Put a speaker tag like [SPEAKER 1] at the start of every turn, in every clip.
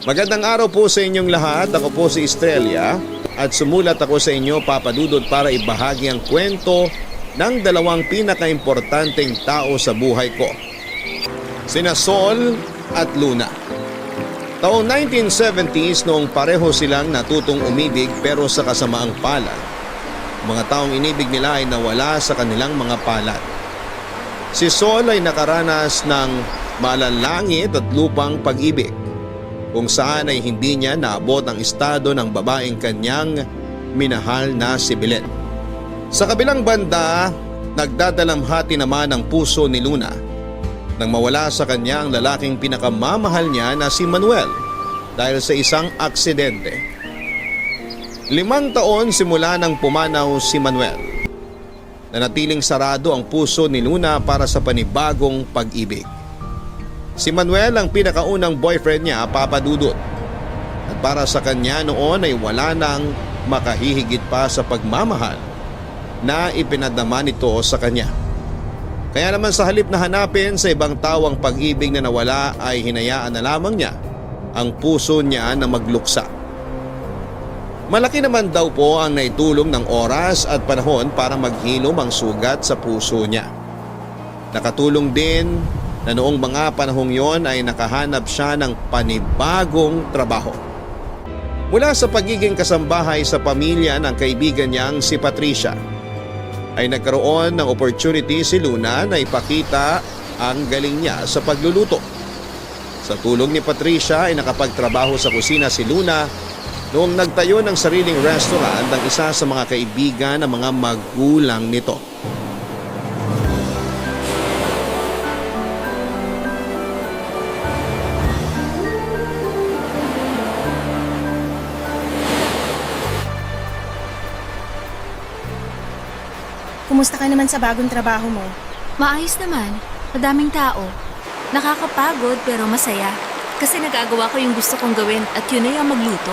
[SPEAKER 1] Magandang araw po sa inyong lahat. Ako po si Estrella at sumulat ako sa inyo, Papa Dudut, para ibahagi ang kwento ng dalawang pinakaimportanteng tao sa buhay ko. Sina Sol at Luna. Taong 1970s noong pareho silang natutong umibig pero sa kasamaang palad. Mga taong inibig nila ay nawala sa kanilang mga palad. Si Sol ay nakaranas ng malalangit at lupang pag-ibig, kung saan ay hindi niya naabot ang estado ng babaeng kanyang minahal na si Bilet. Sa kabilang banda, nagdadalamhati naman ang puso ni Luna nang mawala sa kanya ang lalaking pinakamamahal niya na si Manuel dahil sa isang aksidente. 5 taon simula nang pumanaw si Manuel. Nanatiling sarado ang puso ni Luna para sa panibagong pag-ibig. Si Manuel ang pinakaunang boyfriend niya, Papa Dudut. At para sa kanya noon ay wala nang makahihigit pa sa pagmamahal na ipinadama nito sa kanya. Kaya naman sa halip na hanapin sa ibang tao ang pag-ibig na nawala ay hinayaan na lamang niya ang puso niya na magluksa. Malaki naman daw po ang naitulong ng oras at panahon para maghilom ang sugat sa puso niya. Nakatulong din na noong mga panahong yon ay nakahanap siya ng panibagong trabaho. Mula sa pagiging kasambahay sa pamilya ng kaibigan niyang si Patricia, ay nagkaroon ng opportunity si Luna na ipakita ang galing niya sa pagluluto. Sa tulong ni Patricia ay nakapagtrabaho sa kusina si Luna noong nagtayo ng sariling restaurant ng isa sa mga kaibigan ng mga magulang nito.
[SPEAKER 2] Kumusta ka naman sa bagong trabaho mo?
[SPEAKER 3] Maayos naman. Madaming tao. Nakakapagod pero masaya. Kasi nagagawa ko yung gusto kong gawin at yun ay ang magluto.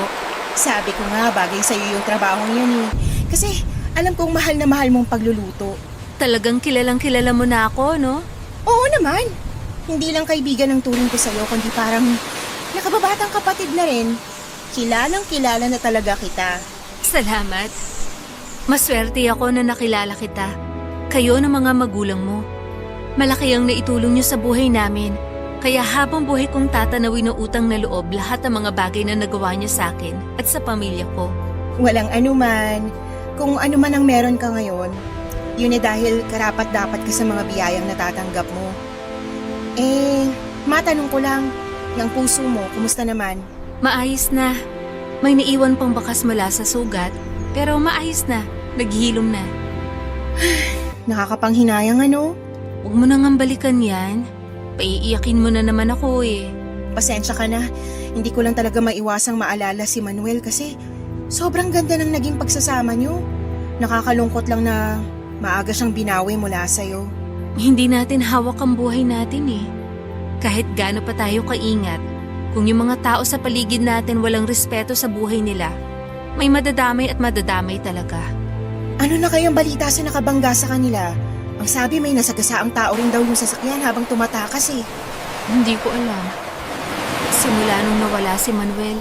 [SPEAKER 2] Sabi ko nga, bagay sa'yo yung trabaho yan eh. Kasi alam kong mahal na mahal mong pagluluto.
[SPEAKER 3] Talagang kilalang kilala mo na ako, no?
[SPEAKER 2] Oo naman. Hindi lang kaibigan ang turing ko sa'yo, kundi parang nakababatang kapatid na rin. Kilalang kilala na talaga kita.
[SPEAKER 3] Salamat. Maswerte ako na nakilala kita. Kayo ng mga magulang mo. Malaki ang naitulong niyo sa buhay namin. Kaya habang buhay kong tatanawin ng utang na loob lahat ng mga bagay na nagawa niyo sa akin at sa pamilya ko.
[SPEAKER 2] Walang anuman. Kung ano man ang meron ka ngayon, yun ay dahil karapat-dapat ka sa mga biyayang natatanggap mo. Matanong ko lang, ng puso mo, kumusta naman?
[SPEAKER 3] Maayos na. May naiwan pang bakas mula sa sugat, pero maayos na. Naghihilom na.
[SPEAKER 2] Nakakapanghinayang ano?
[SPEAKER 3] Huwag mo nang balikan yan. Paiiyakin mo na naman ako eh.
[SPEAKER 2] Pasensya ka na. Hindi ko lang talaga maiwasang maalala si Manuel kasi sobrang ganda ng naging pagsasama niyo. Nakakalungkot lang na maaga siyang binawi mula sa'yo.
[SPEAKER 3] Hindi natin hawak ang buhay natin eh. Kahit gaano pa tayo kaingat, kung yung mga tao sa paligid natin walang respeto sa buhay nila, may madadamay at madadamay talaga.
[SPEAKER 2] Ano na kayang balita sa nakabangga sa kanila? Ang sabi may nasagasaang tao rin daw yung sasakyan habang tumatakas eh.
[SPEAKER 3] Hindi ko alam. Simula nung nawala si Manuel,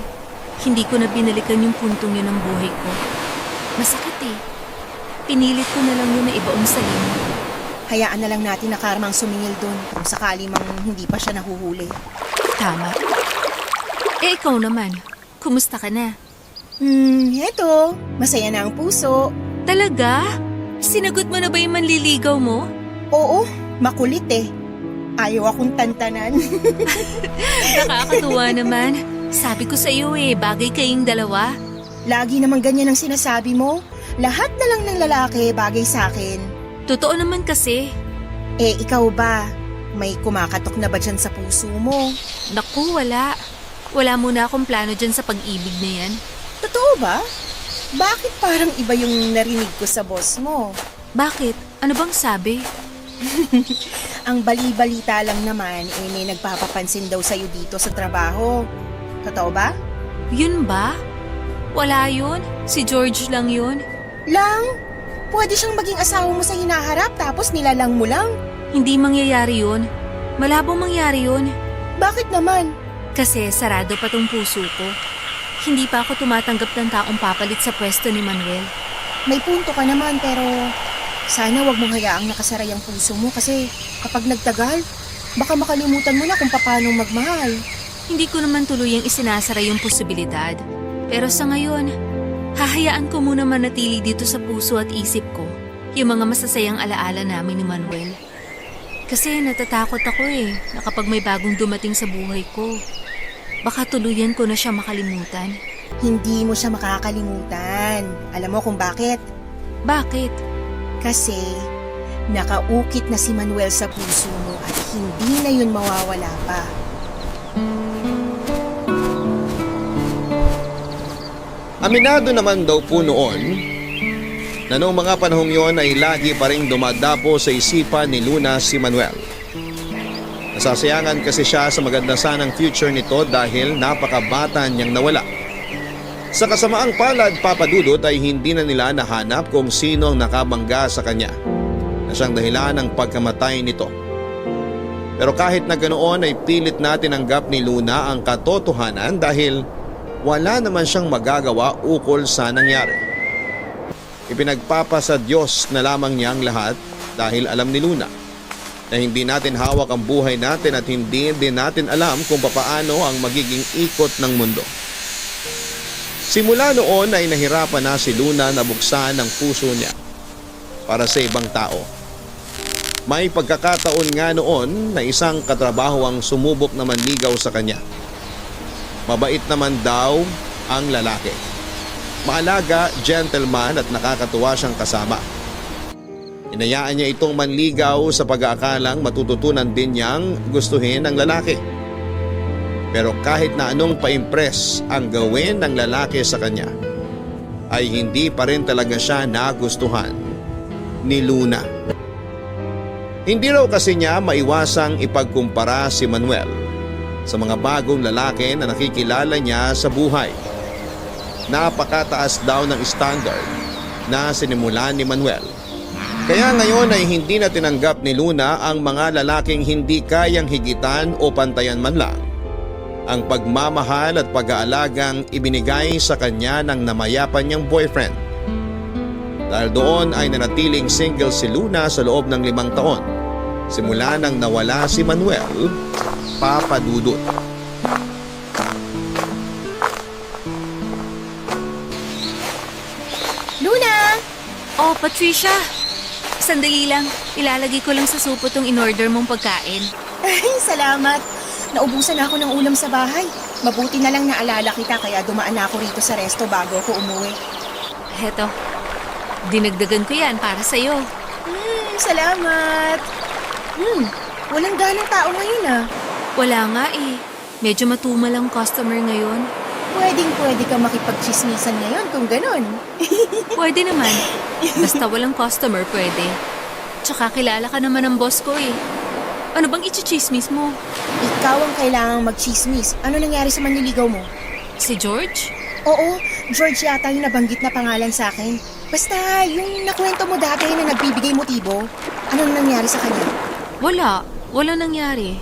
[SPEAKER 3] hindi ko na binalikan yung puntong yun ng buhay ko. Masakit eh. Pinilit ko na lang yun na ibaon sa limo.
[SPEAKER 2] Hayaan na lang natin na karmang sumingil doon kung sakali mang hindi pa siya nahuhuli.
[SPEAKER 3] Tama. Ikaw naman, kumusta ka na?
[SPEAKER 2] Eto. Masaya na ang puso.
[SPEAKER 3] Talaga? Sinagot mo na ba yung manliligaw mo?
[SPEAKER 2] Oo, makulit eh. Ayaw akong tantanan.
[SPEAKER 3] Nakakatuwa naman. Sabi ko sa iyo eh, bagay kayong dalawa.
[SPEAKER 2] Lagi naman ganyan ang sinasabi mo. Lahat na lang ng lalaki bagay sa akin.
[SPEAKER 3] Totoo naman kasi.
[SPEAKER 2] Ikaw ba? May kumakatok na ba dyan sa puso mo?
[SPEAKER 3] Naku, wala. Wala muna akong plano dyan sa pag-ibig na yan.
[SPEAKER 2] Totoo ba? Bakit parang iba yung narinig ko sa boss mo?
[SPEAKER 3] Bakit? Ano bang sabi?
[SPEAKER 2] Ang bali-balita lang naman may nagpapapansin daw sa'yo dito sa trabaho. Totoo ba?
[SPEAKER 3] Yun ba? Wala yun. Si George lang yun.
[SPEAKER 2] Lang? Pwede siyang maging asawa mo sa hinaharap tapos nilalang mo lang?
[SPEAKER 3] Hindi mangyayari yun. Malabong mangyari yun.
[SPEAKER 2] Bakit naman?
[SPEAKER 3] Kasi sarado pa tong puso ko. Hindi pa ako tumatanggap ng taong papalit sa pwesto ni Manuel.
[SPEAKER 2] May punto ka naman pero sana wag mong hayaang nakasara yung puso mo kasi kapag nagtagal, baka makalimutan mo na kung paano magmahal.
[SPEAKER 3] Hindi ko naman tuluyang isinasara yung posibilidad. Pero sa ngayon, hahayaan ko muna manatili dito sa puso at isip ko yung mga masasayang alaala namin ni Manuel. Kasi natatakot ako na kapag may bagong dumating sa buhay ko, baka tuluyan ko na siya makalimutan.
[SPEAKER 2] Hindi mo siya makakalimutan. Alam mo kung bakit?
[SPEAKER 3] Bakit?
[SPEAKER 2] Kasi nakaukit na si Manuel sa puso mo at hindi na yun mawawala pa.
[SPEAKER 1] Aminado naman daw po noon na noong mga panahong yon ay lagi pa rin dumadapo sa isipan ni Luna si Manuel. Nasasayangan kasi siya sa maganda sanang future nito dahil napakabata niyang nawala. Sa kasamaang palad, Papa Dudut, ay hindi na nila nahanap kung sino ang nakabangga sa kanya na siyang dahilan ng pagkamatay nito. Pero kahit na ganoon ay pilit na tinanggap ni Luna ang katotohanan dahil wala naman siyang magagawa ukol sa nangyari. Ipinagpapasa Diyos na lamang niya ang lahat dahil alam ni Luna na hindi natin hawak ang buhay natin at hindi din natin alam kung papaano ang magiging ikot ng mundo. Simula noon ay nahirapan na si Luna na buksan ang puso niya para sa ibang tao. May pagkakataon nga noon na isang katrabaho ang sumubok na manligaw sa kanya. Mabait naman daw ang lalaki. Maalaga, gentleman at nakakatuwa siyang kasama. Inayaan niya itong manligaw sa pag-aakalang matututunan din niyang gustuhin ng lalaki. Pero kahit na anong pa-impress ang gawin ng lalaki sa kanya, ay hindi pa rin talaga siya nagustuhan ni Luna. Hindi raw kasi niya maiwasang ipagkumpara si Manuel sa mga bagong lalaki na nakikilala niya sa buhay. Napakataas daw ng standard na sinimulan ni Manuel. Kaya ngayon ay hindi na tinanggap ni Luna ang mga lalaking hindi kayang higitan o pantayan man lang ang pagmamahal at pag-aalagang ibinigay sa kanya ng namayapan niyang boyfriend. Dahil doon ay nanatiling single si Luna sa loob ng 5 taon, simula nang nawala si Manuel, Papa Dudut.
[SPEAKER 2] Luna!
[SPEAKER 3] Oh, Patricia! Sandali lang. Ilalagay ko lang sa supo tong in-order mong pagkain.
[SPEAKER 2] Ay, salamat. Naubusan ako ng ulam sa bahay. Mabuti na lang naalala kita kaya dumaan ako rito sa resto bago ako umuwi.
[SPEAKER 3] Heto, dinagdagan ko yan para sa'yo.
[SPEAKER 2] Salamat. Walang ganang tao ngayon
[SPEAKER 3] Wala nga Medyo matumal ang customer ngayon.
[SPEAKER 2] Pwedeng-pwede ka makipagchismisan ngayon kung ganun.
[SPEAKER 3] Pwede naman. Basta walang customer, pwede. Tsaka kilala ka naman ng boss ko Ano bang ichichismis mo?
[SPEAKER 2] Ikaw ang kailangang magchismis. Ano nangyari sa manliligaw mo?
[SPEAKER 3] Si George?
[SPEAKER 2] Oo, George yata yung nabanggit na pangalan sa akin. Basta, yung nakwento mo dati na nagbibigay motibo. Anong nangyari sa kanya?
[SPEAKER 3] Wala nangyari.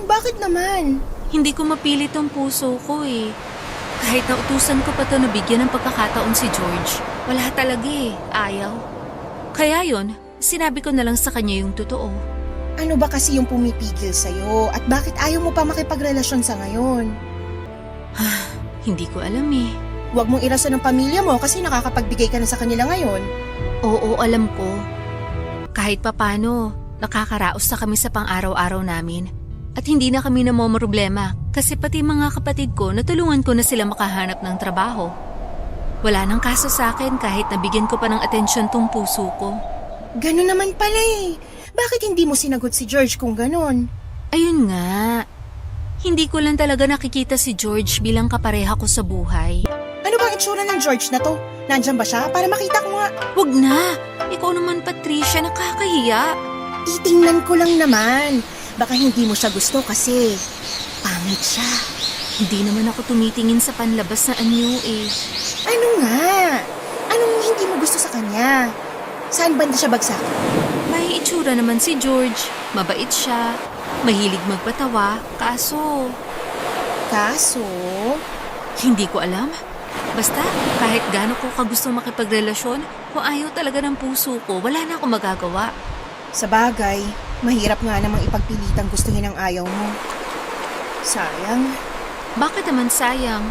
[SPEAKER 2] Bakit naman?
[SPEAKER 3] Hindi ko mapilit ang puso ko Kahit nautusan ko pa to na bigyan ng pagkakataon si George, wala talaga ayaw. Kaya yon, sinabi ko na lang sa kanya yung totoo.
[SPEAKER 2] Ano ba kasi yung pumipigil sa'yo? At bakit ayaw mo pa makipagrelasyon sa ngayon?
[SPEAKER 3] Hindi ko alam
[SPEAKER 2] Huwag mong irason ng pamilya mo kasi nakakapagbigay ka na sa kanila ngayon.
[SPEAKER 3] Oo, alam ko. Kahit papano, nakakaraos na kami sa pang-araw-araw namin. At hindi na kami namomroblema kasi pati mga kapatid ko natulungan ko na sila makahanap ng trabaho. Wala nang kaso sa akin kahit nabigyan ko pa ng atensyon tong puso ko.
[SPEAKER 2] Ganun naman pala Bakit hindi mo sinagot si George kung ganun?
[SPEAKER 3] Ayun nga. Hindi ko lang talaga nakikita si George bilang kapareha ko sa buhay.
[SPEAKER 2] Ano bang itsura ng George na to? Nandyan ba siya? Para makita ko nga.
[SPEAKER 3] Wag na! Ikaw naman, Patricia, nakakahiya.
[SPEAKER 2] Titingnan ko lang naman. Baka hindi mo siya gusto kasi pangit siya.
[SPEAKER 3] Hindi naman ako tumitingin sa panlabas na anyo
[SPEAKER 2] Ano nga? Anong hindi mo gusto sa kanya? Saan banda siya bagsak?
[SPEAKER 3] May May itsura naman si George. Mabait siya. Mahilig magpatawa. Kaso, hindi ko alam. Basta, kahit gaano ko kagusto makipagrelasyon, kung ayaw talaga ng puso ko, wala na akong magagawa.
[SPEAKER 2] Sa bagay, mahirap nga namang ipagpilitang gustuhin ang ayaw mo. Sayang.
[SPEAKER 3] Bakit naman sayang?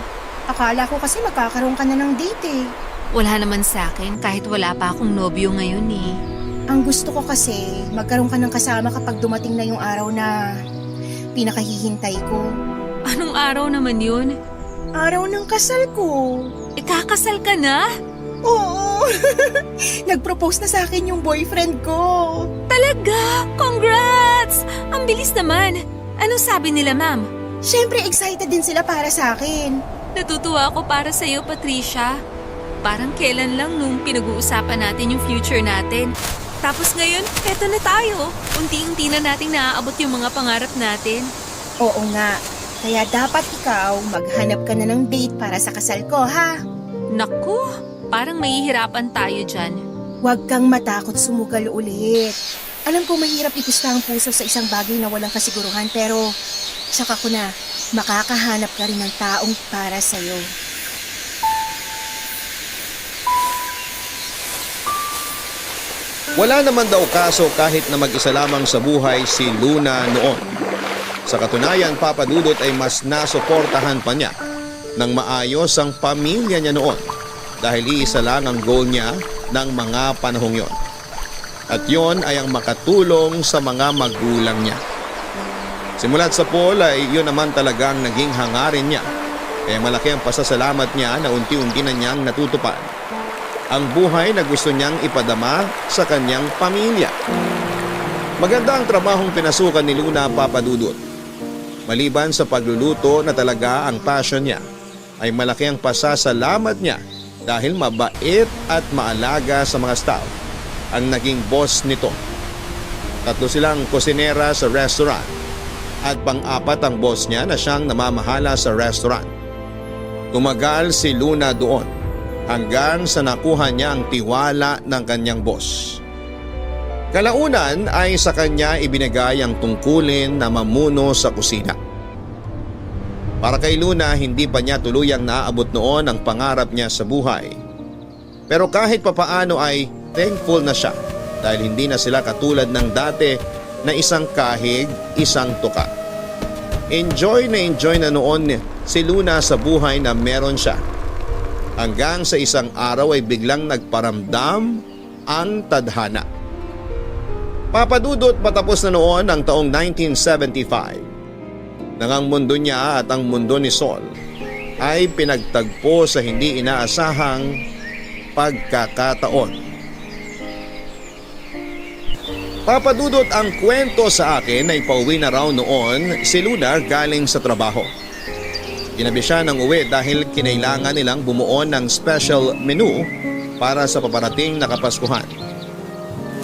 [SPEAKER 2] Akala ko kasi magkakaroon ka na ng date eh.
[SPEAKER 3] Wala naman sa akin kahit wala pa akong nobyo ngayon eh.
[SPEAKER 2] Ang gusto ko kasi, magkaroon ka ng kasama kapag dumating na yung araw na pinakahihintay ko.
[SPEAKER 3] Anong araw naman yun?
[SPEAKER 2] Araw ng kasal ko.
[SPEAKER 3] Ikakasal ka na?
[SPEAKER 2] Oo! Nag-propose na sa akin yung boyfriend ko.
[SPEAKER 3] Talaga? Congrats! Ang bilis naman. Anong sabi nila, ma'am?
[SPEAKER 2] Siyempre excited din sila para sa akin.
[SPEAKER 3] Natutuwa ako para sa'yo, Patricia. Parang kailan lang nung pinag-uusapan natin yung future natin. Tapos ngayon, eto na tayo. Unti-unti na nating naaabot yung mga pangarap natin.
[SPEAKER 2] Oo nga. Kaya dapat ikaw maghanap ka na ng date para sa kasal ko, ha?
[SPEAKER 3] Naku, parang mahihirapan tayo dyan.
[SPEAKER 2] Huwag kang matakot sumugal ulit. Alam ko mahirap ipista ang puso sa isang bagay na walang kasiguruhan pero tsaka ko na makakahanap ka rin ng taong para sa'yo.
[SPEAKER 1] Wala naman daw kaso kahit na mag-isa lamang sa buhay si Luna noon. Sa katunayan, Papa Dudut ay mas nasuportahan pa niya ng maayos ang pamilya niya noon dahil iisa lang ang goal niya ng mga panahong yon. At yon ay ang makatulong sa mga magulang niya. Simulat sa Paul ay yun naman talagang naging hangarin niya. Kaya malaki ang pasasalamat niya na unti-unti na niyang natutupad ang buhay na gusto niyang ipadama sa kanyang pamilya. Maganda ang trabahong pinasukan ni Luna, Papa Dudut. Maliban sa pagluluto na talaga ang passion niya, ay malaki ang pasasalamat niya dahil mabait at maalaga sa mga staff ang naging boss nito. 3 silang kusinera sa restaurant at pang-4 ang boss niya na siyang namamahala sa restaurant. Tumagal si Luna doon hanggang sa nakuha niya ang tiwala ng kanyang boss. Kalaunan ay sa kanya ibinigay ang tungkulin na mamuno sa kusina. Para kay Luna, hindi pa niya tuluyang naaabot noon ang pangarap niya sa buhay. Pero kahit papaano ay thankful na siya dahil hindi na sila katulad ng dati na isang kahig, isang tuka. Enjoy na noon si Luna sa buhay na meron siya. Hanggang sa isang araw ay biglang nagparamdam ang tadhana. Papa Dudut, patapos na noon ang taong 1975 nang ang mundo niya at ang mundo ni Sol ay pinagtagpo sa hindi inaasahang pagkakataon. Papa Dudut, ang kwento sa akin ay pauwi na raw noon si Luna galing sa trabaho. Ginabi siya ng uwi dahil kinailangan nilang bumuo ng special menu para sa paparating na Kapaskuhan.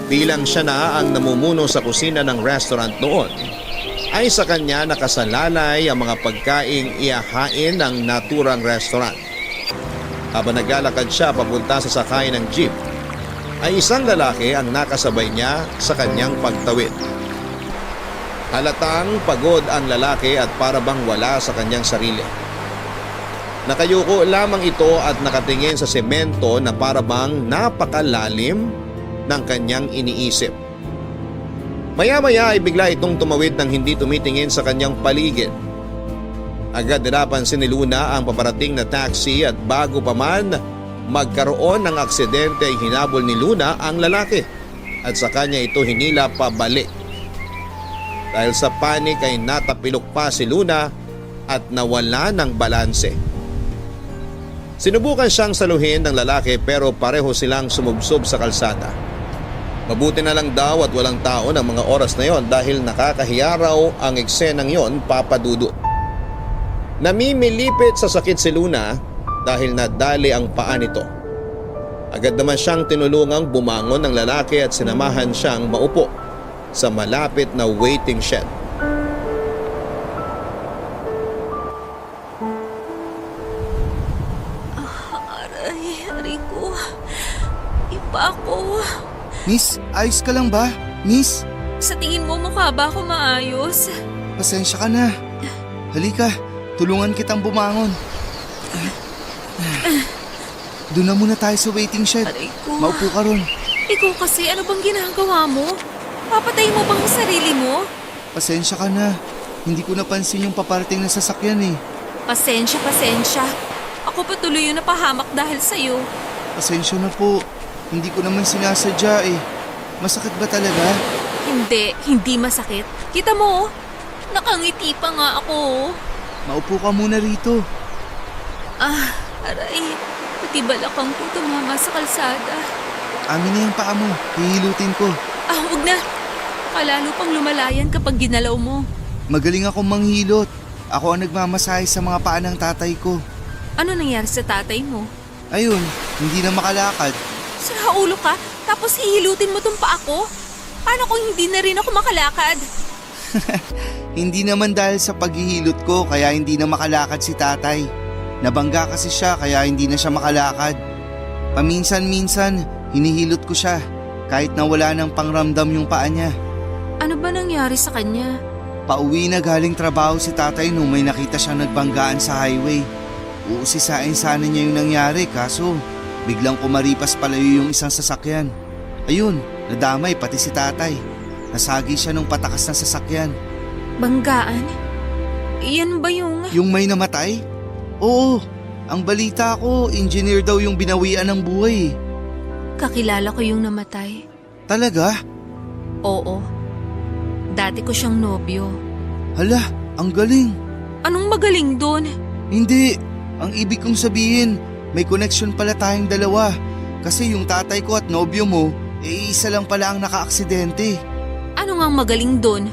[SPEAKER 1] Bilang siya na ang namumuno sa kusina ng restaurant noon, ay sa kanya nakasalalay ang mga pagkaing ihahain ng naturang restaurant. Habang naglalakad siya papunta sa sakayan ng jeep, ay isang lalaki ang nakasabay niya sa kanyang pagtawid. Halatang pagod ang lalaki at parabang wala sa kanyang sarili. Nakayuko lamang ito at nakatingin sa semento na parabang napakalalim ng kanyang iniisip. Maya-maya ay bigla itong tumawid ng hindi tumitingin sa kanyang paligid. Agad napansin ni Luna ang paparating na taxi at bago pa man magkaroon ng aksidente ay hinabol ni Luna ang lalaki at sa kanya ito hinila pabalik. Dahil sa panik ay natapilok pa si Luna at nawala ng balanse. Sinubukan siyang saluhin ng lalaki pero pareho silang sumubsob sa kalsada. Mabuti na lang daw at walang tao ng mga oras na yon dahil nakakahiya raw ang eksenang yon, Papa Dudut. Namimilipit sa sakit si Luna dahil nadali ang paa nito. Agad naman siyang tinulungang bumangon ng lalaki at sinamahan siyang maupo sa malapit na waiting shed.
[SPEAKER 3] Aray ko. Iba ko.
[SPEAKER 4] Miss, ayos ka lang ba? Miss,
[SPEAKER 3] Sa tingin mo, mukha ba ako maayos?
[SPEAKER 4] pasensya ka na. Halika, tulungan kitang bumangon. Doon na muna tayo sa waiting shed.
[SPEAKER 3] Aray ko.
[SPEAKER 4] Maupo ka ron.
[SPEAKER 3] Ikaw kasi, ano bang ginagawa mo? Papatay mo bang ang sarili mo?
[SPEAKER 4] Pasensya ka na. Hindi ko napansin yung paparating na sasakyan eh.
[SPEAKER 3] Pasensya. Ako pa tuloy yung napahamak dahil sa'yo.
[SPEAKER 4] Pasensya na po. Hindi ko naman sinasadya eh. Masakit ba talaga?
[SPEAKER 3] Hindi masakit. Kita mo, nakangiti pa nga ako.
[SPEAKER 4] Maupo ka muna rito.
[SPEAKER 3] Aray, pati balakang ko tumama sa kalsada.
[SPEAKER 4] Amin na yung paa mo. Hihilutin ko.
[SPEAKER 3] Huwag na. Kalalo pang lumalayan kapag ginalaw mo.
[SPEAKER 4] Magaling akong manghilot. Ako ang nagmamasahe sa mga paa ng tatay ko.
[SPEAKER 3] Ano nangyari sa tatay mo?
[SPEAKER 4] Ayun, hindi na makalakad.
[SPEAKER 3] Sira ulo ka, tapos hihilutin mo tong paa ko? Paano kung hindi na rin ako makalakad?
[SPEAKER 4] Hindi naman dahil sa paghihilot ko kaya hindi na makalakad si tatay. Nabangga kasi siya kaya hindi na siya makalakad. Paminsan-minsan, hinihilot ko siya kahit na wala nang pangramdam yung paa niya.
[SPEAKER 3] Ano ba nangyari sa kanya?
[SPEAKER 4] Pauwi na galing trabaho si tatay nung may nakita siyang nagbanggaan sa highway. Uusisain sana niya yung nangyari kaso biglang kumaripas palayo yung isang sasakyan. Ayun, nadamay pati si tatay. Nasagi siya nung patakas ng sasakyan.
[SPEAKER 3] Banggaan? Iyan ba yung...
[SPEAKER 4] Yung may namatay? Oo, ang balita ko, engineer daw yung binawian ng buhay.
[SPEAKER 3] Kakilala ko yung namatay.
[SPEAKER 4] Talaga?
[SPEAKER 3] Oo. Dati ko siyang nobyo.
[SPEAKER 4] Hala, ang galing.
[SPEAKER 3] Anong magaling doon?
[SPEAKER 4] Hindi, ang ibig kong sabihin, may connection pala tayong dalawa. Kasi yung tatay ko at nobyo mo, isa lang pala ang nakaaksidente.
[SPEAKER 3] Ano nga magaling doon?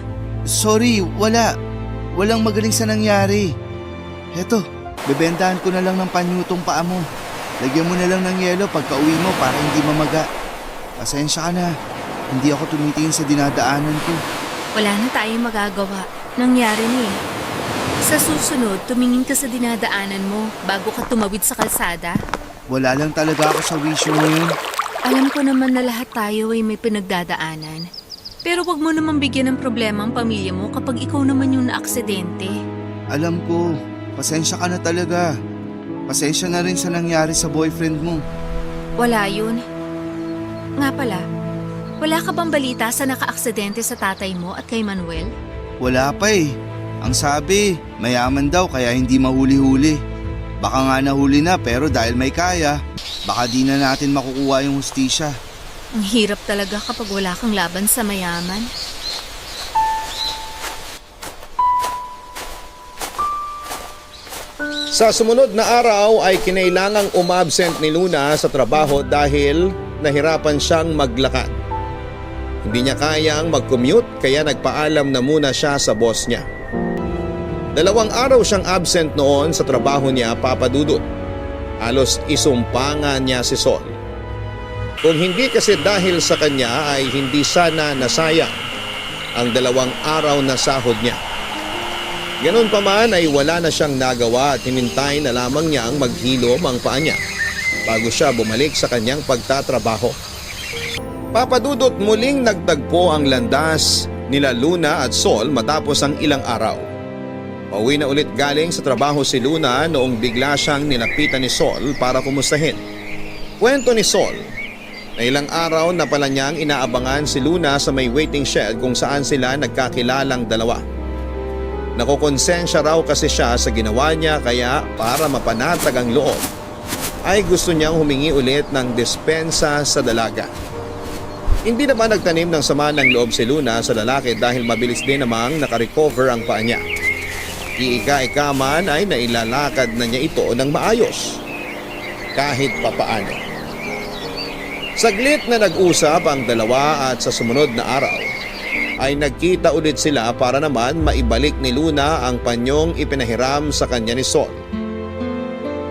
[SPEAKER 4] Sorry, wala. Walang magaling sa nangyari. Heto, bebendahan ko na lang ng panyo tong paa mo. Lagyan mo na lang ng yelo pagka uwi mo para hindi mamaga. Pasensya ka na, hindi ako tumitingin sa dinadaanan ko.
[SPEAKER 3] Wala na tayong magagawa. Nangyari na eh. Sa susunod, tumingin ka sa dinadaanan mo bago ka tumawid sa kalsada.
[SPEAKER 4] Wala lang talaga ako sa wisyo ngayon.
[SPEAKER 3] Alam ko naman na lahat tayo ay may pinagdadaanan. Pero wag mo naman bigyan ng problema ang pamilya mo kapag ikaw naman yung naaksidente.
[SPEAKER 4] Alam ko, pasensya ka na talaga. Pasensya na rin sa nangyari sa boyfriend mo.
[SPEAKER 3] Wala yun. Nga pala, wala ka bang balita sa nakaaksidente sa tatay mo at kay Manuel?
[SPEAKER 4] Wala pa eh. Ang sabi, mayaman daw kaya hindi mahuli-huli. Baka nga nahuli na pero dahil may kaya, baka di na natin makukuha yung hustisya.
[SPEAKER 3] Ang hirap talaga kapag wala kang laban sa mayaman.
[SPEAKER 1] Sa sumunod na araw ay kinailangang umabsent ni Luna sa trabaho dahil nahirapan siyang maglakad. Hindi niya kayang mag-commute kaya nagpaalam na muna siya sa boss niya. 2 araw siyang absent noon sa trabaho niya, Papa Dudut. Halos isumpangan niya si Sol. Kung hindi kasi dahil sa kanya ay hindi sana nasayang ang 2 araw na sahod niya. Ganon pa man ay wala na siyang nagawa at hinintay na lamang niyang maghilom ang paa niya bago siya bumalik sa kanyang pagtatrabaho. Papa Dudut, muling nagtagpo ang landas nila Luna at Sol matapos ang ilang araw. Pauwi na ulit galing sa trabaho si Luna noong bigla siyang nilapitan ni Sol para kumustahin. Kwento ni Sol na ilang araw na pala niyang inaabangan si Luna sa may waiting shed kung saan sila nagkakilalang dalawa. Nakukonsensya raw kasi siya sa ginawa niya kaya para mapanatag ang loob ay gusto niyang humingi ulit ng dispensa sa dalaga. Hindi naman nagtanim ng sama ng loob si Luna sa lalaki dahil mabilis din namang nakarecover ang paa niya. Iika-ika man ay nailalakad na niya ito ng maayos kahit papaano. Saglit na nag-usap ang dalawa at sa sumunod na araw ay nagkita ulit sila para naman maibalik ni Luna ang panyong ipinahiram sa kanya ni Sol.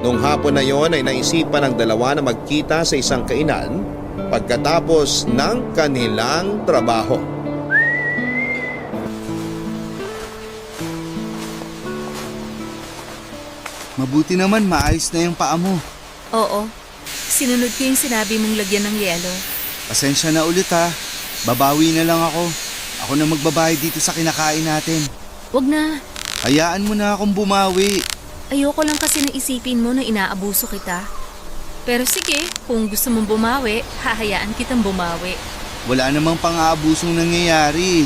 [SPEAKER 1] Nung hapon na yon ay naisipan ng dalawa na magkita sa isang kainan pagkatapos ng kanilang trabaho.
[SPEAKER 4] Mabuti naman maayos na yung paa mo.
[SPEAKER 3] Oo. Sinunod ko yung sinabi mong lagyan ng yelo.
[SPEAKER 4] Pasensya na ulit ha. Babawi na lang ako. Ako na magbabayad dito sa kinakain natin.
[SPEAKER 3] Wag na.
[SPEAKER 4] Hayaan mo na akong bumawi.
[SPEAKER 3] Ayoko lang kasi na isipin mo na inaabuso kita. Pero sige, kung gusto mong bumawi, hahayaan kitang bumawi.
[SPEAKER 4] Wala namang pang-aabusong nangyayari.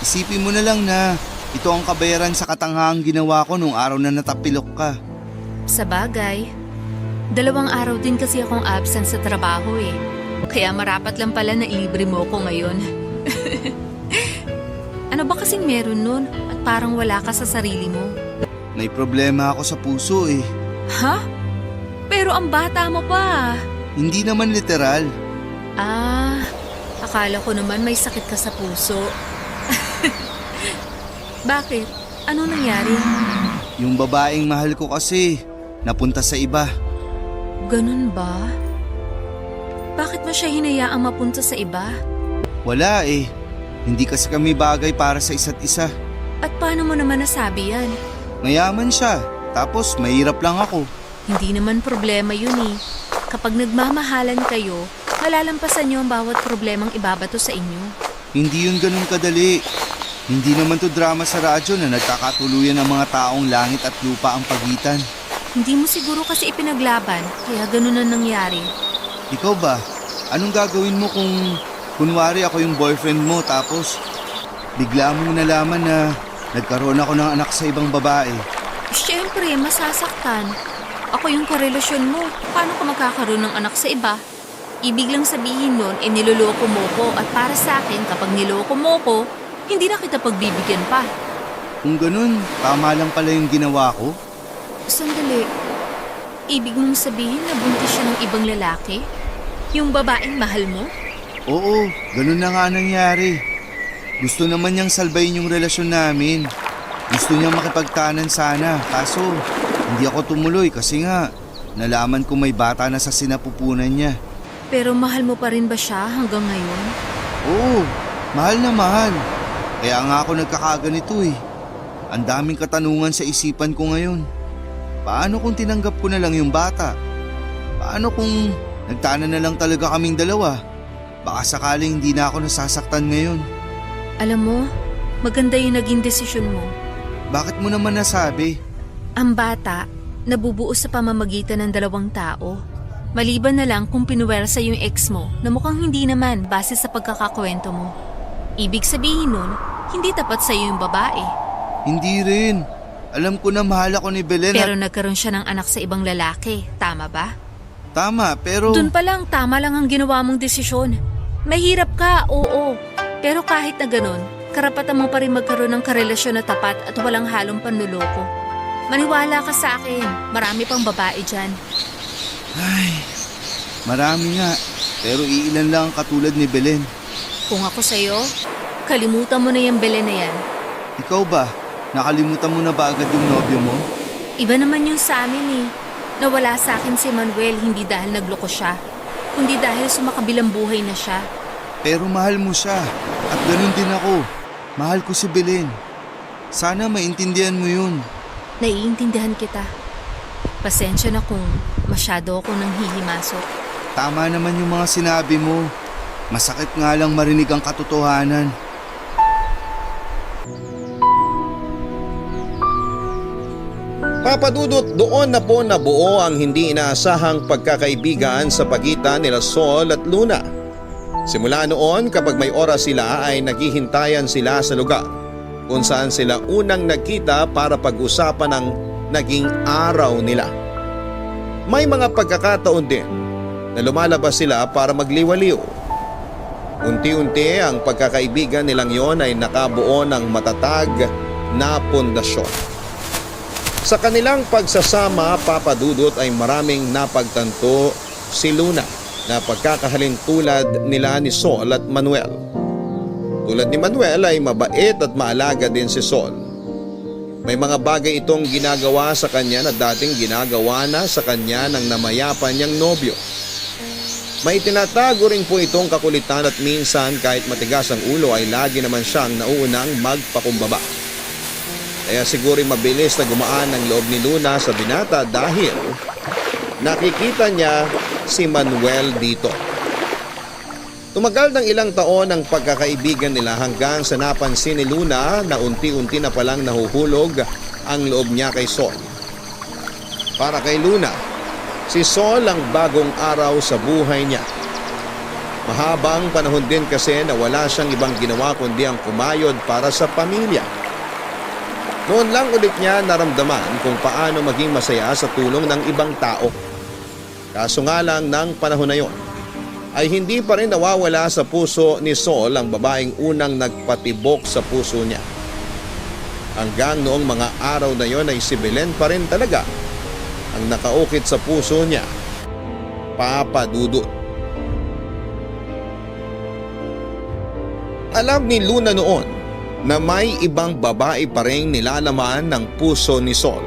[SPEAKER 4] Isipin mo na lang na ito ang kabayaran sa katanghang ginawa ko nung araw na natapilok ka.
[SPEAKER 3] Sa bagay, 2 araw din kasi akong absent sa trabaho eh. Kaya marapat lang pala na ilibre mo ko ngayon. Ano ba kasing meron nun at parang wala ka sa sarili mo?
[SPEAKER 4] May problema ako sa puso eh.
[SPEAKER 3] Ha? Pero ang bata mo pa.
[SPEAKER 4] Hindi naman literal.
[SPEAKER 3] Ah, akala ko naman may sakit ka sa puso. Bakit? Ano nangyari?
[SPEAKER 4] Yung babaeng mahal ko kasi, napunta sa iba.
[SPEAKER 3] Ganun ba? Bakit mo siya hinayaang mapunta sa iba?
[SPEAKER 4] Wala eh. Hindi kasi kami bagay para sa isa't isa.
[SPEAKER 3] At paano mo naman nasabi yan?
[SPEAKER 4] Mayaman siya, tapos mahirap lang ako.
[SPEAKER 3] Hindi naman problema yun eh. Kapag nagmamahalan kayo, malalampasan niyo ang bawat problemang ibabato sa inyo.
[SPEAKER 4] Hindi yun ganun kadali. Hindi naman to drama sa radyo na nagkakatuluyan ng mga taong langit at lupa ang pagitan.
[SPEAKER 3] Hindi mo siguro kasi ipinaglaban, kaya ganun na nangyari.
[SPEAKER 4] Ikaw ba? Anong gagawin mo kung kunwari ako yung boyfriend mo tapos bigla mong nalaman na nagkaroon ako ng anak sa ibang babae?
[SPEAKER 3] Siyempre, masasaktan. Ako yung karelasyon mo. Paano ka magkakaroon ng anak sa iba? Ibig lang sabihin nun, niloloko mo ko at para sa akin, kapag niloko mo ko, hindi na kita pagbibigyan pa.
[SPEAKER 4] Kung ganun, tama lang pala yung ginawa ko.
[SPEAKER 3] Sandali. Ibig mong sabihin na buntis siya ng ibang lalaki? Yung babaeng mahal mo?
[SPEAKER 4] Oo, ganun na nga nangyari. Gusto naman niyang salbayin yung relasyon namin. Gusto niyang makipagtanan sana, kaso hindi ako tumuloy kasi nga nalaman ko may bata na sa sinapupunan niya.
[SPEAKER 3] Pero mahal mo pa rin ba siya hanggang ngayon?
[SPEAKER 4] Oo, mahal na mahal. Kaya nga ako nagkakaganito eh. Ang daming katanungan sa isipan ko ngayon. Paano kung tinanggap ko na lang yung bata? Paano kung nagtanan na lang talaga kaming dalawa? Baka sakaling hindi na ako nasasaktan ngayon.
[SPEAKER 3] Alam mo, maganda yung naging desisyon mo.
[SPEAKER 4] Bakit mo naman nasabi?
[SPEAKER 3] Ang bata, nabubuo sa pamamagitan ng 2 tao. Maliban na lang kung pinuwersa yung ex mo na mukhang hindi naman base sa pagkakakwento mo. Ibig sabihin nun, hindi tapat sa'yo yung babae.
[SPEAKER 4] Hindi rin. Alam ko na mahal ako ni Belen.
[SPEAKER 3] Pero nagkaroon siya ng anak sa ibang lalaki, tama ba?
[SPEAKER 4] Tama, pero...
[SPEAKER 3] Doon pa lang, tama lang ang ginawa mong desisyon. Mahirap ka, oo. Pero kahit na ganun, karapatan mo pa rin magkaroon ng karelasyon na tapat at walang halong panluloko. Maniwala ka sa akin, marami pang babae dyan.
[SPEAKER 4] Ay, marami nga. Pero iilan lang ang katulad ni Belen.
[SPEAKER 3] Kung ako sa'yo, kalimutan mo na yung Belen na yan.
[SPEAKER 4] Ikaw ba? Nakalimutan mo na ba agad yung nobyo mo?
[SPEAKER 3] Iba naman yung sa amin eh. Nawala sa akin si Manuel hindi dahil nagloko siya, kundi dahil sumakabilang buhay na siya.
[SPEAKER 4] Pero mahal mo siya. At ganun din ako. Mahal ko si Belen. Sana maintindihan mo yun.
[SPEAKER 3] Naiintindihan kita. Pasensya na kung masyado akong nanghihimasok.
[SPEAKER 4] Tama naman yung mga sinabi mo. Masakit nga lang marinig ang katotohanan.
[SPEAKER 1] Papadudot, doon na po nabuo ang hindi inaasahang pagkakaibigan sa pagitan nila Sol at Luna. Simula noon, kapag may oras sila ay naghihintayan sila sa lugar kung saan sila unang nagkita para pag-usapan ang naging araw nila. May mga pagkakataon din na lumalabas sila para magliwaliw. Unti-unti ang pagkakaibigan nilang yon ay nakabuo ng matatag na pundasyon. Sa kanilang pagsasama, papadudot, ay maraming napagtanto si Luna na pagkakahalin tulad nila ni Sol at Manuel. Tulad ni Manuel ay mabait at maalaga din si Sol. May mga bagay itong ginagawa sa kanya na dating ginagawa na sa kanya ng namayapan niyang nobyo. May tinatago rin po itong kakulitan at minsan kahit matigas ang ulo ay lagi naman siyang nauunang magpakumbaba. Kaya siguro'y mabilis na gumaan ang loob ni Luna sa binata dahil nakikita niya si Manuel dito. Tumagal ng ilang taon ang pagkakaibigan nila hanggang sa napansin ni Luna na unti-unti na palang nahuhulog ang loob niya kay Sol. Para kay Luna, si Sol ang bagong araw sa buhay niya. Mahabang panahon din kasi na wala siyang ibang ginawa kundi ang kumayod para sa pamilya. Noon lang ulit niya naramdaman kung paano maging masaya sa tulong ng ibang tao. Kaso nga lang ng panahon na yon, ay hindi pa rin nawawala sa puso ni Sol ang babaeng unang nagpatibok sa puso niya. Hanggang noong mga araw na yon ay si Belen pa rin talaga ang nakaukit sa puso niya, Papa Dudut. Alam ni Luna noon na may ibang babae pa rin nilalaman ng puso ni Sol.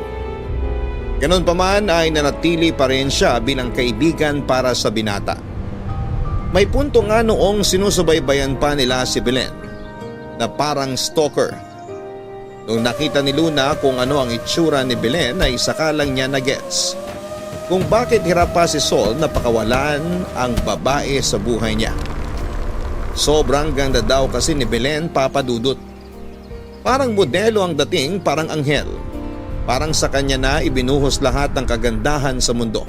[SPEAKER 1] Ganon pa man ay nanatili pa rin siya bilang kaibigan para sa binata. May punto nga noong sinusubaybayan pa nila si Belen na parang stalker. Nung nakita ni Luna kung ano ang itsura ni Belen ay saka lang niya na-gets kung bakit hirap pa si Sol na pakawalan ang babae sa buhay niya. Sobrang ganda daw kasi ni Belen, Papa Dudut. Parang modelo ang dating, parang anghel. Parang sa kanya na ibinuhos lahat ng kagandahan sa mundo.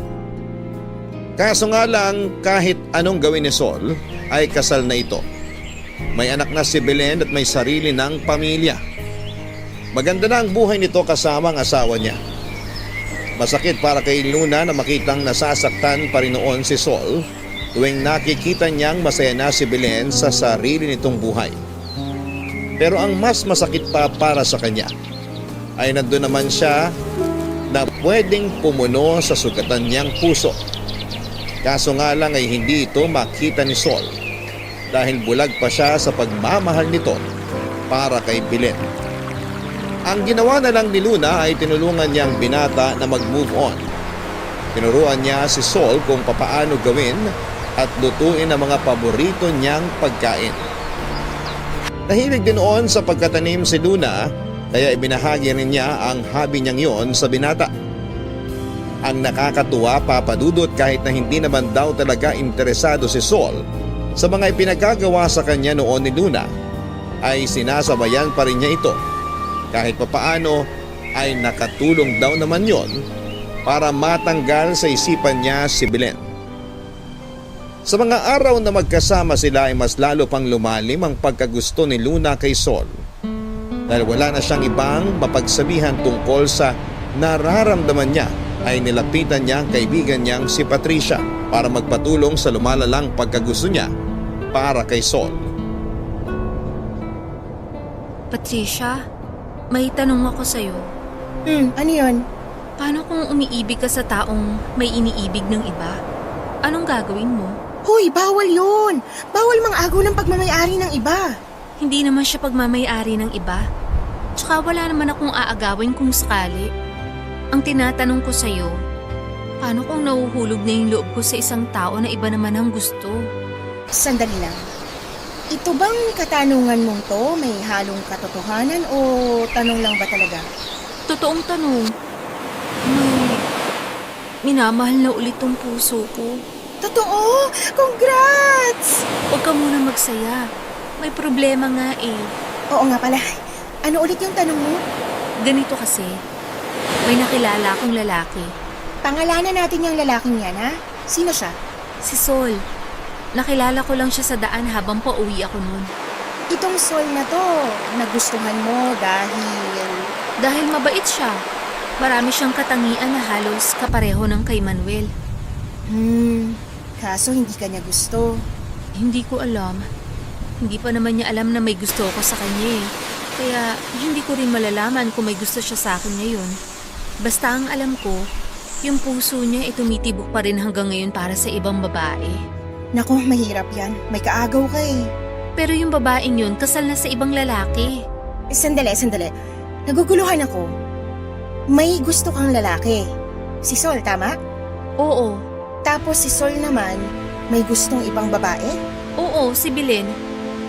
[SPEAKER 1] Kaso nga lang kahit anong gawin ni Sol ay kasal na ito. May anak na si Belen at may sarili ng pamilya. Maganda na ang buhay nito kasama ang asawa niya. Masakit para kay Luna na makitang nasasaktan pa rin noon si Sol tuwing nakikita niyang masaya na si Belen sa sarili nitong buhay. Pero ang mas masakit pa para sa kanya ay nandun naman siya na pwedeng pumuno sa sugatan niyang puso. Kaso nga lang ay hindi ito makita ni Sol dahil bulag pa siya sa pagmamahal nito para kay Belen. Ang ginawa na lang ni Luna ay tinulungan niyang binata na mag-move on. Tinuruan niya si Sol kung papaano gawin at lutuin ang mga paborito niyang pagkain. Nahilig din noon sa pagkatanim si Luna kaya ibinahagi rin niya ang hobby niyang yon sa binata. Ang nakakatuwa, Papa Dudut, kahit na hindi naman daw talaga interesado si Sol sa mga ipinagagawa sa kanya noon ni Luna, ay sinasabayan pa rin niya ito. Kahit papaano ay nakatulong daw naman yon para matanggal sa isipan niya si Belen. Sa mga araw na magkasama sila ay mas lalo pang lumalim ang pagkagusto ni Luna kay Sol. Dahil wala na siyang ibang mapagsabihan tungkol sa nararamdaman niya, ay nilapitan niya ang kaibigan niyang si Patricia para magpatulong sa lumalalang pagkagusto niya para kay Sol.
[SPEAKER 3] Patricia, may tanong ako sa'yo.
[SPEAKER 2] Ano yun?
[SPEAKER 3] Paano kung umiibig ka sa taong may iniibig ng iba? Anong gagawin mo?
[SPEAKER 2] Hoy, bawal yun! Bawal mang-agaw ng pagmamayari ng iba.
[SPEAKER 3] Hindi naman siya pagmamayari ng iba. Tsaka wala naman akong aagawin kung sakali. Ang tinatanong ko sa'yo, paano kung nahuhulog na yung loob ko sa isang tao na iba naman ang gusto?
[SPEAKER 2] Sandali lang. Ito bang katanungan mong to may halong katotohanan o tanong lang ba talaga?
[SPEAKER 3] Totoong tanong. Minamahal na ulit tong puso ko.
[SPEAKER 2] Totoo! Congrats!
[SPEAKER 3] Huwag ka muna magsaya. May problema nga eh.
[SPEAKER 2] Oo nga pala. Ano ulit yung tanong mo?
[SPEAKER 3] Ganito kasi. May nakilala akong lalaki.
[SPEAKER 2] Pangalanan natin yung lalaking yan, ha? Sino siya?
[SPEAKER 3] Si Sol. Nakilala ko lang siya sa daan habang pauwi ako noon.
[SPEAKER 2] Itong Sol na to, nagustuhan mo
[SPEAKER 3] Dahil mabait siya. Marami siyang katangian na halos kapareho ng kay Manuel.
[SPEAKER 2] Kaso hindi ka niya gusto.
[SPEAKER 3] Hindi ko alam. Hindi pa naman niya alam na may gusto ako sa kanya eh. Kaya hindi ko rin malalaman kung may gusto siya sa akin ngayon. Basta ang alam ko, yung puso niya ay tumitibok pa rin hanggang ngayon para sa ibang babae.
[SPEAKER 2] Naku, mahirap yan. May kaagaw ka eh.
[SPEAKER 3] Pero yung babaeng yun, kasal na sa ibang lalaki.
[SPEAKER 2] Sandali. Naguguluhan ako. May gusto kang lalaki. Si Sol, tama?
[SPEAKER 3] Oo.
[SPEAKER 2] Tapos si Sol naman, may gustong ibang babae?
[SPEAKER 3] Oo, si Belen.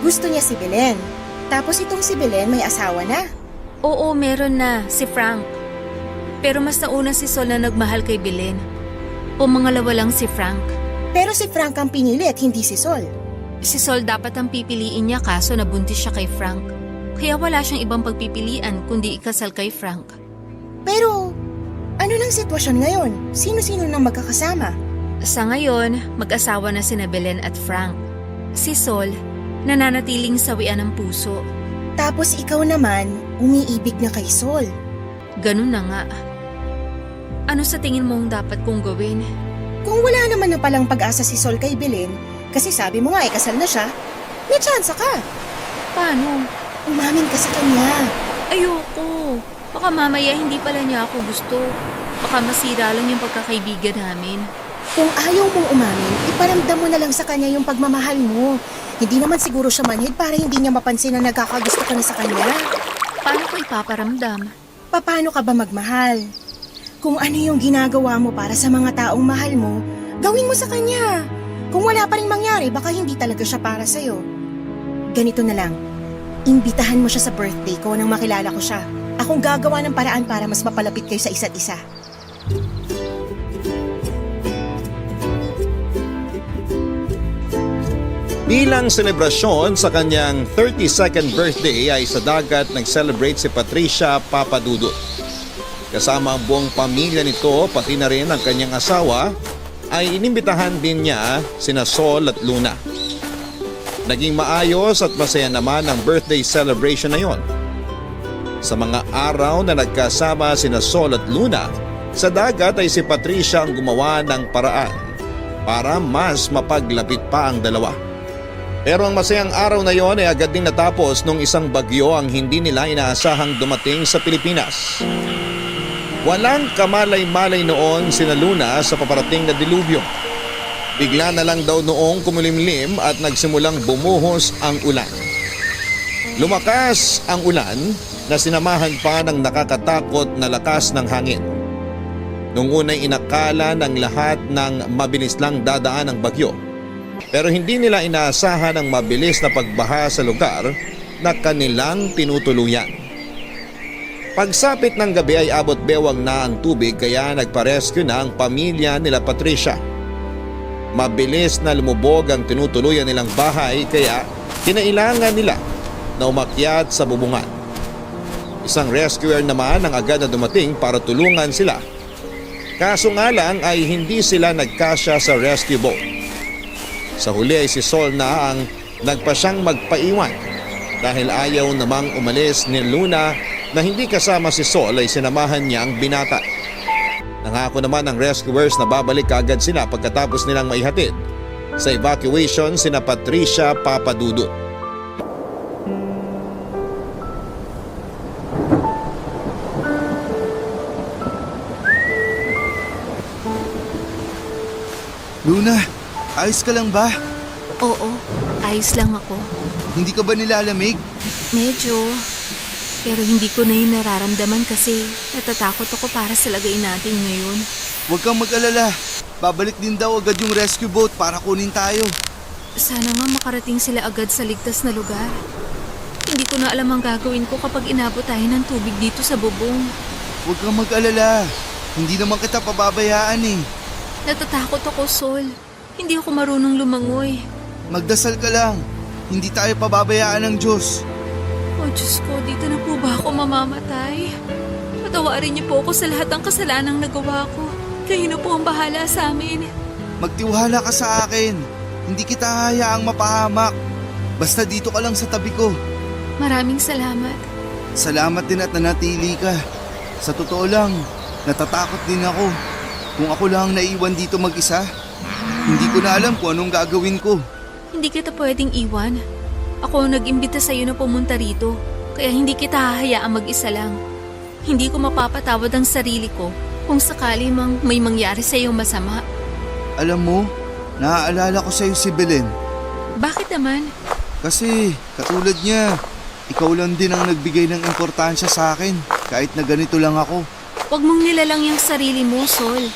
[SPEAKER 2] Gusto niya si Belen. Tapos itong si Belen may asawa na.
[SPEAKER 3] Oo, meron na. Si Frank. Pero mas nauna si Sol na nagmahal kay Belen. Pumangalawa lang si Frank.
[SPEAKER 2] Pero si Frank ang pinili at hindi si Sol.
[SPEAKER 3] Si Sol dapat ang pipiliin niya kaso nabuntis siya kay Frank. Kaya wala siyang ibang pagpipilian kundi ikasal kay Frank.
[SPEAKER 2] Pero, ano nang sitwasyon ngayon? Sino-sino nang magkakasama?
[SPEAKER 3] Sa ngayon, mag-asawa na sina Belen at Frank. Si Sol, nananatiling sawian ng puso.
[SPEAKER 2] Tapos ikaw naman, umiibig na kay Sol.
[SPEAKER 3] Ganun na nga. Ano sa tingin mong dapat kong gawin?
[SPEAKER 2] Kung wala naman na palang pag-asa si Sol kay Belen, kasi sabi mo nga kasal na siya, may tsansa ka.
[SPEAKER 3] Paano?
[SPEAKER 2] Umamin ka sa kanya.
[SPEAKER 3] Ayoko. Baka mamaya hindi pala niya ako gusto. Baka masira lang yung pagkakaibigan namin.
[SPEAKER 2] Kung ayaw mong umamin, iparamdam mo na lang sa kanya yung pagmamahal mo. Hindi naman siguro siya manhid para hindi niya mapansin na nagkakagusto ka na sa kanya.
[SPEAKER 3] Paano ko ipaparamdam?
[SPEAKER 2] Paano ka ba magmahal? Kung ano yung ginagawa mo para sa mga taong mahal mo, gawin mo sa kanya. Kung wala pa rin mangyari, baka hindi talaga siya para sa'yo. Ganito na lang, imbitahan mo siya sa birthday ko nang makilala ko siya. Akong gagawa ng paraan para mas mapalapit kayo sa isa't isa.
[SPEAKER 1] Bilang selebrasyon sa kanyang 32nd birthday ay sa dagat nag-celebrate si Patricia Papadudut. Kasama ang buong pamilya nito pati na rin ang kanyang asawa ay inimbitahan din niya sina Sol at Luna. Naging maayos at masaya naman ang birthday celebration na yon. Sa mga araw na nagkasama sina Sol at Luna, sa dagat ay si Patricia ang gumawa ng paraan para mas mapaglapit pa ang dalawa. Pero ang masayang araw na yon ay agad ding natapos nung isang bagyo ang hindi nila inaasahang dumating sa Pilipinas. Walang kamalay-malay noon sina Luna sa paparating na dilubyo. Bigla na lang daw noong kumulimlim at nagsimulang bumuhos ang ulan. Lumakas ang ulan na sinamahan pa ng nakakatakot na lakas ng hangin. Nung una'y inakala ng lahat ng mabilis lang dadaan ang bagyo. Pero hindi nila inaasahan ang mabilis na pagbaha sa lugar na kanilang tinutuluyan. Pagsapit ng gabi ay abot bewang na ang tubig kaya nagpa-rescue na ang pamilya nila Patricia. Mabilis na lumubog ang tinutuluyan nilang bahay kaya kinailangan nila na umakyat sa bubungan. Isang rescuer naman ang agad na dumating para tulungan sila. Kaso nga lang ay hindi sila nagkasya sa rescue boat. Sa huli ay si Sol na ang nagpasyang magpaiwan dahil ayaw namang umalis ni Luna na hindi kasama si Sol ay sinamahan niya ang binata. Nangako naman ng rescuers na babalik agad sila pagkatapos nilang maihatid sa evacuation sina Patricia Papadudut.
[SPEAKER 4] Luna, ayos ka lang ba?
[SPEAKER 3] Oo, ayos lang ako.
[SPEAKER 4] Hindi ka ba nilalamig?
[SPEAKER 3] Medyo. Pero hindi ko na yun nararamdaman kasi natatakot ako para sa lagay natin ngayon.
[SPEAKER 4] Huwag kang mag-alala. Babalik din daw agad yung rescue boat para kunin tayo.
[SPEAKER 3] Sana nga makarating sila agad sa ligtas na lugar. Hindi ko na alam ang gagawin ko kapag inabot tayo ng tubig dito sa bubong.
[SPEAKER 4] Huwag kang mag-alala. Hindi naman kita pababayaan eh.
[SPEAKER 3] Natatakot ako, Sol. Hindi ako marunong lumangoy.
[SPEAKER 4] Magdasal ka lang. Hindi tayo pababayaan ng Diyos.
[SPEAKER 3] Oh Diyos ko, dito na po ba ako mamamatay? Patawarin niyo po ako sa lahat ng kasalanang nagawa ko. Kayo na po ang bahala sa amin.
[SPEAKER 4] Magtiwala ka sa akin. Hindi kita hayaang mapahamak. Basta dito ka lang sa tabi ko.
[SPEAKER 3] Maraming salamat.
[SPEAKER 4] Salamat din at nanatili ka. Sa totoo lang, natatakot din ako. Kung ako lang naiwan dito mag-isa, hindi ko na alam kung anong gagawin ko.
[SPEAKER 3] Hindi kita pwedeng iwan. Ako ang nag-imbita sa iyo na pumunta rito, kaya hindi kita hahayaang mag-isa lang. Hindi ko mapapatawad ang sarili ko kung sakali mang may mangyari sa iyo masama.
[SPEAKER 4] Alam mo, naaalala ko sa iyo si Belen.
[SPEAKER 3] Bakit naman?
[SPEAKER 4] Kasi katulad niya, ikaw lang din ang nagbigay ng importansya sa akin kahit na ganito lang ako.
[SPEAKER 3] Huwag mong nilalang yung sarili mo, Sol.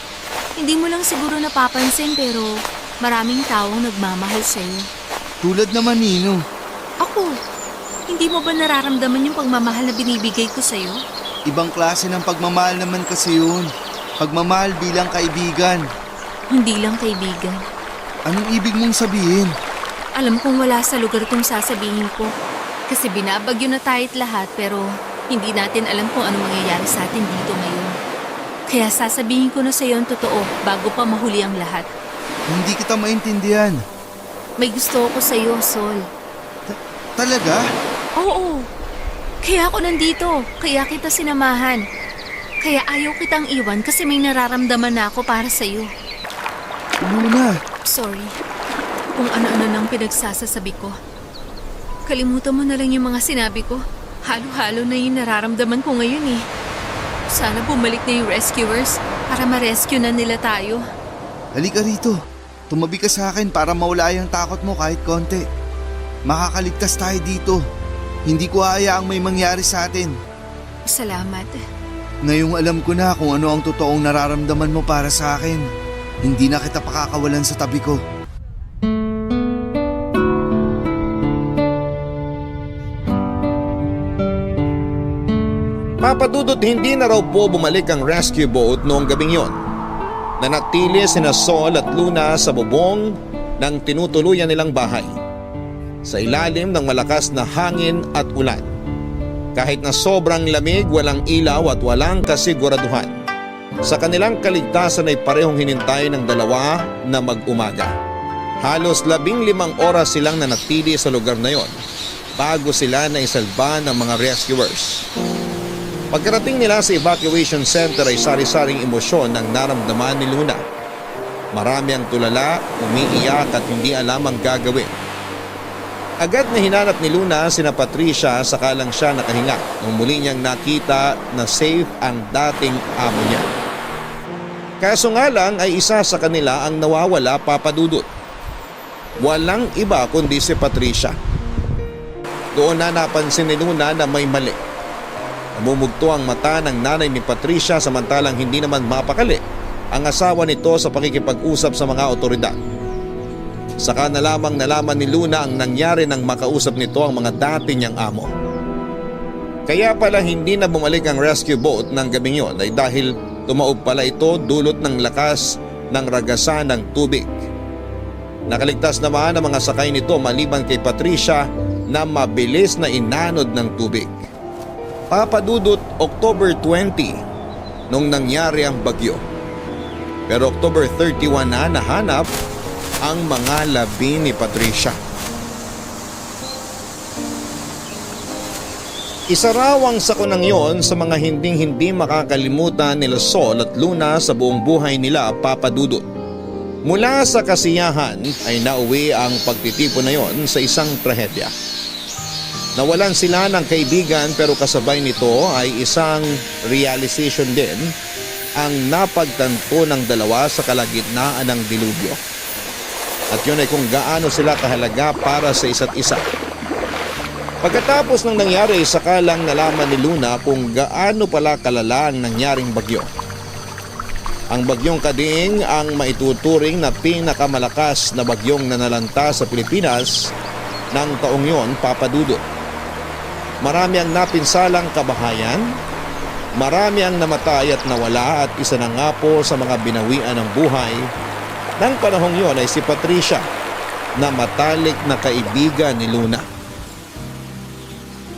[SPEAKER 3] Hindi mo lang siguro napapansin pero maraming taong nagmamahal sa iyo.
[SPEAKER 4] Tulad naman Nino.
[SPEAKER 3] Ako, hindi mo ba nararamdaman yung pagmamahal na binibigay ko sa'yo?
[SPEAKER 4] Ibang klase ng pagmamahal naman kasi yun. Pagmamahal bilang kaibigan.
[SPEAKER 3] Hindi lang kaibigan.
[SPEAKER 4] Anong ibig mong sabihin?
[SPEAKER 3] Alam kong wala sa lugar itong sasabihin ko. Kasi binabagyo na tayo't lahat pero hindi natin alam kung ano mangyayari sa atin dito ngayon. Kaya sasabihin ko na sa iyo ang totoo bago pa mahuli ang lahat.
[SPEAKER 4] Hindi kita maintindihan.
[SPEAKER 3] May gusto ako sa iyo, Sol.
[SPEAKER 4] Talaga?
[SPEAKER 3] Oo. Kaya ako nandito. Kaya kita sinamahan. Kaya ayaw kitang iwan kasi may nararamdaman na ako para sa iyo.
[SPEAKER 4] Luna,
[SPEAKER 3] Sorry. Kung ano-ano nang pinagsasasabi ko. Kalimutan mo na lang yung mga sinabi ko. Halo-halo na yung nararamdaman ko ngayon eh. Sana bumalik na yung rescuers para ma-rescue na nila tayo.
[SPEAKER 4] halika rito. Tumabi ka sa akin para mawala yung takot mo kahit konti. Makakaligtas tayo dito. Hindi ko hayaang may mangyari sa atin.
[SPEAKER 3] Salamat.
[SPEAKER 4] Ngayong alam ko na kung ano ang totoong nararamdaman mo para sa akin. Hindi na kita pakakawalan sa tabi ko.
[SPEAKER 1] Papadudot hindi na raw po bumalik ang rescue boat noong gabing yon. Nanatili sina Sol at Luna sa bubong ng tinutuluyan nilang bahay. Sa ilalim ng malakas na hangin at ulan. Kahit na sobrang lamig, walang ilaw at walang kasiguraduhan. Sa kanilang kaligtasan ay parehong hinintay ng dalawa na mag-umaga. Halos 15 oras silang nanatili sa lugar na yon bago sila naisalba ng mga rescuers. Pagkarating nila sa evacuation center ay sari-saring emosyon ang naramdaman ni Luna. Marami ang tulala, umiiyak at hindi alam ang gagawin. Agad na hinanap ni Luna sina Patricia sakalang siya nakahinga nung muli niyang nakita na safe ang dating amo niya. Kaso nga lang ay isa sa kanila ang nawawala, Papadudot. Walang iba kundi si Patricia. Doon na napansin ni Luna na may mali. Namumugto ang mata ng nanay ni Patricia samantalang hindi naman mapakali ang asawa nito sa pakikipag-usap sa mga otoridad. Saka na lamang nalaman ni Luna ang nangyari nang makausap nito ang mga dati niyang amo. Kaya pala hindi na bumalik ang rescue boat ng gabing yon ay dahil tumaob pala ito dulot ng lakas ng ragasan ng tubig. Nakaligtas naman ang mga sakay nito maliban kay Patricia na mabilis na inanod ng tubig. Papadudot October 20 nung nangyari ang bagyo. Pero October 31 na nahanap ang mga labi ni Patricia. Isa raw ang sakunang yon sa mga hinding-hindi makakalimutan nila Sol at Luna sa buong buhay nila, Papadudot. Mula sa kasiyahan ay nauwi ang pagtitipon na yon sa isang trahedya. Nawalan sila ng kaibigan pero kasabay nito ay isang realization din ang napagtanto ng dalawa sa kalagitnaan ng dilubyo. At yun ay kung gaano sila kahalaga para sa isa't isa. Pagkatapos ng nangyari, sakalang nalaman ni Luna kung gaano pala kalala ang nangyaring bagyo. Ang bagyong Kadiing ang maituturing na pinakamalakas na bagyong nanalanta sa Pilipinas ng taong yon, Papadudot. Marami ang napinsalang kabahayan, marami ang namatay at nawala at isa na nga po sa mga binawian ng buhay ng panahong yon ay si Patricia na matalik na kaibigan ni Luna.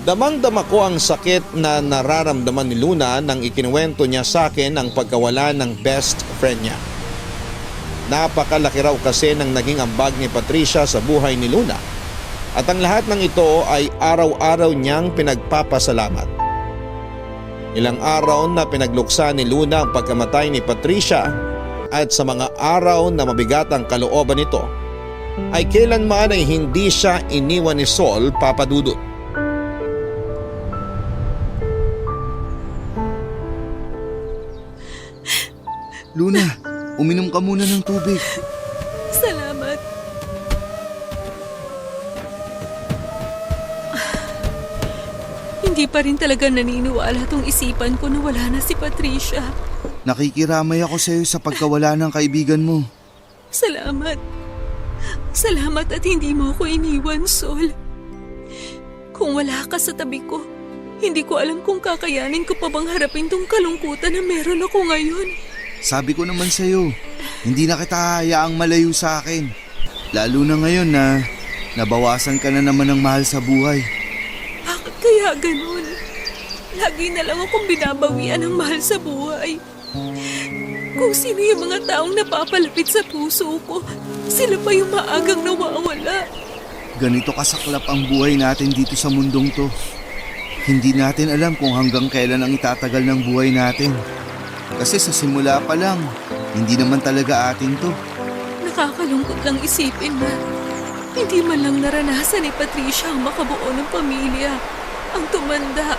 [SPEAKER 1] Damang-dama ko ang sakit na nararamdaman ni Luna nang ikinuwento niya sa akin ang pagkawala ng best friend niya. Napakalaki raw kasi ng naging ambag ni Patricia sa buhay ni Luna. At ang lahat ng ito ay araw-araw niyang pinagpapasalamat. Ilang araw na pinagluksa ni Luna ang pagkamatay ni Patricia at sa mga araw na mabigat ang kalooban nito ay kailanman ay hindi siya iniwan ni Sol, Papadudot.
[SPEAKER 4] Luna, uminom ka muna ng tubig.
[SPEAKER 3] Salamat. Hindi pa rin talaga naniniwala tong isipan ko na wala na si Patricia.
[SPEAKER 4] Nakikiramay ako sa iyo sa pagkawala ng kaibigan mo.
[SPEAKER 3] Salamat. Salamat at hindi mo ako iniwan, Sol. Kung wala ka sa tabi ko, hindi ko alam kung kakayanin ko pa bang harapin tong kalungkutan na meron ako ngayon.
[SPEAKER 4] Sabi ko naman sa iyo, hindi na kita hayaang malayo sa akin. Lalo na ngayon na Nabawasan ka na naman ng mahal sa buhay.
[SPEAKER 3] Bakit kaya ganun? Lagi na lang akong binabawian ng mahal sa buhay. Kung sino yung mga taong napapalapit sa puso ko, sila pa yung maagang nawawala.
[SPEAKER 4] Ganito kasaklap ang buhay natin dito sa mundong to. Hindi natin alam kung hanggang kailan ang itatagal ng buhay natin. Kasi sa simula pa lang, hindi naman talaga atin to.
[SPEAKER 3] Nakakalungkot lang isipin na hindi man lang naranasan ni Patricia ang makabuo ng pamilya, ang tumanda.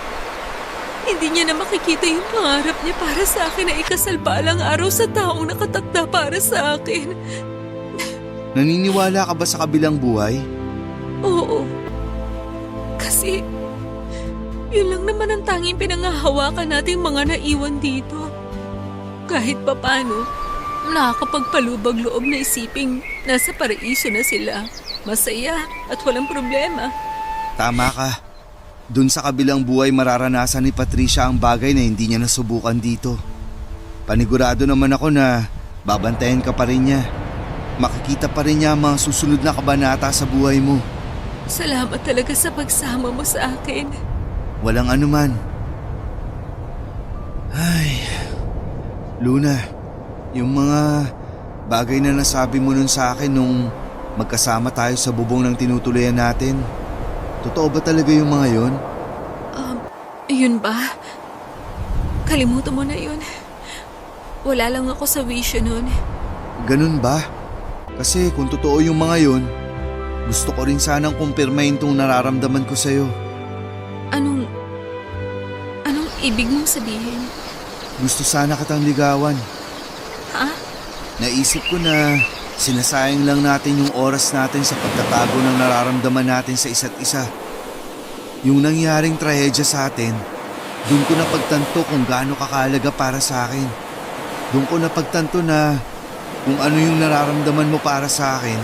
[SPEAKER 3] Hindi niya na makikita yung pangarap niya para sa akin na ikasal balang araw sa taong nakatakda para sa akin.
[SPEAKER 4] Naniniwala ka ba sa kabilang buhay?
[SPEAKER 3] Oo. Kasi yun lang naman ang tanging pinangahawakan nating mga naiwan dito. Kahit papano, nakakapagpalubag loob na isiping nasa paraiso na sila. Masaya at walang problema.
[SPEAKER 4] Tama ka. Dun sa kabilang buhay mararanasan ni Patricia ang bagay na hindi niya nasubukan dito. Panigurado naman ako na babantayan ka pa rin niya. Makikita pa rin niya ang mga susunod na kabanata sa buhay mo.
[SPEAKER 3] Salamat talaga sa pagsama mo sa akin.
[SPEAKER 4] Walang anuman. Ay, Luna, yung mga bagay na nasabi mo nun sa akin nung magkasama tayo sa bubong ng tinutuluyan natin, totoo ba talaga yung mga yon?
[SPEAKER 3] Yun ba? Kalimutan mo na yun. Wala lang ako sa wisyo nun.
[SPEAKER 4] Ganun ba? Kasi kung totoo yung mga yon, gusto ko rin sanang kumpirmahin tong nararamdaman ko sa'yo.
[SPEAKER 3] Anong ibig mong sabihin?
[SPEAKER 4] Gusto sana kitang ligawan.
[SPEAKER 3] Ha?
[SPEAKER 4] Naisip ko na sinasayang lang natin yung oras natin sa pagtatago ng nararamdaman natin sa isa't isa. Yung nangyaring trahedya sa atin, doon ko napagtanto kung gaano kakalaga para sa akin. Doon ko napagtanto na kung ano yung nararamdaman mo para sa akin,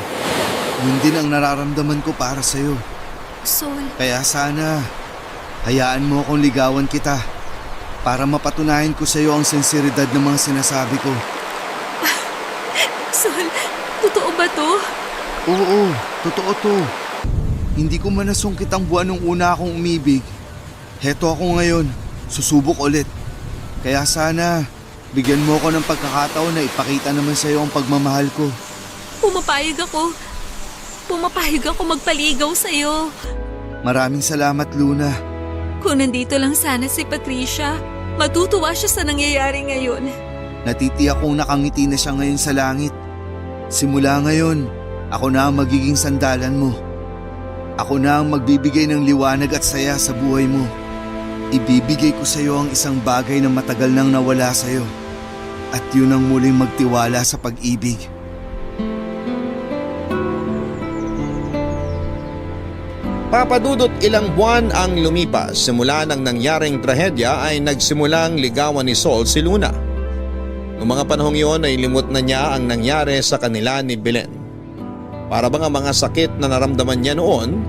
[SPEAKER 4] yun din ang nararamdaman ko para sa'yo.
[SPEAKER 3] Sol,
[SPEAKER 4] Kaya sana, hayaan mo akong ligawan kita para mapatunayan ko sa'yo ang sinseridad ng mga sinasabi ko.
[SPEAKER 3] Sol, totoo ba to?
[SPEAKER 4] Oo, totoo to. Hindi ko man nasungkit ang buwan nung una akong umibig. Heto ako ngayon, susubok ulit. Kaya sana, bigyan mo ako ng pagkakataon na ipakita naman sa'yo ang pagmamahal ko.
[SPEAKER 3] Pumapayag ako magpaligaw sa'yo.
[SPEAKER 4] Maraming salamat, Luna.
[SPEAKER 3] Kung nandito lang sana si Patricia, matutuwa siya sa nangyayari ngayon.
[SPEAKER 4] Natitiyak kong nakangiti na siya ngayon sa langit. Simula ngayon, ako na ang magiging sandalan mo. Ako na ang magbibigay ng liwanag at saya sa buhay mo. Ibibigay ko sa iyo ang isang bagay na matagal nang nawala sa iyo. At yun ang muling magtiwala sa pag-ibig.
[SPEAKER 1] Papadudot ilang buwan ang lumipas simula nang nangyaring trahedya ay nagsimulang ligawan ni Sol si Luna. Noong mga panahong iyon ay limot na niya ang nangyari sa kanila ni Belen. Para bang ang mga sakit na naramdaman niya noon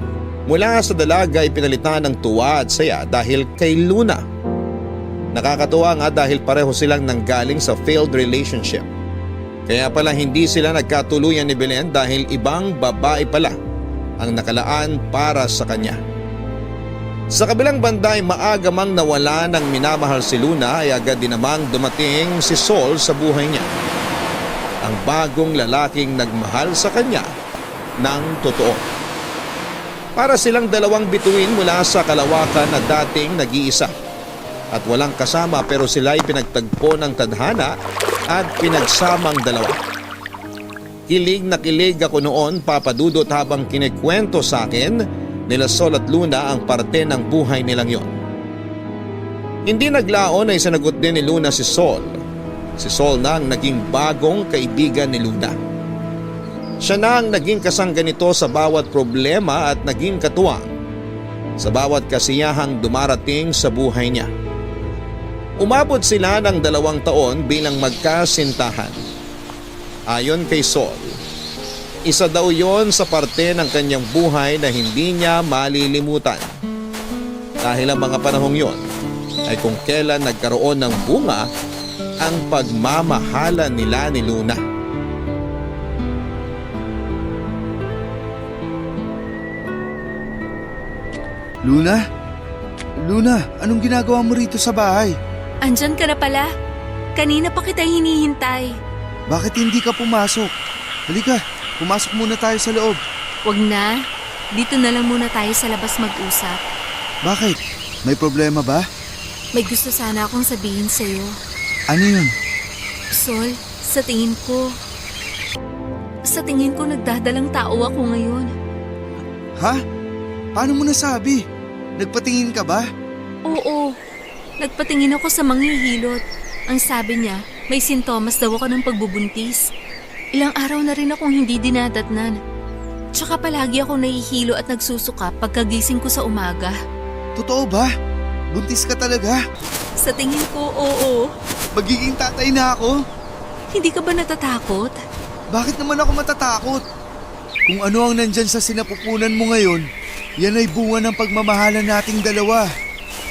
[SPEAKER 1] mula sa dalaga ay pinalitan ng tuwa at saya dahil kay Luna. Nakakatuwa nga dahil pareho silang nanggaling sa failed relationship. Kaya pala hindi sila nagkatuluyan ni Belen dahil ibang babae pala ang nakalaan para sa kanya. Sa kabilang banda ay maaga mang nawala ng minamahal si Luna ay agad din namang dumating si Sol sa buhay niya. Ang bagong lalaking nagmahal sa kanya ng totoo. Para silang dalawang bituin mula sa kalawakan na dating nag-iisa. At walang kasama pero sila ay pinagtagpo ng tadhana at pinagsamang dalawa. Kilig na kilig ako noon, Papadudot, habang kinikwento sa akin nila Sol at Luna ang parte ng buhay nilang yon. Hindi naglaon ay sinagot din ni Luna si Sol. Si Sol na ang naging bagong kaibigan ni Luna. Siya na ang naging kasangganito sa bawat problema at naging katuwang sa bawat kasiyahang dumarating sa buhay niya. Umabot sila ng 2 taon bilang magkasintahan. Ayon kay Sol, isa daw yon sa parte ng kanyang buhay na hindi niya malilimutan. Dahil ang mga panahong yon ay kung kailan nagkaroon ng bunga ang pagmamahalan nila ni Luna.
[SPEAKER 4] Luna? Luna, anong ginagawa mo rito sa bahay?
[SPEAKER 3] Andyan ka na pala. Kanina pa kita hinihintay.
[SPEAKER 4] Bakit hindi ka pumasok? Halika, pumasok muna tayo sa loob.
[SPEAKER 3] Wag na. Dito na lang muna tayo sa labas mag-usap.
[SPEAKER 4] Bakit? May problema ba?
[SPEAKER 3] May gusto sana akong sabihin sa'yo.
[SPEAKER 4] Ano yun?
[SPEAKER 3] Sol, sa tingin ko nagdadalang tao ako ngayon.
[SPEAKER 4] Ha? Paano mo nasabi? Nagpatingin ka ba?
[SPEAKER 3] Oo, nagpatingin ako sa manghihilot. Ang sabi niya, may sintomas daw ako ng pagbubuntis. Ilang araw na rin akong hindi dinadatnan. Tsaka palagi ako nahihilo at nagsusuka pagkagising ko sa umaga.
[SPEAKER 4] Totoo ba? Buntis ka talaga?
[SPEAKER 3] Sa tingin ko, oo.
[SPEAKER 4] Magiging tatay na ako?
[SPEAKER 3] Hindi ka ba natatakot?
[SPEAKER 4] Bakit naman ako matatakot? Kung ano ang nandyan sa sinapupunan mo ngayon, yan ay bunga ng pagmamahalan nating dalawa.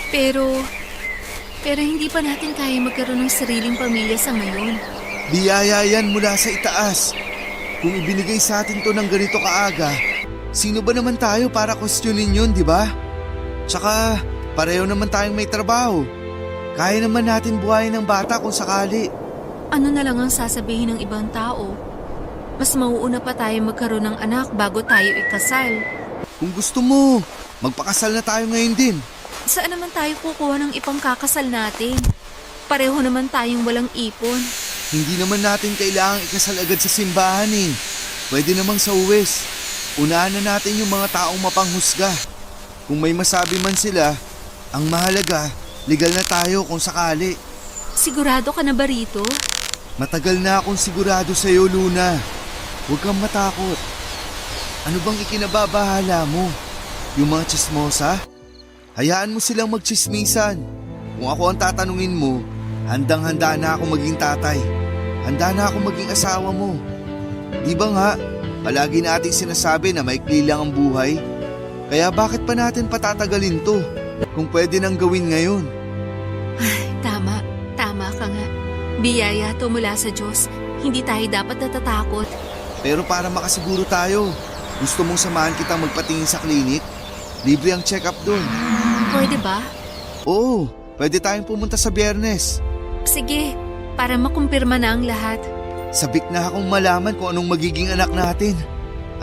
[SPEAKER 3] Pero hindi pa natin kaya magkaroon ng sariling pamilya sa ngayon.
[SPEAKER 4] Biyaya yan mula sa itaas. Kung ibinigay sa atin to ng ganito kaaga, sino ba naman tayo para questionin yun, di ba? Tsaka, pareho naman tayong may trabaho. Kaya naman natin buhayin ng bata kung sakali.
[SPEAKER 3] Ano na lang ang sasabihin ng ibang tao? Mas mauuna pa tayo magkaroon ng anak bago tayo ikasal.
[SPEAKER 4] Kung gusto mo, magpakasal na tayo ngayon din.
[SPEAKER 3] Saan naman tayo kukuha ng ipangkakasal natin? Pareho naman tayong walang ipon.
[SPEAKER 4] Hindi naman natin kailangang ikasal agad sa simbahan eh. Pwede namang sa uwes. Unahan na natin yung mga taong mapanghusga. Kung may masabi man sila, ang mahalaga, legal na tayo kung sakali.
[SPEAKER 3] Sigurado ka na ba rito?
[SPEAKER 4] Matagal na akong sigurado sa'yo, Luna. Huwag kang matakot. Ano bang ikinababahala mo? Yung mga tsismosa? Hayaan mo silang magtsismisan. Kung ako ang tatanungin mo, handang-handa na ako maging tatay. Handa na ako maging asawa mo. Di ba nga, palagi nating sinasabi na maikli lang ang buhay? Kaya bakit pa natin patatagalin to? Kung pwede nang gawin ngayon.
[SPEAKER 3] Ay, tama ka nga. Biyaya to mula sa Diyos. Hindi tayo dapat natatakot.
[SPEAKER 4] Pero para makasiguro tayo, gusto mong samahan kitang magpatingin sa klinik? Libre ang check-up doon.
[SPEAKER 3] Pwede ba?
[SPEAKER 4] Oo, pwede tayong pumunta sa Biyernes.
[SPEAKER 3] Sige, para makumpirma na ang lahat.
[SPEAKER 4] Sabik na akong malaman kung anong magiging anak natin.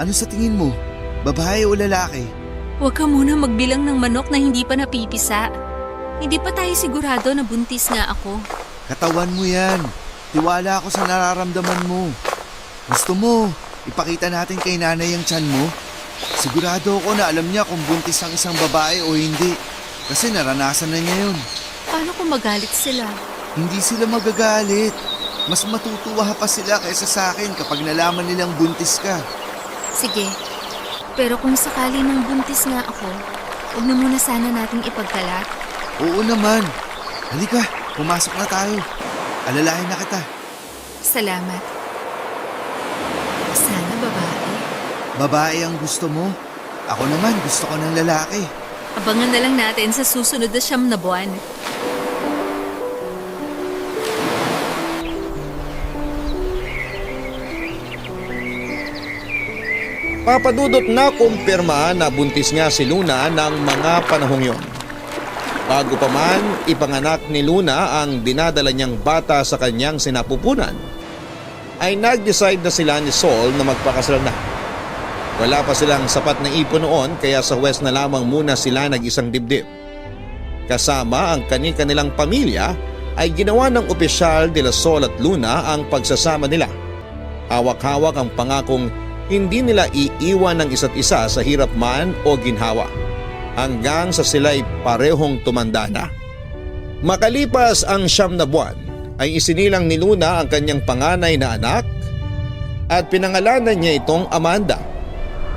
[SPEAKER 4] Ano sa tingin mo? Babae o lalaki?
[SPEAKER 3] Huwag ka muna magbilang ng manok na hindi pa napipisa. Hindi pa tayo sigurado na buntis nga ako.
[SPEAKER 4] Katawan mo yan. Tiwala ako sa nararamdaman mo. Gusto mo, ipakita natin kay nanay ang tiyan mo? Sigurado ako na alam niya kung buntis ang isang babae o hindi. Kasi naranasan na niya yun.
[SPEAKER 3] Paano kung magalit sila?
[SPEAKER 4] Hindi sila magagalit. Mas matutuwa pa sila kaysa sa akin kapag nalaman nilang buntis ka.
[SPEAKER 3] Sige, pero kung sakali nang buntis nga ako, huwag na muna sana nating ipagkalat.
[SPEAKER 4] Oo naman. Halika, pumasok na tayo. Alalahin na kita.
[SPEAKER 3] Salamat. Sana babae.
[SPEAKER 4] Babae ang gusto mo. Ako naman gusto ko ng lalaki.
[SPEAKER 3] Abangan na lang natin sa susunod na 9 na buwan.
[SPEAKER 1] Papadudot na kumpirma na buntis nga si Luna ng mga panahong yon. Bago pa man ipanganak ni Luna ang dinadala niyang bata sa kanyang sinapupunan, ay nag-decide na sila ni Sol na magpakasal na. Wala pa silang sapat na ipon noon kaya sa West na lamang muna sila nag-isang dibdib. Kasama ang kani-kanilang pamilya ay ginawa ng opisyal nila Sol at Luna ang pagsasama nila. Hawak-hawak ang pangakong hindi nila iiwan ng isa't isa sa hirap man o ginhawa hanggang sa sila'y parehong tumanda na. Makalipas ang 9 na buwan ay isinilang ni Luna ang kanyang panganay na anak at pinangalanan niya itong Amanda.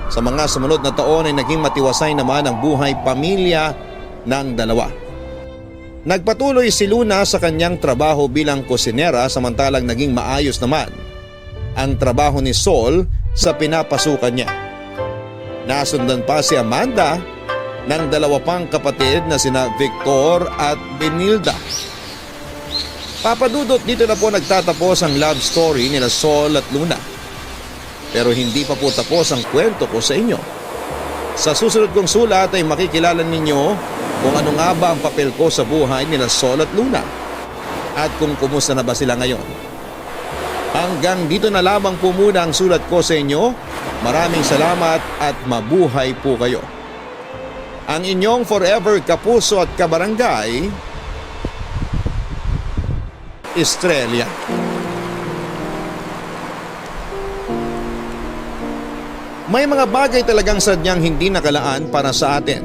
[SPEAKER 1] Sa mga sumunod na taon ay naging matiwasay naman ang buhay pamilya ng dalawa. Nagpatuloy si Luna sa kanyang trabaho bilang kusinera samantalang naging maayos naman ang trabaho ni Sol sa pinapasukan niya. Nasundan pa si Amanda ng 2 pang kapatid na sina Victor at Benilda. Papadudot, dito na po nagtatapos ang love story nila Sol at Luna. Pero hindi pa po tapos ang kwento ko sa inyo. Sa susunod kong sulat ay makikilala ninyo kung ano nga ba ang papel ko sa buhay nila Sol at Luna at kung kumusta na ba sila ngayon. Hanggang dito na lamang po muna ang sulat ko sa inyo. Maraming salamat at mabuhay po kayo. Ang inyong forever kapuso at kabarangay, Estrella. May mga bagay talagang sadyang hindi nakalaan para sa atin,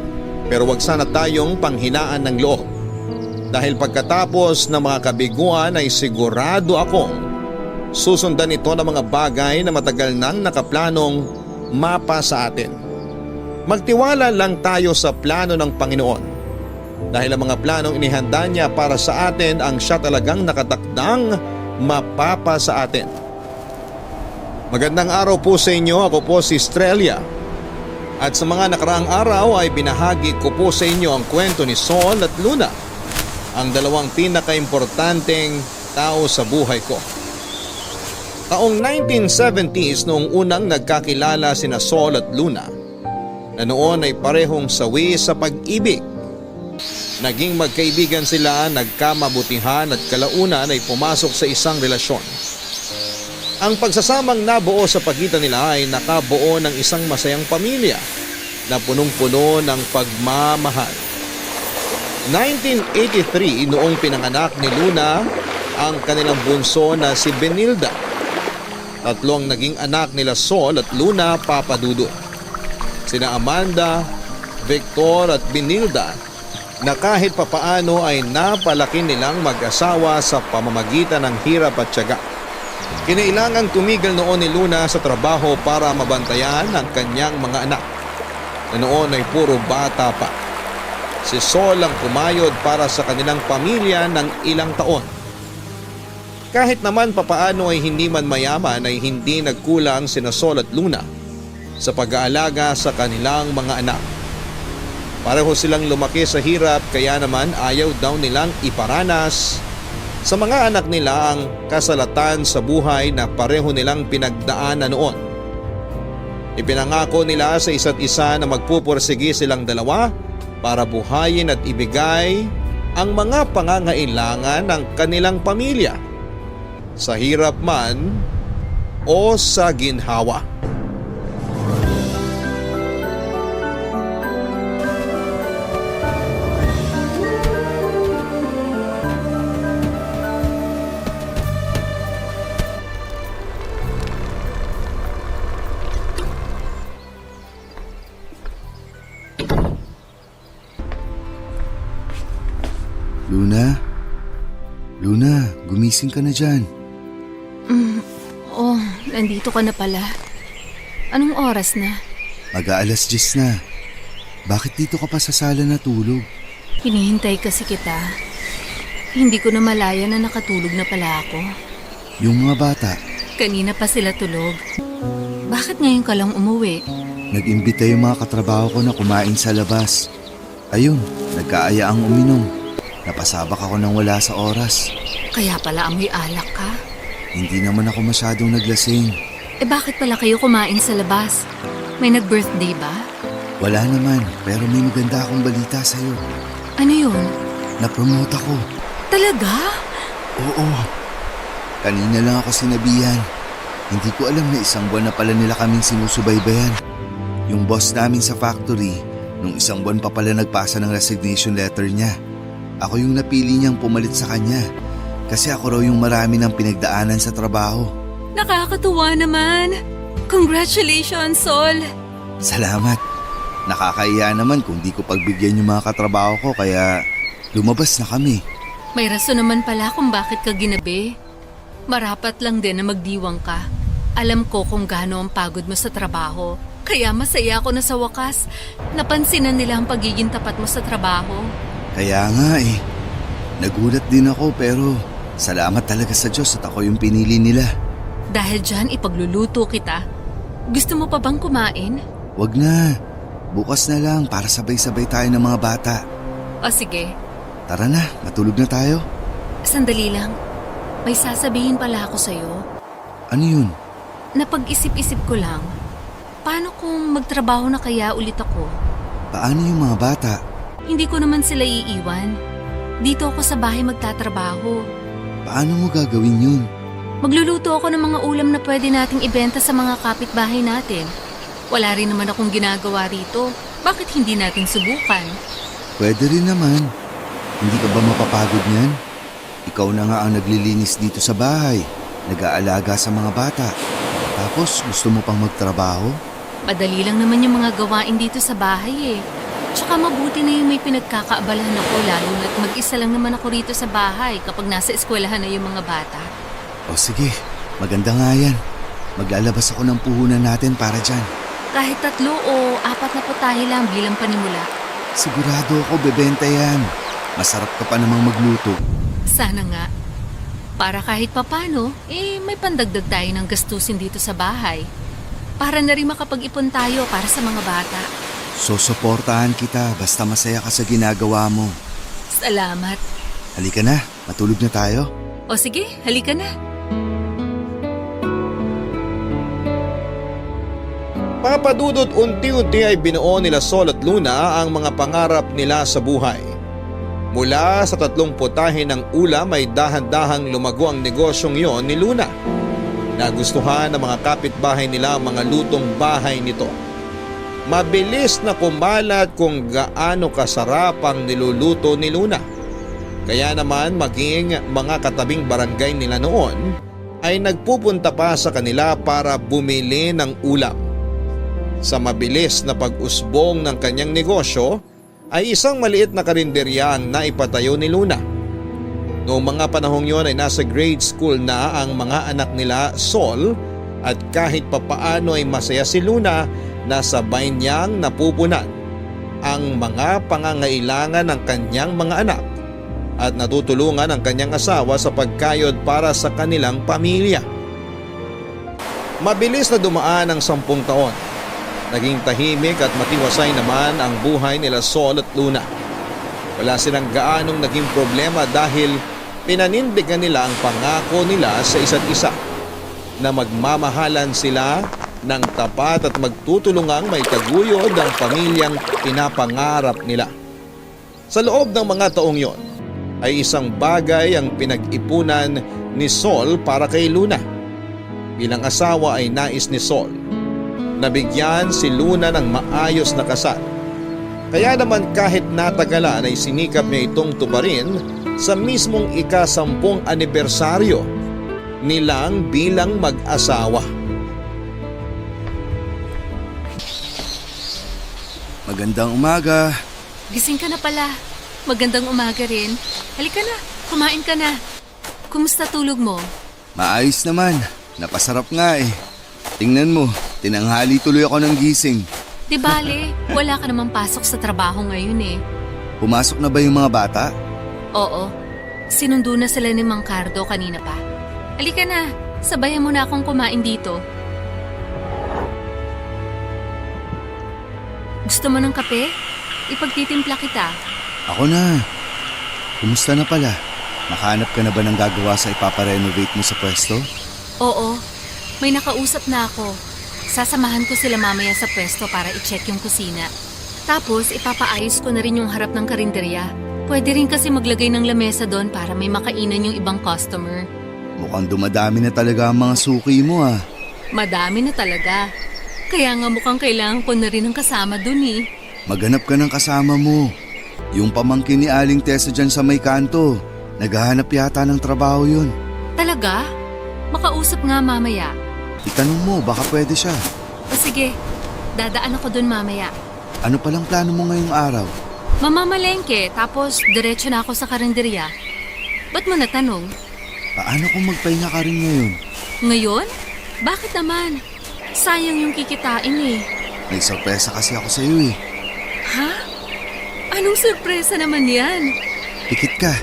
[SPEAKER 1] pero wag sana tayong panghinaan ng loob. Dahil pagkatapos ng mga kabiguan ay sigurado akong susundan ito ng mga bagay na matagal nang nakaplanong mapa sa atin. Magtiwala lang tayo sa plano ng Panginoon. Dahil ang mga planong inihanda niya para sa atin ang siya talagang nakatakdang mapapa sa atin. Magandang araw po sa inyo, ako po si Estrella. At sa mga nakaraang araw ay binahagi ko po sa inyo ang kwento ni Sol at Luna, ang dalawang pinakaimportanteng tao sa buhay ko. Taong 1970s noong unang nagkakilala sina Sol at Luna, na noon ay parehong sawi sa pag-ibig. Naging magkaibigan sila, nagkamabutihan at kalaunan ay pumasok sa isang relasyon. Ang pagsasamang nabuo sa pagitan nila ay nakabuo ng isang masayang pamilya na punong-puno ng pagmamahal. 1983 noong pinanganak ni Luna ang kanilang bunso na si Benilda. Tatlong naging anak nila Sol at Luna Papadudut. Sina Amanda, Victor at Benilda na kahit papaano ay napalaki nilang mag-asawa sa pamamagitan ng hirap at tiyaga. Kinailangang tumigil noon ni Luna sa trabaho para mabantayan ang kanyang mga anak na noon ay puro bata pa. Si Sol ang kumayod para sa kanilang pamilya ng ilang taon. Kahit naman papaano ay hindi man mayaman ay hindi nagkulang sina Sol at Luna sa pag-aalaga sa kanilang mga anak. Pareho silang lumaki sa hirap kaya naman ayaw daw nilang iparanas sa mga anak nila ang kasalatan sa buhay na pareho nilang pinagdaanan noon. Ipinangako nila sa isa't isa na magpupursige silang dalawa para buhayin at ibigay ang mga pangangailangan ng kanilang pamilya, sa hirap man o sa ginhawa.
[SPEAKER 4] Luna? Luna, gumising ka na dyan.
[SPEAKER 3] Oh, nandito ka na pala. Anong oras na?
[SPEAKER 4] Mag-aalas 10 na. Bakit dito ka pa sa sala natulog?
[SPEAKER 3] Hinihintay kasi kita. Hindi ko na malaya na nakatulog na pala ako.
[SPEAKER 4] Yung mga bata,
[SPEAKER 3] Kanina pa sila tulog. Bakit ngayon ka lang umuwi?
[SPEAKER 4] nag-imbita yung mga katrabaho ko na kumain sa labas. Ayun, nagkaayaang uminom. Napasabak ako nang wala sa oras.
[SPEAKER 3] Kaya pala amoy alak ka?
[SPEAKER 4] Hindi naman ako masyadong naglasing.
[SPEAKER 3] Eh bakit pala kayo kumain sa labas? May nag-birthday ba?
[SPEAKER 4] Wala naman, pero may maganda akong balita sa'yo.
[SPEAKER 3] Ano yun?
[SPEAKER 4] Na-promote ako.
[SPEAKER 3] Talaga?
[SPEAKER 4] Oo. Kanina lang ako sinabihan. Hindi ko alam na isang buwan na pala nila kaming sinusubaybayan. Yung boss namin sa factory, nung isang buwan pa pala nagpasa ng resignation letter niya. Ako yung napili niyang pumalit sa kanya. Kasi ako raw yung marami ng pinagdaanan sa trabaho.
[SPEAKER 3] Nakakatuwa naman. Congratulations, Sol.
[SPEAKER 4] Salamat. Nakakaiya naman kung di ko pagbigyan yung mga katrabaho ko kaya lumabas na kami.
[SPEAKER 3] May rason naman pala kung bakit ka ginabi. Marapat lang din na magdiwang ka. Alam ko kung gaano ang pagod mo sa trabaho. Kaya masaya ako na sa wakas. Napansinan nila ang pagiging tapat mo sa trabaho.
[SPEAKER 4] Kaya nga eh. Nagulat din ako pero salamat talaga sa Diyos at ako yung pinili nila.
[SPEAKER 3] Dahil dyan ipagluluto kita. Gusto mo pa bang kumain?
[SPEAKER 4] Wag na. Bukas na lang para sabay-sabay tayo ng mga bata.
[SPEAKER 3] O sige,
[SPEAKER 4] Tara na, matulog na tayo.
[SPEAKER 3] sandali lang. May sasabihin pala ako sa'yo.
[SPEAKER 4] Ano yun?
[SPEAKER 3] Napag-isip-isip ko lang. paano kung magtrabaho na kaya ulit ako?
[SPEAKER 4] Paano yung mga bata?
[SPEAKER 3] Hindi ko naman sila iiwan. Dito ako sa bahay magtatrabaho.
[SPEAKER 4] Paano mo gagawin yun?
[SPEAKER 3] Magluluto ako ng mga ulam na pwede nating ibenta sa mga kapitbahay natin. Wala rin naman akong ginagawa rito. Bakit hindi natin subukan?
[SPEAKER 4] Pwede rin naman. Hindi ka ba mapapagod niyan? Ikaw na nga ang naglilinis dito sa bahay, nag-aalaga sa mga bata. Tapos gusto mo pang magtrabaho?
[SPEAKER 3] Madali lang naman yung mga gawain dito sa bahay eh. Tsaka mabuti na yung may pinagkakaabalahan ako lalo na't mag-isa lang naman ako rito sa bahay kapag nasa eskwelahan na yung mga bata.
[SPEAKER 4] O sige, maganda nga yan. Maglalabas ako ng puhunan natin para dyan.
[SPEAKER 3] Kahit 3 o 4 na putahe lang bilang panimula.
[SPEAKER 4] Sigurado ako bebenta yan. Masarap ka pa namang magluto.
[SPEAKER 3] Sana nga. Para kahit papano, may pandagdag tayo ng gastusin dito sa bahay. Para na rin makapag-ipon tayo para sa mga bata.
[SPEAKER 4] Susuportahan kita basta masaya ka sa ginagawa mo.
[SPEAKER 3] Salamat.
[SPEAKER 4] Halika na, matulog na tayo.
[SPEAKER 3] O sige, halika na.
[SPEAKER 1] Papadudot unti-unti ay binuo nila Sol at Luna ang mga pangarap nila sa buhay. Mula sa 3 putahe ng ulam ay dahan-dahang lumago ang negosyong yon ni Luna. Nagustuhan ng mga kapitbahay nila ang mga lutong bahay nito. Mabilis na kumalat kung gaano kasarap ang niluluto ni Luna. Kaya naman maging mga katabing barangay nila noon ay nagpupunta pa sa kanila para bumili ng ulam. Sa mabilis na pag-usbong ng kanyang negosyo ay isang maliit na karinderya ang naipatayo ni Luna. Noong mga panahong yon ay nasa grade school na ang mga anak nila Sol at kahit papaano ay masaya si Luna na sabay niyang napupunan ang mga pangangailangan ng kanyang mga anak at natutulungan ang kanyang asawa sa pagkayod para sa kanilang pamilya. Mabilis na dumaan ang 10 taon. Naging tahimik at matiwasay naman ang buhay nila Sol at Luna. Wala silang gaanong naging problema dahil pinanindigan nila ang pangako nila sa isa't isa na magmamahalan sila ng tapat at magtutulungang may taguyod ang pamilyang pinapangarap nila. Sa loob ng mga taong yon ay isang bagay ang pinag-ipunan ni Sol para kay Luna. Bilang asawa ay nais ni Sol nabigyan si Luna ng maayos na kasal. Kaya naman kahit natagalan ay sinikap niya itong tuparin sa mismong ika-10 anibersaryo nilang bilang mag-asawa.
[SPEAKER 4] Magandang umaga.
[SPEAKER 3] Gising ka na pala. Magandang umaga rin. Halika na, kumain ka na. Kumusta tulog mo?
[SPEAKER 4] Maayos naman. Napasarap nga eh. Tingnan mo, tinanghali tuloy ako ng gising.
[SPEAKER 3] Di bale, wala ka namang pasok sa trabaho ngayon eh.
[SPEAKER 4] Pumasok na ba yung mga bata?
[SPEAKER 3] Oo, sinundo na sila ni Mang Cardo kanina pa. Halika na, sabayan mo na akong kumain dito. Gusto mo ng kape? Ipagtitimpla kita.
[SPEAKER 4] Ako na. Kumusta na pala? Nakahanap ka na ba ng gagawa sa ipaparenovate mo sa pwesto?
[SPEAKER 3] Oo, may nakausap na ako. Sasamahan ko sila mamaya sa pwesto para i-check yung kusina. Tapos ipapaayos ko na rin yung harap ng karinderya. Pwede rin kasi maglagay ng lamesa doon para may makainan yung ibang customer.
[SPEAKER 4] Mukhang dumadami na talaga ang mga suki mo ah.
[SPEAKER 3] Madami na talaga. Kaya nga mukhang kailangan ko na rin ng kasama doon eh.
[SPEAKER 4] Maghanap ka ng kasama mo. Yung pamangkin ni Aling Tessa dyan sa may kanto. Naghahanap yata ng trabaho yun.
[SPEAKER 3] Talaga? Makausap nga mamaya.
[SPEAKER 4] Itanong mo, baka pwede siya.
[SPEAKER 3] O sige, dadaan ako doon mamaya.
[SPEAKER 4] Ano palang plano mo ngayong araw?
[SPEAKER 3] Mamamalengke, tapos diretso na ako sa karinderya. Ba't mo natanong?
[SPEAKER 4] Paano kung magpahinga ka rin ngayon?
[SPEAKER 3] Ngayon? Bakit naman? Sayang yung kikitain eh.
[SPEAKER 4] May sorpresa kasi ako sa iyo eh.
[SPEAKER 3] Ha? Anong sorpresa naman yan?
[SPEAKER 4] Pikit ka.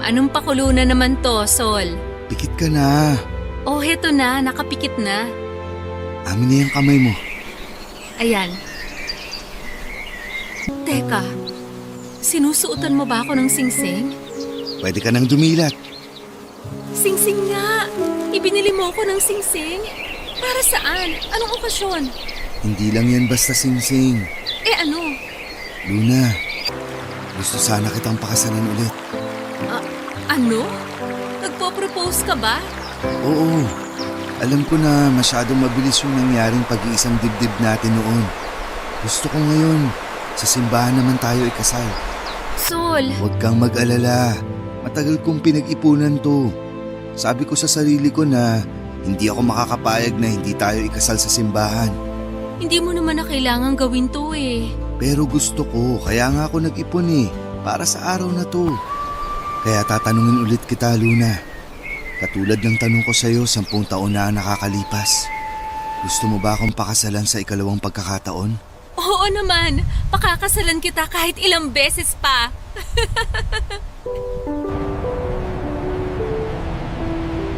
[SPEAKER 3] Anong pakulunan naman to, Sol?
[SPEAKER 4] Pikit ka na.
[SPEAKER 3] Oh, heto na, nakapikit na.
[SPEAKER 4] Amin na yung kamay mo.
[SPEAKER 3] Ayan. Teka, sinusuotan mo ba ako ng singsing?
[SPEAKER 4] Pwede ka nang dumilat.
[SPEAKER 3] Singsing nga! Ibinili mo ako ng singsing? Para saan? Anong okasyon?
[SPEAKER 4] Hindi lang yan basta singsing.
[SPEAKER 3] Eh ano?
[SPEAKER 4] Luna, gusto sana kitang pakasalan ulit.
[SPEAKER 3] Ano? Nagpo-propose ka ba?
[SPEAKER 4] Oo, alam ko na masyadong mabilis yung nangyaring pag-iisang dibdib natin noon. Gusto ko ngayon, sa simbahan naman tayo ikasal.
[SPEAKER 3] Sol,
[SPEAKER 4] Huwag kang mag-alala, matagal kong pinag-ipunan to. Sabi ko sa sarili ko na hindi ako makakapayag na hindi tayo ikasal sa simbahan.
[SPEAKER 3] hindi mo naman na kailangan gawin to eh.
[SPEAKER 4] Pero gusto ko, kaya nga ako nag-ipon para sa araw na to. Kaya tatanungin ulit kita, Luna. Katulad ng tanong ko sa'yo 10 taon na nakakalipas. Gusto mo ba akong pakasalan sa ikalawang pagkakataon?
[SPEAKER 3] Oo naman, pakakasalan kita kahit ilang beses pa.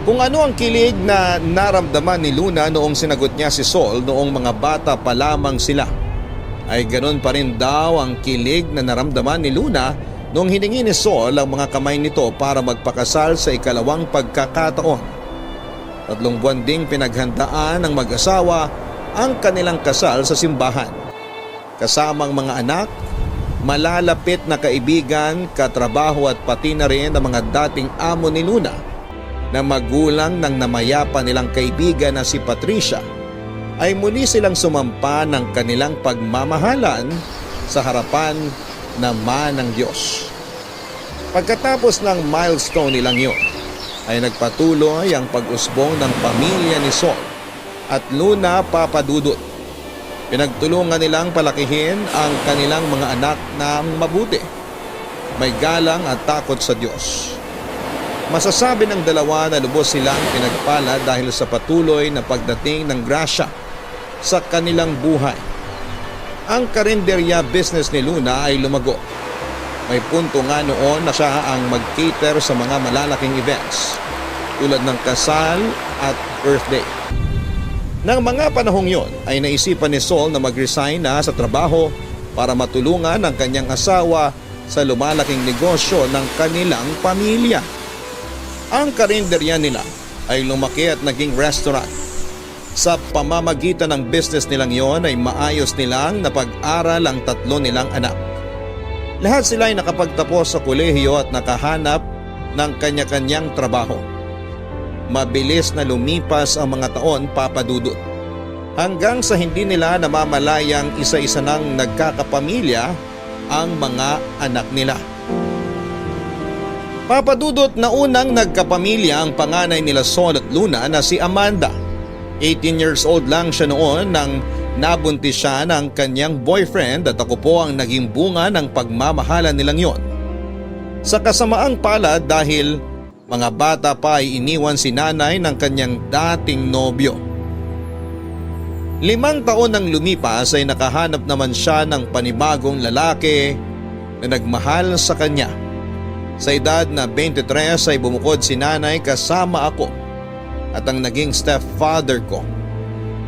[SPEAKER 1] Kung ano ang kilig na naramdaman ni Luna noong sinagot niya si Sol noong mga bata pa lamang sila, ay ganoon pa rin daw ang kilig na naramdaman ni Luna noong hiningi ni Sol ang mga kamay nito para magpakasal sa ikalawang pagkakataon. 3 buwan ding pinaghandaan ng mag-asawa ang kanilang kasal sa simbahan. Kasamang mga anak, malalapit na kaibigan, katrabaho at pati na rin ang mga dating amo ni Luna na magulang ng namayapa nilang kaibigan na si Patricia, ay muli silang sumampa ng kanilang pagmamahalan sa harapan naman ng Diyos. Pagkatapos ng milestone nilang yun, ay nagpatuloy ang pag-usbong ng pamilya ni Sol at Luna Papadudut. Pinagtulungan nilang palakihin ang kanilang mga anak na mabuti, may galang at takot sa Diyos. Masasabi ng dalawa na lubos silang pinagpala dahil sa patuloy na pagdating ng grasya sa kanilang buhay. Ang karinderya business ni Luna ay lumago. May punto nga noon na siya ang mag-cater sa mga malalaking events tulad ng kasal at birthday. Nang mga panahong yon ay naisipan ni Sol na mag-resign na sa trabaho para matulungan ang kanyang asawa sa lumalaking negosyo ng kanilang pamilya. Ang karinderya nila ay lumaki at naging restaurant. Sa pamamagitan ng business nilang yon ay maayos nilang napag-aral ang 3 nilang anak. Lahat sila ay nakapagtapos sa kolehiyo at nakahanap ng kanya-kanyang trabaho. Mabilis na lumipas ang mga taon, Papadudut, hanggang sa hindi nila namamalayang isa-isa nang nagkakapamilya ang mga anak nila. Papadudot na unang nagkapamilya ang panganay nila Sol at Luna na si Amanda. 18 years old lang siya noon nang nabuntis siya ng kanyang boyfriend at ako po ang naging bunga ng pagmamahalan nilang yon. Sa kasamaang palad dahil mga bata pa ay iniwan si nanay ng kanyang dating nobyo. 5 taon nang lumipas ay nakahanap naman siya ng panibagong lalaki na nagmahal sa kanya. Sa edad na 23 ay bumukod si nanay kasama ako at ang naging stepfather ko.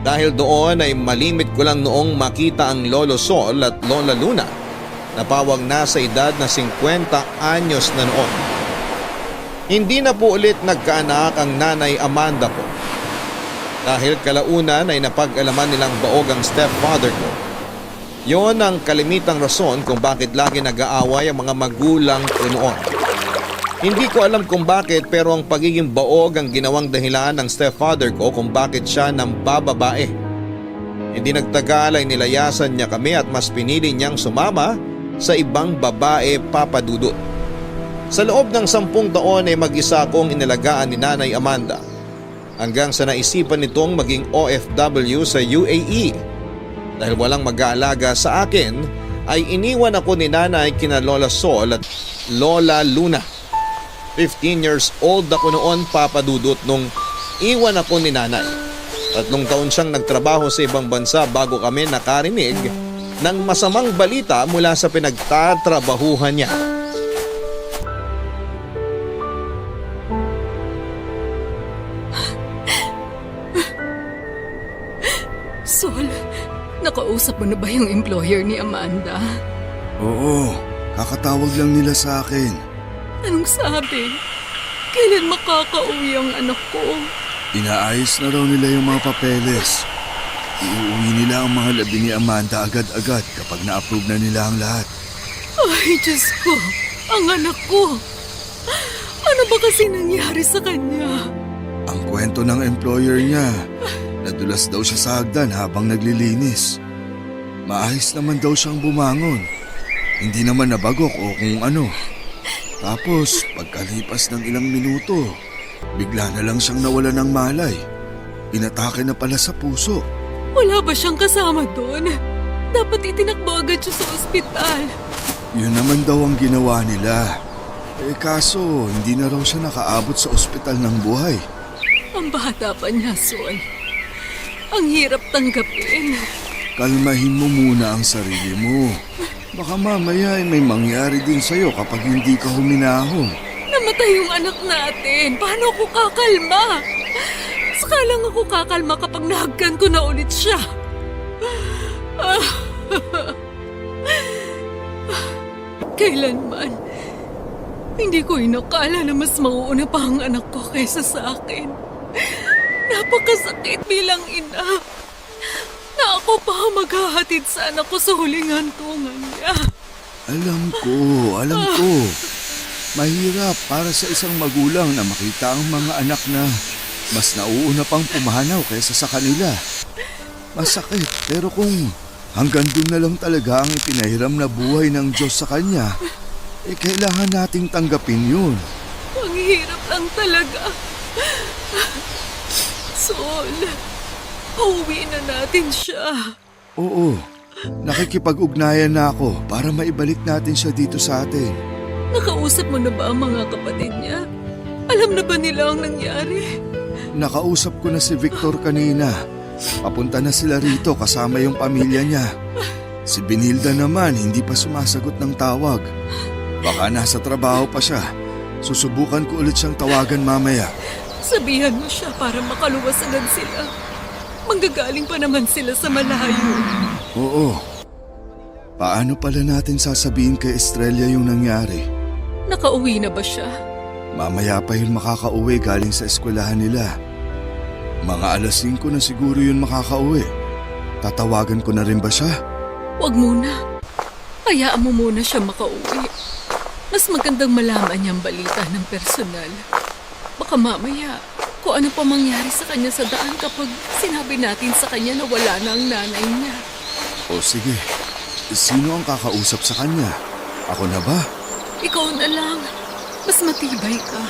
[SPEAKER 1] Dahil doon ay malimit ko lang noong makita ang Lolo Sol at Lola Luna na pawang nasa edad na 50 anyos na noon. Hindi na po ulit nagkaanak ang nanay Amanda ko. Dahil kalaunan ay napag-alaman nilang baog ang stepfather ko. Yon ang kalimitang rason kung bakit lagi nag-aaway ang mga magulang ko noon. Hindi ko alam kung bakit pero ang pagiging baog ang ginawang dahilan ng stepfather ko kung bakit siya nambababae. Hindi nagtagal ay nilayasan niya kami at mas pinili niyang sumama sa ibang babae, Papadudut. Sa loob ng 10 taon ay mag-isa akong inalagaan ni Nanay Amanda hanggang sa naisipan nitong maging OFW sa UAE. Dahil walang mag-aalaga sa akin ay iniwan ako ni Nanay kina Lola Sol at Lola Luna. 15 years old ako noon, Papadudut, nung iwan ako ni Nanay. 3 taon siyang nagtrabaho sa ibang bansa bago kami nakarinig ng masamang balita mula sa pinagtatrabahuhan niya.
[SPEAKER 3] Sol, nakausap mo na ba yung employer ni Amanda?
[SPEAKER 4] Oo, kakatawag lang nila sa akin.
[SPEAKER 3] Anong sabi? Kailan makakauwi ang anak ko?
[SPEAKER 4] Inaayos na raw nila yung mga papeles. Iuwi nila ang mga labi ni Amanda agad-agad kapag na-approve na nila ang lahat.
[SPEAKER 3] Ay, Diyos ko! Ang anak ko! Ano ba kasi nangyari sa kanya?
[SPEAKER 4] Ang kwento ng employer niya, nadulas daw siya sa hagdan habang naglilinis. Maayos naman daw siyang bumangon. Hindi naman nabagok o kung ano. Tapos, pagkalipas ng ilang minuto, bigla na lang siyang nawala ng malay. Inatake na pala sa puso.
[SPEAKER 3] Wala ba siyang kasama doon? Dapat itinakbo agad siya sa ospital.
[SPEAKER 4] Yun naman daw ang ginawa nila. Kaso, hindi na raw siya nakaabot sa ospital ng buhay.
[SPEAKER 3] Ang bata pa niya, Sol. Ang hirap tanggapin.
[SPEAKER 4] Kalmahin mo muna ang sarili mo. Baka mamaya ay may mangyari din sa'yo kapag hindi ka huminahon.
[SPEAKER 3] Namatay yung anak natin. Paano ako kakalma? Saka lang ako kakalma kapag nahagkan ko na ulit siya. Kailanman, hindi ko inakala na mas mauuna pa ang anak ko kaysa sa akin. Napakasakit bilang ina na ako pa ang maghahatid sa anak ko sa huling hantungan niya.
[SPEAKER 4] Alam ko. Mahirap para sa isang magulang na makita ang mga anak na mas nauuna pang pumanaw kaysa sa kanila. Masakit, pero kung hanggang dun na lang talaga ang ipinahiram na buhay ng Diyos sa kanya, kailangan nating tanggapin yun.
[SPEAKER 3] Ang hirap lang talaga. Sol, pauwi na natin siya.
[SPEAKER 4] Oo, nakikipag-ugnayan na ako para maibalik natin siya dito sa atin.
[SPEAKER 3] Nakausap mo na ba ang mga kapatid niya? Alam na ba nila ang nangyari?
[SPEAKER 4] Nakausap ko na si Victor kanina. Papunta na sila rito kasama yung pamilya niya. Si Benilda naman hindi pa sumasagot ng tawag. Baka nasa trabaho pa siya. Susubukan ko ulit siyang tawagan mamaya.
[SPEAKER 3] Sabihan mo siya para makaluwas agad sila. Manggagaling pa naman sila sa malayo.
[SPEAKER 4] Oo. Paano pala natin sasabihin kay Estrella yung nangyari?
[SPEAKER 3] Nakauwi na ba siya?
[SPEAKER 4] Mamaya pa yun makakauwi galing sa eskwelahan nila. Mga alas 5 na siguro yun makakauwi. Tatawagan ko na rin ba siya?
[SPEAKER 3] Huwag muna. Hayaan mo muna siya makauwi. Mas magandang malaman niyang balita ng personal. Baka mamaya, kung ano pa mangyari sa kanya sa daan kapag sinabi natin sa kanya na wala na ang nanay niya.
[SPEAKER 4] O sige, sino ang kakausap sa kanya? Ako na ba?
[SPEAKER 3] Ikaw na lang. Mas matibay ka.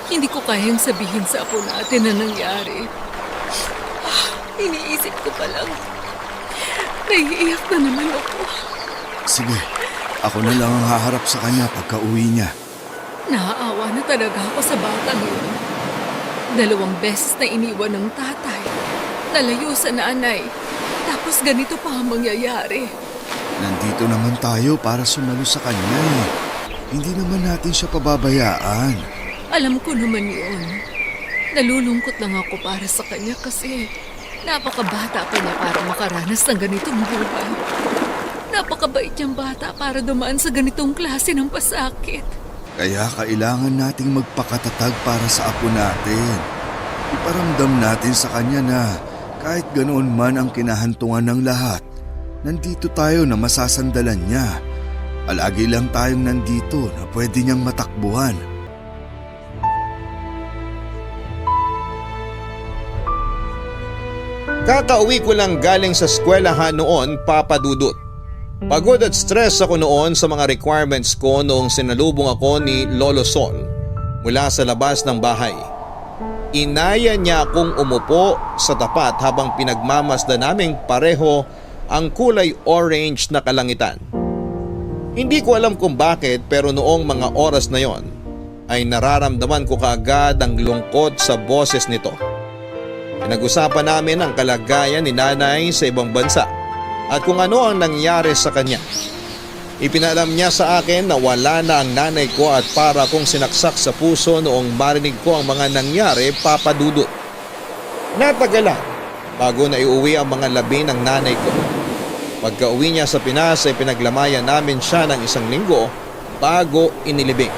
[SPEAKER 3] Hindi ko kayang sabihin sa apo natin na nangyari. Iniisip ko pa lang. Naiiyak na naman ako.
[SPEAKER 4] Sige, ako na lang ang haharap sa kanya pagka uwi niya.
[SPEAKER 3] Naaawa na talaga ako sa batang yun. 2 beses na iniwan ng tatay. Nalayo sa nanay. Tapos ganito pa ang mangyayari.
[SPEAKER 4] Nandito naman tayo para sumalo sa kanya eh. Hindi naman natin siya pababayaan.
[SPEAKER 3] Alam ko naman yun. Nalulungkot lang ako para sa kanya kasi napakabata pa niya para makaranas ng ganitong buhay. Napakabait niyang bata para dumaan sa ganitong klase ng pasakit.
[SPEAKER 4] Kaya kailangan nating magpakatatag para sa apo natin. Iparamdam natin sa kanya na kahit ganoon man ang kinahantungan ng lahat, nandito tayo na masasandalan niya. Palagi lang tayong nandito na pwede niyang matakbuhan.
[SPEAKER 1] Kakauwi ko lang galing sa eskwelahan noon, Papa Dudut. Pagod at stress ako noon sa mga requirements ko noong sinalubong ako ni Lolo Sol mula sa labas ng bahay. Inaya niya akong umupo sa tapat habang pinagmamasda naming pareho ang kulay orange na kalangitan. Hindi ko alam kung bakit pero noong mga oras na yon ay nararamdaman ko kaagad ang lungkot sa boses nito. Pinag-usapan namin ang kalagayan ni nanay sa ibang bansa at kung ano ang nangyari sa kanya. Ipinalam niya sa akin na wala na ang nanay ko at para kong sinaksak sa puso noong marinig ko ang mga nangyari, Papa Dudut. Natagalan bago na iuwi ang mga labi ng nanay ko. Pagka-uwi niya sa Pinas ay pinaglamayan namin siya ng 1 linggo bago inilibing.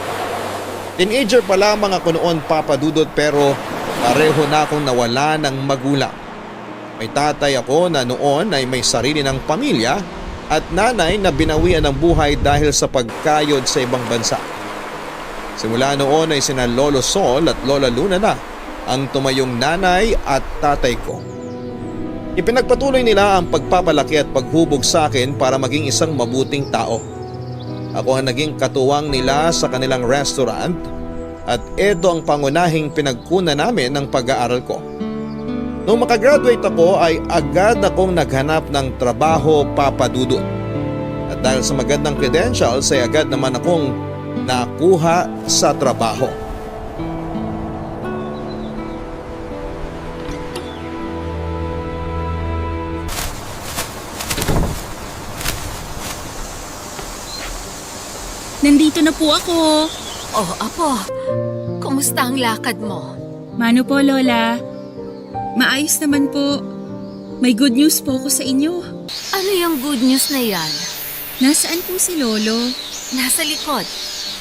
[SPEAKER 1] Teenager pa lamang ako noon, Papa Dudut, pero Pareho na akong nawala ng magulang. May tatay ako na noon ay may sarili ng pamilya at nanay na binawian ng buhay dahil sa pagkayod sa ibang bansa. Simula noon ay sina Lolo Sol at Lola Luna na ang tumayong nanay at tatay ko. Ipinagpatuloy nila ang pagpapalaki at paghubog sa akin para maging isang mabuting tao. Ako ang naging katuwang nila sa kanilang restaurant at ito ang pangunahing pinagkunan namin ng pag-aaral ko. Nung makagraduate ako ay agad akong naghanap ng trabaho, Papa Dudut. At dahil sa magandang credentials ay agad naman akong nakuha sa trabaho.
[SPEAKER 5] Nandito na po ako.
[SPEAKER 3] Oh, Apo, kumusta ang lakad mo?
[SPEAKER 5] Mano po, Lola? Maayos naman po. May good news po ako sa inyo.
[SPEAKER 3] Ano yung good news na yan?
[SPEAKER 5] Nasaan po si Lolo?
[SPEAKER 3] Nasa likod.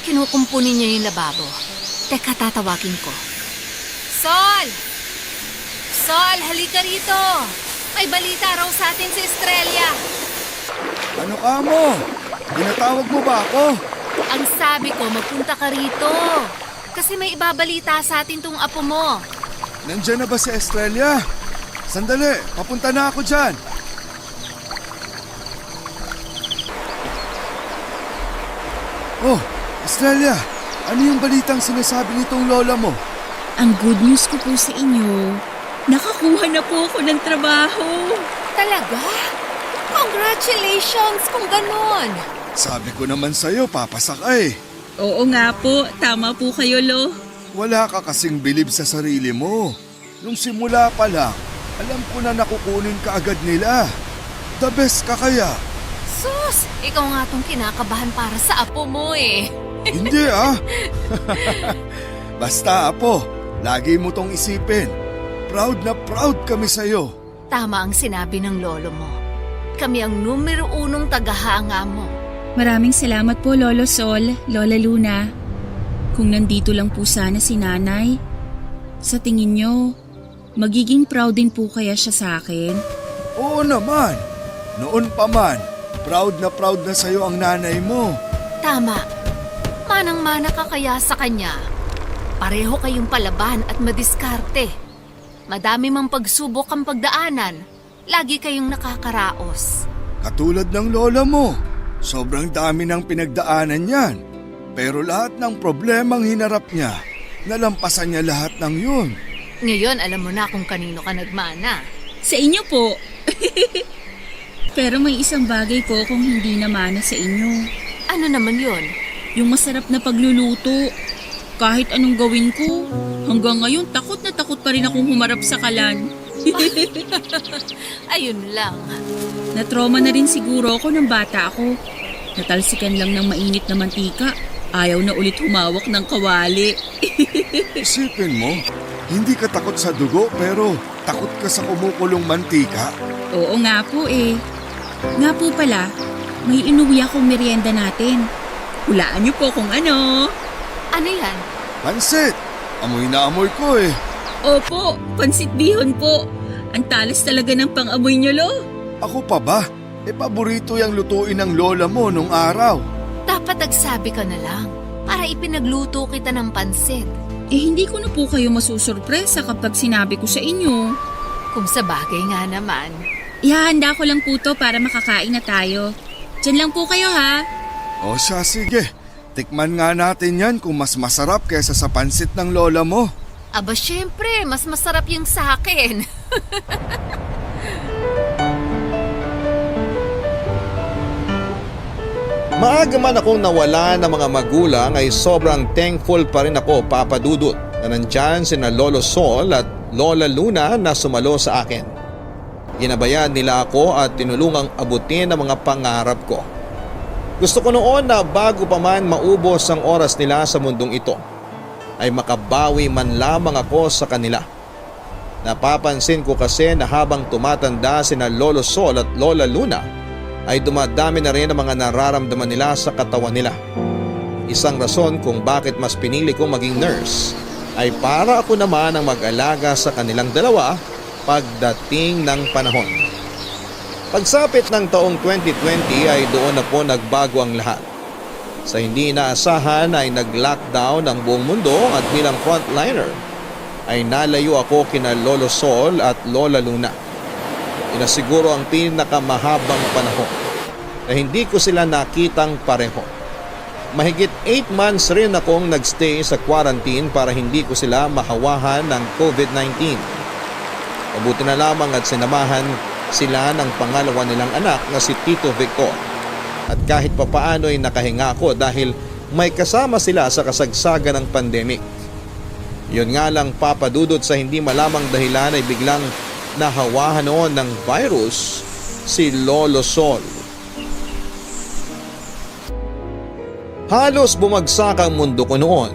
[SPEAKER 3] Kinukumpunin niya yung lababo. Teka, tatawagin ko. Sol! Sol, halika rito! May balita raw sa atin si Estrella.
[SPEAKER 4] Ano ka mo? Tinatawag mo ba ako?
[SPEAKER 3] Ang sabi ko, magpunta ka rito. Kasi may ibabalita sa atin tong apo mo.
[SPEAKER 4] Nandiyan na ba si Estrella? Sandali, papunta na ako dyan. Oh, Estrella, ano yung balitang sinasabi nitong lola mo?
[SPEAKER 5] Ang good news ko po sa inyo, nakakuha na po ako ng trabaho.
[SPEAKER 3] Talaga? Congratulations kung ganon.
[SPEAKER 4] Sabi ko naman sa'yo, papasakay.
[SPEAKER 5] Oo nga po, tama po kayo, Lo.
[SPEAKER 4] Wala ka kasing bilib sa sarili mo. Nung simula pa lang, alam ko na nakukunin ka agad nila. The best ka kaya?
[SPEAKER 3] Sus, ikaw nga tong kinakabahan para sa apo mo eh.
[SPEAKER 4] Hindi ah. Basta apo, lagi mo tong isipin. Proud na proud kami sa'yo.
[SPEAKER 3] Tama ang sinabi ng lolo mo. Kami ang numero 1 tagahanga mo.
[SPEAKER 5] Maraming salamat po, Lolo Sol, Lola Luna. Kung nandito lang po sana si Nanay, sa tingin nyo, magiging proud din po kaya siya sa akin?
[SPEAKER 4] Oo naman. Noon pa man, proud na sa'yo ang nanay mo.
[SPEAKER 3] Tama. Manang-mana ka kaya sa kanya. Pareho kayong palaban at madiskarte. Madami mang pagsubok ang pagdaanan. Lagi kayong nakakaraos.
[SPEAKER 4] Katulad ng lola mo, sobrang dami ng pinagdaanan yan. Pero lahat ng problemang hinarap niya, nalampasan niya lahat ng yun.
[SPEAKER 3] Ngayon alam mo na kung kanino ka nagmana.
[SPEAKER 5] Sa inyo po. Pero may isang bagay po kung hindi namana sa inyo.
[SPEAKER 3] Ano naman yon?
[SPEAKER 5] Yung masarap na pagluluto. Kahit anong gawin ko, hanggang ngayon takot na takot pa rin akong humarap sa kalan.
[SPEAKER 3] Ayun lang.
[SPEAKER 5] Natroma na rin siguro ako ng bata ako. Natalsikan lang ng mainit na mantika. Ayaw na ulit humawak ng kawali.
[SPEAKER 4] Isipin mo, hindi ka takot sa dugo pero takot ka sa kumukulong mantika.
[SPEAKER 5] Oo nga po eh. Nga po pala, may inuwi akong merienda natin. Hulaan niyo po kung ano.
[SPEAKER 3] Ano yan?
[SPEAKER 4] Pansit! Amoy na amoy ko eh.
[SPEAKER 5] Opo, pansit bihon po. Ang talas talaga ng pang-amoy niyo, Lo.
[SPEAKER 4] Ako pa ba? Paborito yung lutuin ng lola mo nung araw.
[SPEAKER 3] Dapat nagsabi ka na lang para ipinagluto kita ng pansit.
[SPEAKER 5] Hindi ko na po kayo masusurpresa kapag sinabi ko sa inyo.
[SPEAKER 3] Kung sa bagay nga naman.
[SPEAKER 5] Ihahanda ko lang po to para makakain na tayo. Diyan lang po kayo ha.
[SPEAKER 4] O siya, sige. Tikman nga natin yan kung mas masarap kaysa sa pansit ng lola mo.
[SPEAKER 3] Aba syempre, mas masarap yung sa akin.
[SPEAKER 1] Maaga man akong nawala ng mga magulang ay sobrang thankful pa rin ako, Papa Dudut, na nandyan sina Lolo Sol at Lola Luna na sumalo sa akin. Ginabayan nila ako at tinulungang abutin ang mga pangarap ko. Gusto ko noon na bago pa man maubos ang oras nila sa mundong ito, ay makabawi man lamang ako sa kanila. Napapansin ko kasi na habang tumatanda sina Lolo Sol at Lola Luna, ay dumadami na rin ang mga nararamdaman nila sa katawan nila. Isang rason kung bakit mas pinili kong maging nurse ay para ako naman ang mag-alaga sa kanilang dalawa pagdating ng panahon. Pagsapit ng taong 2020 ay doon na po nagbago ang lahat. Sa hindi inaasahan ay nag-lockdown ang buong mundo at bilang frontliner ay nalayo ako kina Lolo Sol at Lola Luna. Inasiguro ang pinakamahabang panahon na hindi ko sila nakitang pareho. Mahigit 8 months rin akong nagstay sa quarantine para hindi ko sila mahawahan ng COVID-19. Mabuti na lamang at sinamahan sila ng pangalawa nilang anak na si Tito Victor. At kahit papaano ay nakahinga ako dahil may kasama sila sa kasagsagan ng pandemic. Yun nga lang papadudot sa hindi malamang dahilan ay biglang nahawahan noon ng virus si Lolo Sol. Halos bumagsak ang mundo ko noon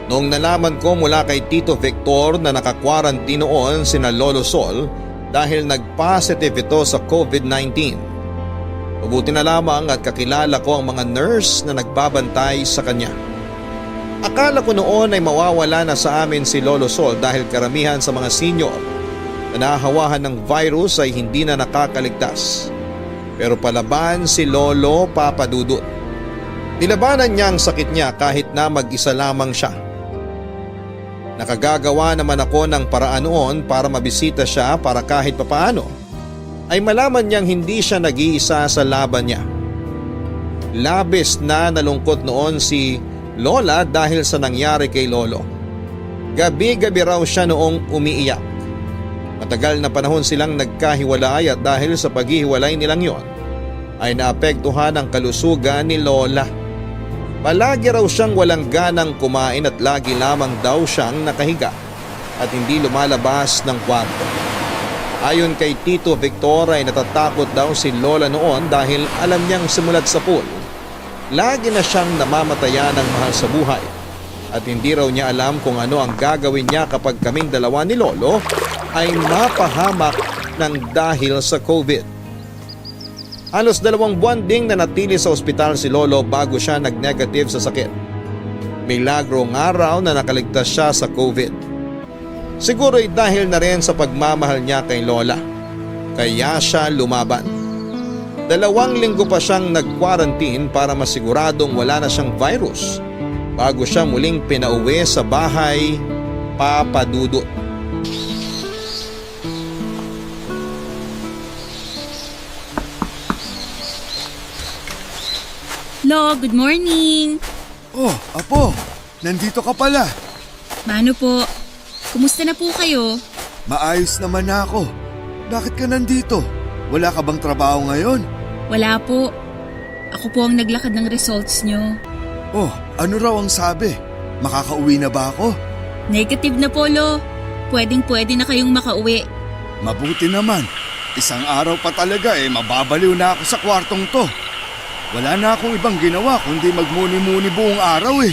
[SPEAKER 1] noong nalaman ko mula kay Tito Victor na naka-quarantine noon sina Lolo Sol dahil nag-positive ito sa COVID-19. Mabuti na lamang at kakilala ko ang mga nurse na nagbabantay sa kanya. Akala ko noon ay mawawala na sa amin si Lolo Sol dahil karamihan sa mga senior na nahahawahan ng virus ay hindi na nakakaligtas. Pero palaban si Lolo Papadudut. Nilabanan niya ang sakit niya kahit na mag-isa lamang siya. Nakagagawa naman ako ng paraan noon para mabisita siya para kahit papaano ay malaman niyang hindi siya nag-iisa sa laban niya. Labis na nalungkot noon si Lola dahil sa nangyari kay Lolo. Gabi-gabi raw siya noong umiiyak. Matagal na panahon silang nagkahiwalay at dahil sa paghihiwalay nilang yon ay naapektuhan ang kalusugan ni Lola. Palagi raw siyang walang ganang kumain at lagi lamang daw siyang nakahiga at hindi lumalabas ng kwarto. Ayon kay Tito Victor ay natatakot daw si Lola noon dahil alam niyang simulat sa pool. Lagi na siyang namamatayan ng mahal sa buhay at hindi raw niya alam kung ano ang gagawin niya kapag kaming dalawa ni Lolo ay mapahamak ng dahil sa COVID. Halos 2 buwan ding nanatili sa ospital si Lolo bago siya nag-negative sa sakit. Milagro nga raw na nakaligtas siya sa COVID. Siguro ay dahil na rin sa pagmamahal niya kay Lola. Kaya siya lumaban. 2 linggo pa siyang nag-quarantine para masiguradong wala na siyang virus bago siya muling pinauwi sa bahay Papadudut.
[SPEAKER 5] Lo, good morning!
[SPEAKER 4] Oh, Apo, nandito ka pala.
[SPEAKER 5] Mano po, kumusta na po kayo?
[SPEAKER 4] Maayos naman na ako. Bakit ka nandito? Wala ka bang trabaho ngayon?
[SPEAKER 5] Wala po. Ako po ang naglakad ng results nyo.
[SPEAKER 4] Oh, ano raw ang sabi? Makakauwi na ba ako?
[SPEAKER 5] Negative na po, Lo. Pwedeng-pwede na kayong makauwi.
[SPEAKER 4] Mabuti naman. Isang araw pa talaga mababaliw na ako sa kwartong to. Wala na akong ibang ginawa kundi magmuni-muni buong araw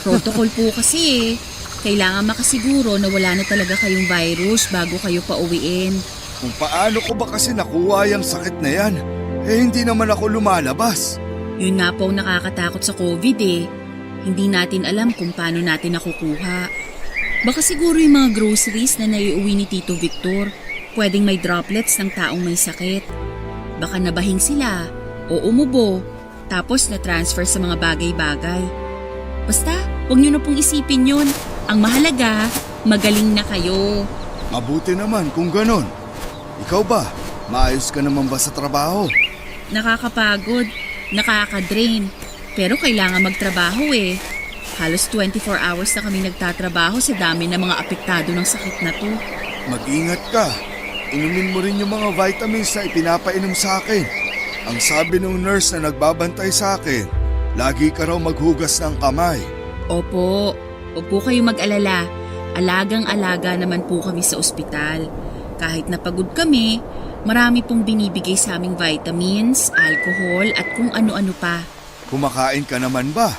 [SPEAKER 5] Protocol po kasi Kailangan makasiguro na wala na talaga kayong virus bago kayo pauwiin.
[SPEAKER 4] Kung paano ko ba kasi nakuha yung sakit na yan, hindi naman ako lumalabas.
[SPEAKER 5] Yun nga po ang nakakatakot sa COVID Hindi natin alam kung paano natin nakukuha. Baka siguro yung mga groceries na naiuwi ni Tito Victor, pwedeng may droplets ng taong may sakit. Baka nabahing sila o umubo, tapos na-transfer sa mga bagay-bagay. Basta, huwag nyo na pong isipin yun. Ang mahalaga, magaling na kayo.
[SPEAKER 4] Mabuti naman kung ganon. Ikaw ba? Maayos ka naman ba sa trabaho?
[SPEAKER 5] Nakakapagod, nakakadrain, pero kailangan magtrabaho Halos 24 hours na kami nagtatrabaho sa dami ng mga apektado ng sakit na to.
[SPEAKER 4] Mag-ingat ka. Inumin mo rin yung mga vitamins na ipinapainom sa akin. Ang sabi ng nurse na nagbabantay sa akin, lagi ka raw maghugas ng kamay.
[SPEAKER 5] Opo, huwag po kayo mag-alala. Alagang-alaga naman po kami sa ospital. Kahit napagod kami, marami pong binibigay sa aming vitamins, alcohol at kung ano-ano pa.
[SPEAKER 4] Kumakain ka naman ba?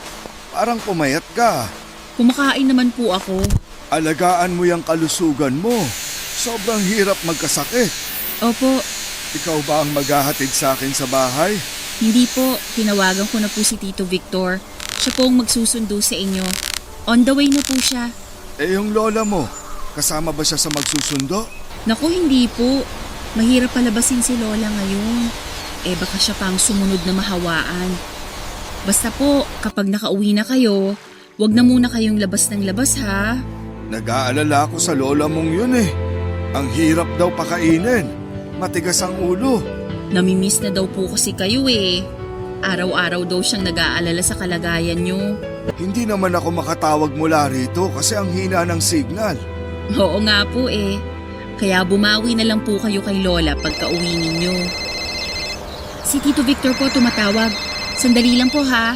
[SPEAKER 4] Parang pumayat ka.
[SPEAKER 5] Kumakain naman po ako.
[SPEAKER 4] Alagaan mo yung kalusugan mo. Sobrang hirap magkasakit.
[SPEAKER 5] Opo.
[SPEAKER 4] Ikaw ba ang maghahatid sa akin sa bahay?
[SPEAKER 5] Hindi po, tinawagan ko na po si Tito Victor. Siya po ang magsusundo sa inyo. On the way na po siya.
[SPEAKER 4] Yung lola mo, kasama ba siya sa magsusundo?
[SPEAKER 5] Naku, hindi po. Mahirap palabasin si Lola ngayon. Baka siya pang sumunod na mahawaan. Basta po, kapag nakauwi na kayo, wag na muna kayong labas ng labas ha.
[SPEAKER 4] Nag-aalala ako sa lola mong yun eh. Ang hirap daw pakainin. Matigas ang ulo.
[SPEAKER 5] Namimiss na daw po kasi kayo eh. Araw-araw daw siyang nag-aalala sa kalagayan nyo.
[SPEAKER 4] Hindi naman ako makatawag mula rito kasi ang hina ng signal.
[SPEAKER 5] Oo nga po eh. Kaya bumawi na lang po kayo kay Lola pagka-uwi ninyo. Si Tito Victor po tumatawag. Sandali lang po ha.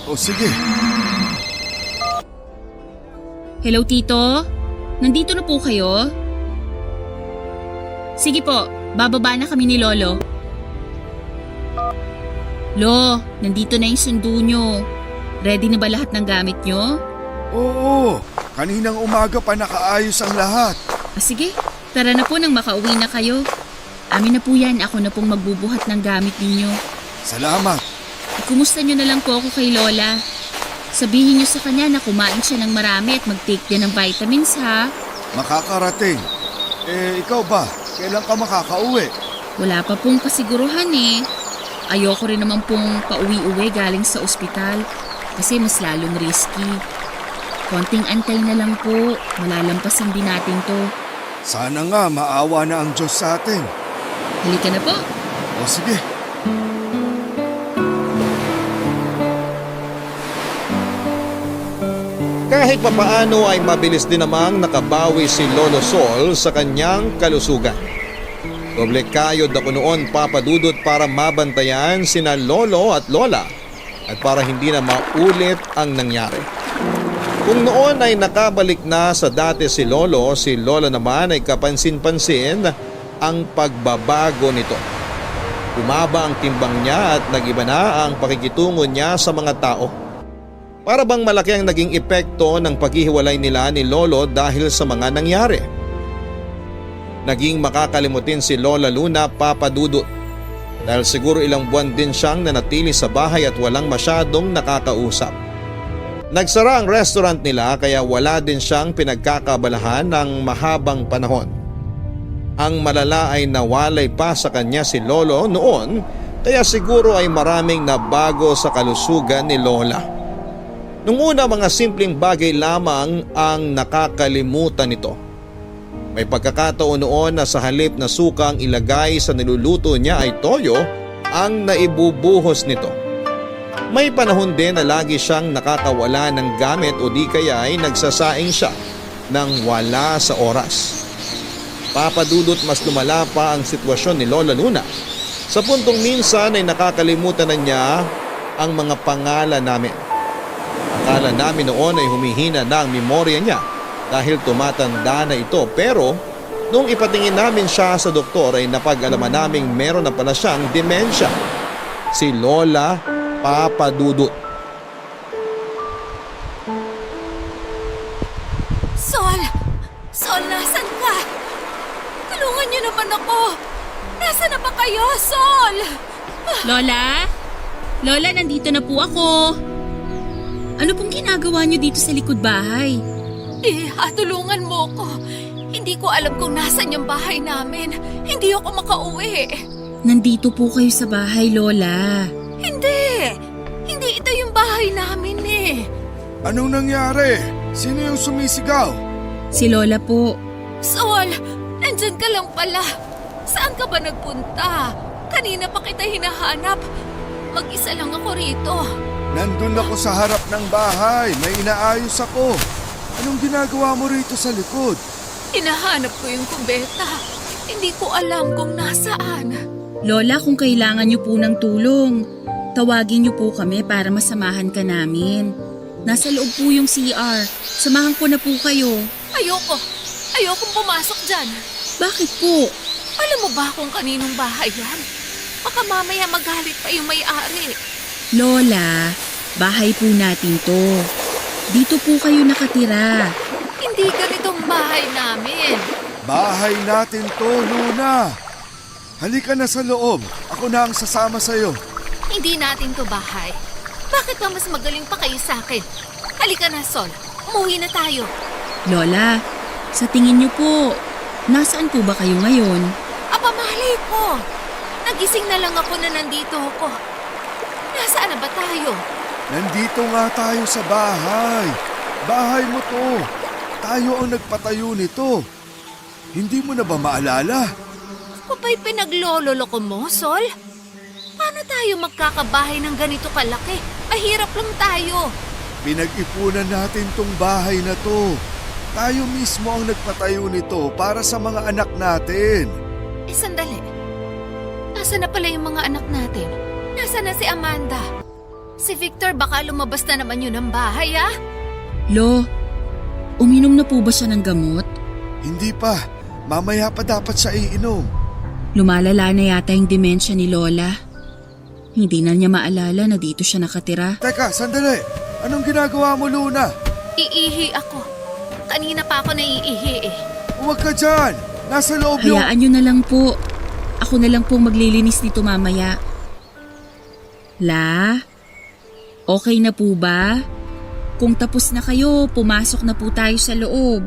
[SPEAKER 4] O sige,
[SPEAKER 5] Hello Tito? Nandito na po kayo? Sige po, bababa na kami ni Lolo. Lo, nandito na yung sundo nyo. Ready na ba lahat ng gamit nyo?
[SPEAKER 4] oo. Kaninang umaga pa nakaayos ang lahat.
[SPEAKER 5] Sige, tara na po nang makauwi na kayo. Amin na po yan, ako na pong magbubuhat ng gamit ninyo.
[SPEAKER 4] Salamat.
[SPEAKER 5] Kumusta nyo na lang po ako kay Lola. Sabihin nyo sa kanya na kumain siya ng marami at mag-take din ng vitamins ha.
[SPEAKER 4] Makakarating. Ikaw ba? Kailan ka makakauwi?
[SPEAKER 5] Wala pa pong kasiguruhan eh. Ayoko rin naman pong pauwi-uwi galing sa ospital kasi mas lalong risky. Konting antay na lang po, malalampasan din natin to.
[SPEAKER 4] Sana nga maawa na ang Diyos sa atin.
[SPEAKER 5] Halika na po.
[SPEAKER 4] O sige.
[SPEAKER 1] Kahit papaano ay mabilis din namang nakabawi si Lolo Sol sa kanyang kalusugan. Doble kayod ako noon, Papa Dudut, para mabantayan sina Lolo at Lola at para hindi na maulit ang nangyari. Kung noon ay nakabalik na sa dati si Lolo, si Lola naman ay kapansin-pansin ang pagbabago nito. Bumaba ang timbang niya at nag-iba na ang pakikitungo niya sa mga tao. Para bang malaki ang naging epekto ng paghihiwalay nila ni Lolo dahil sa mga nangyari. Naging makakalimutin si Lola Luna, Papa Dudut, dahil siguro ilang buwan din siyang nanatili sa bahay at walang masyadong nakakausap. Nagsara ang restaurant nila kaya wala din siyang pinagkakabalahan ng mahabang panahon. Ang malala ay nawalay pa sa kanya si Lolo noon kaya siguro ay maraming nabago sa kalusugan ni Lola. Nung una, mga simpleng bagay lamang ang nakakalimutan nito. May pagkakataon noon na sa halip na suka ang ilagay sa niluluto niya ay toyo ang naibubuhos nito. May panahon din na lagi siyang nakakawala ng gamit o di kaya ay nagsasaing siya nang wala sa oras. Papa Dudut, mas lumala pa ang sitwasyon ni Lola Luna. Sa puntong minsan ay nakakalimutan na niya ang mga pangalan namin. Akala namin noon ay humihina na ang memorya niya dahil tumatanda na ito, pero nung ipatingin namin siya sa doktor ay napag-alaman naming meron na pala siyang demensya. Si Lola, Papa Dudut.
[SPEAKER 3] Sol! Sol, nasan ka? Tulungan niyo naman ako! Nasaan na ba kayo, Sol?
[SPEAKER 5] Lola? Lola, nandito na po ako. Ano pong ginagawa niyo dito sa likod bahay?
[SPEAKER 3] Tulungan mo ko. Hindi ko alam kung nasan yung bahay namin. Hindi ako makauwi.
[SPEAKER 5] Nandito po kayo sa bahay, Lola.
[SPEAKER 3] Hindi! Hindi ito yung bahay namin eh.
[SPEAKER 4] Anong nangyari? Sino yung sumisigaw?
[SPEAKER 5] Si Lola po.
[SPEAKER 3] Sol, nandyan ka lang pala. Saan ka ba nagpunta? Kanina pa kita hinahanap. Mag-isa lang ako rito.
[SPEAKER 4] Nandun ako sa harap ng bahay. May inaayos ako. Anong ginagawa mo rito sa likod?
[SPEAKER 3] Hinahanap ko yung kubeta. Hindi ko alam kung nasaan.
[SPEAKER 5] Lola, kung kailangan niyo po ng tulong, tawagin niyo po kami para masamahan ka namin. Nasa loob po yung CR. Samahan ko na po kayo.
[SPEAKER 3] Ayokong pumasok dyan.
[SPEAKER 5] Bakit po?
[SPEAKER 3] Alam mo ba kung kaninong bahay yan? Baka mamaya magalit pa yung may-ari.
[SPEAKER 5] Lola, bahay po natin to. Dito po kayo nakatira.
[SPEAKER 3] Hindi ganitong bahay namin.
[SPEAKER 4] Bahay natin to, Luna. Halika na sa loob. Ako na ang sasama sa'yo.
[SPEAKER 3] Hindi natin to bahay. Bakit ba mas magaling pa kayo sa akin? Halika na, Sol. Umuwi na tayo.
[SPEAKER 5] Lola, sa tingin niyo po, nasaan po ba kayo ngayon?
[SPEAKER 3] Aba, malay ko. Nagising na lang ako na nandito ako. Nasaan na ba tayo?
[SPEAKER 6] Nandito nga tayo sa bahay. Bahay mo to. Tayo ang nagpatayo nito. Hindi mo na ba maalala?
[SPEAKER 3] Ako ba'y pinaglololoko mo, Sol? Paano tayo magkakabahay ng ganito kalaki? Mahirap lang tayo.
[SPEAKER 6] Pinag-ipunan natin tong bahay na to. Tayo mismo ang nagpatayo nito para sa mga anak natin.
[SPEAKER 3] Sandali. Nasaan na pala yung mga anak natin? Nasaan na si Amanda? Si Victor baka lumabas na naman yun ng bahay, ah?
[SPEAKER 5] Lo, uminom na po ba siya ng gamot?
[SPEAKER 6] Hindi pa. Mamaya pa dapat siya iinom.
[SPEAKER 5] Lumalala na yata yung demensya ni Lola. Hindi na niya maalala na dito siya nakatira.
[SPEAKER 6] Teka, sandali. Anong ginagawa mo, Luna?
[SPEAKER 3] Iihi ako. Kanina pa ako naiihi eh.
[SPEAKER 6] Huwag ka dyan. Nasa loob yung...
[SPEAKER 5] Hayaan niyo na lang po. Ako na lang po maglilinis dito mamaya. La, okay na po ba? Kung tapos na kayo, pumasok na po tayo sa loob.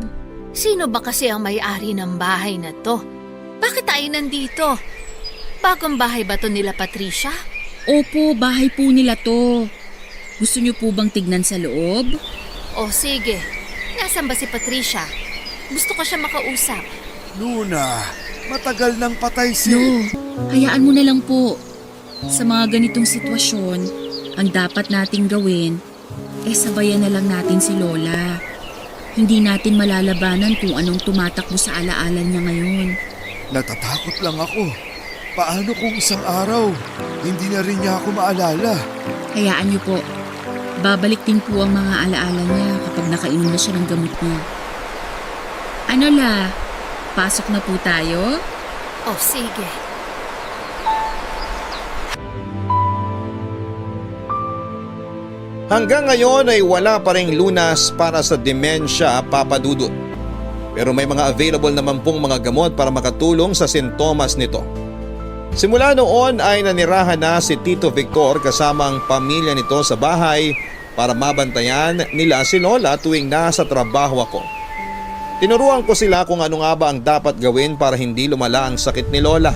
[SPEAKER 3] Sino ba kasi ang may-ari ng bahay na to? Bakit tayo nandito? Bagong bahay ba to nila Patricia?
[SPEAKER 5] Opo, bahay po nila to. Gusto niyo po bang tignan sa loob?
[SPEAKER 3] O sige, nasan ba si Patricia? Gusto ko siya makausap.
[SPEAKER 6] Luna, matagal nang patay si...
[SPEAKER 5] No, hayaan mo na lang po. Sa mga ganitong sitwasyon, ang dapat nating gawin, sabayan na lang natin si Lola. Hindi natin malalabanan kung anong tumatakbo sa alaalan niya ngayon.
[SPEAKER 6] Natatakot lang ako. Paano kung isang araw, hindi na rin niya ako maalala?
[SPEAKER 5] Hayaan niyo po. Babalik din po ang mga alaala niya kapag nakainom na siya ng gamot niya. Ano la? Pasok na po tayo?
[SPEAKER 3] O sige.
[SPEAKER 1] Hanggang ngayon ay wala pa ring lunas para sa demensya, Papa Dudut. Pero may mga available naman pong mga gamot para makatulong sa sintomas nito. Simula noon ay nanirahan na si Tito Victor kasama ang pamilya nito sa bahay para mabantayan nila si Lola tuwing nasa trabaho ako. Tinuruan ko sila kung ano nga ba ang dapat gawin para hindi lumala ang sakit ni Lola.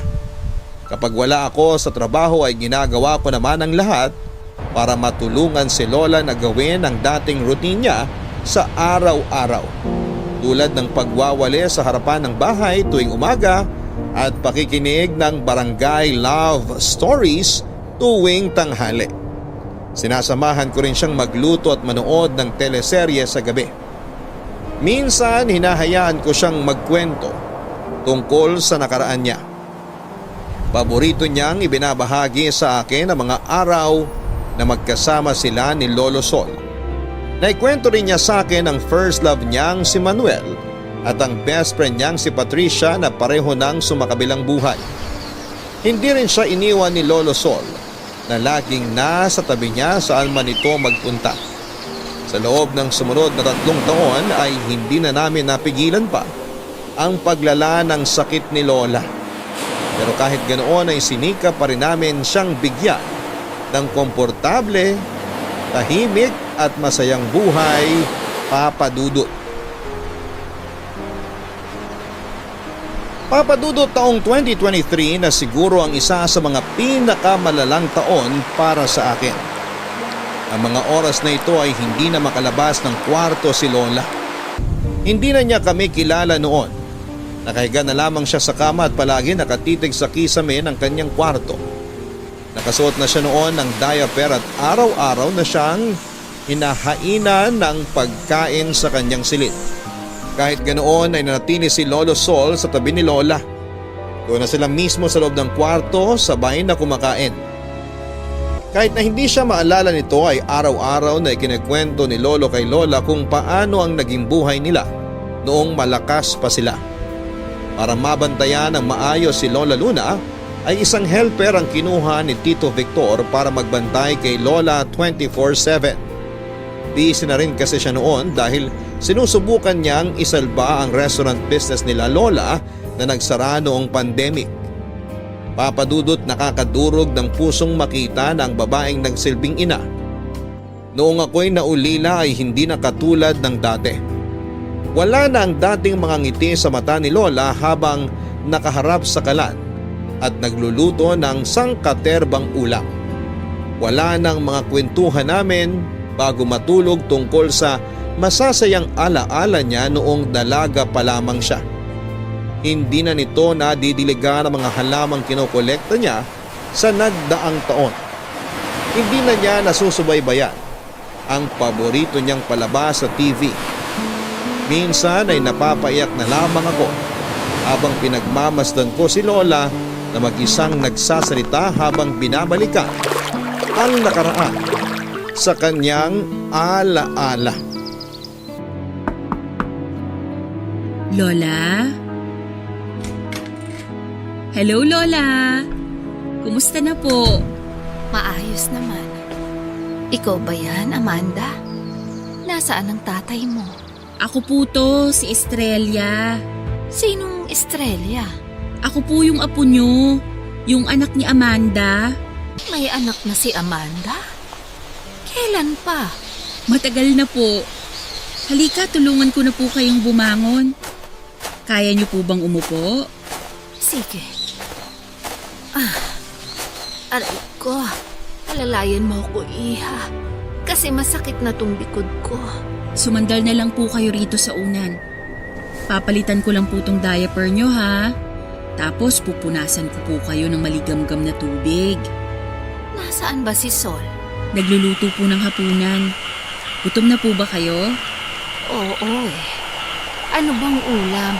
[SPEAKER 1] Kapag wala ako sa trabaho ay ginagawa ko naman ang lahat para matulungan si Lola na gawin ang dating routine niya sa araw-araw. Tulad ng pagwawali sa harapan ng bahay tuwing umaga at pakikinig ng barangay love stories tuwing tanghali. Sinasamahan ko rin siyang magluto at manood ng teleserye sa gabi. Minsan hinahayaan ko siyang magkwento tungkol sa nakaraan niya. Paborito niyang ibinabahagi sa akin ang mga araw na magkasama sila ni Lolo Sol. Naikwento rin niya sa akin ang first love niyang si Manuel at ang best friend niyang si Patricia na pareho nang sumakabilang buhay. Hindi rin siya iniwan ni Lolo Sol na laging nasa tabi niya saan man ito magpunta. Sa loob ng sumunod na 3 taon ay hindi na namin napigilan pa ang paglala ng sakit ni Lola. Pero kahit ganoon ay sinika pa rin namin siyang bigyan ng komportable, tahimik at masayang buhay, Papa Dudut. Papa Dudut, taong 2023 na siguro ang isa sa mga pinakamalalang taon para sa akin. Ang mga oras na ito ay hindi na makalabas ng kwarto si Lola. Hindi na niya kami kilala noon. Nakahiga na lamang siya sa kama at palagi nakatitig sa kisame ng kanyang kwarto. Nakasuot na siya noon ng diaper at araw-araw na siyang hinahainan ng pagkain sa kanyang silid. Kahit ganoon ay nanatili si Lolo Sol sa tabi ni Lola. Doon na sila mismo sa loob ng kwarto sabay na kumakain. Kahit na hindi siya maalala nito ay araw-araw na ikinekwento ni Lolo kay Lola kung paano ang naging buhay nila noong malakas pa sila. Para mabantayan ng maayos si Lola Luna ay isang helper ang kinuha ni Tito Victor para magbantay kay Lola 24/7. Busy na rin kasi siya noon dahil sinusubukan niyang isalba ang restaurant business nila Lola na nagsara noong pandemic. Papa Dudut, nakakadurog ng pusong makita na ang babaeng nagsilbing ina noong ako'y naulila ay hindi na katulad ng dati. Wala na ang dating mga ngiti sa mata ni Lola habang nakaharap sa kalan at nagluluto ng sangkaterbang ulam. Wala nang mga kwentuhan namin bago matulog tungkol sa masasayang alaala niya noong dalaga pa lamang siya. Hindi na nito nadidiligan ang mga halamang kinokolekta niya sa nagdaang taon. Hindi na niya nasusubaybayan ang paborito niyang palabas sa TV. Minsan ay napapaiyak na lamang ako habang pinagmamasdan ko si Lola na mag-isang nagsasalita habang binabalikan ang nakaraan sa kanyang alaala.
[SPEAKER 5] Lola? Hello, Lola! Kumusta na po?
[SPEAKER 3] Maayos naman. Ikaw ba yan, Amanda? Nasaan ang tatay mo?
[SPEAKER 5] Ako po to, si Estrella.
[SPEAKER 3] Sinong Estrella?
[SPEAKER 5] Ako po yung apo nyo, yung anak ni Amanda.
[SPEAKER 3] May anak na si Amanda? Kailan pa?
[SPEAKER 5] Matagal na po. Halika, tulungan ko na po kayong bumangon. Kaya niyo po bang umupo?
[SPEAKER 3] Sige. Aray ko. Alalayan mo ko, Iha. Kasi masakit na tong likod ko.
[SPEAKER 5] Sumandal na lang po kayo rito sa unan. Papalitan ko lang po tong diaper nyo ha. Tapos pupunasan ko po kayo ng maligamgam na tubig.
[SPEAKER 3] Nasaan ba si Sol?
[SPEAKER 5] Nagluluto po ng hapunan. Gutom na po ba kayo?
[SPEAKER 3] Oo eh. Ano bang ulam?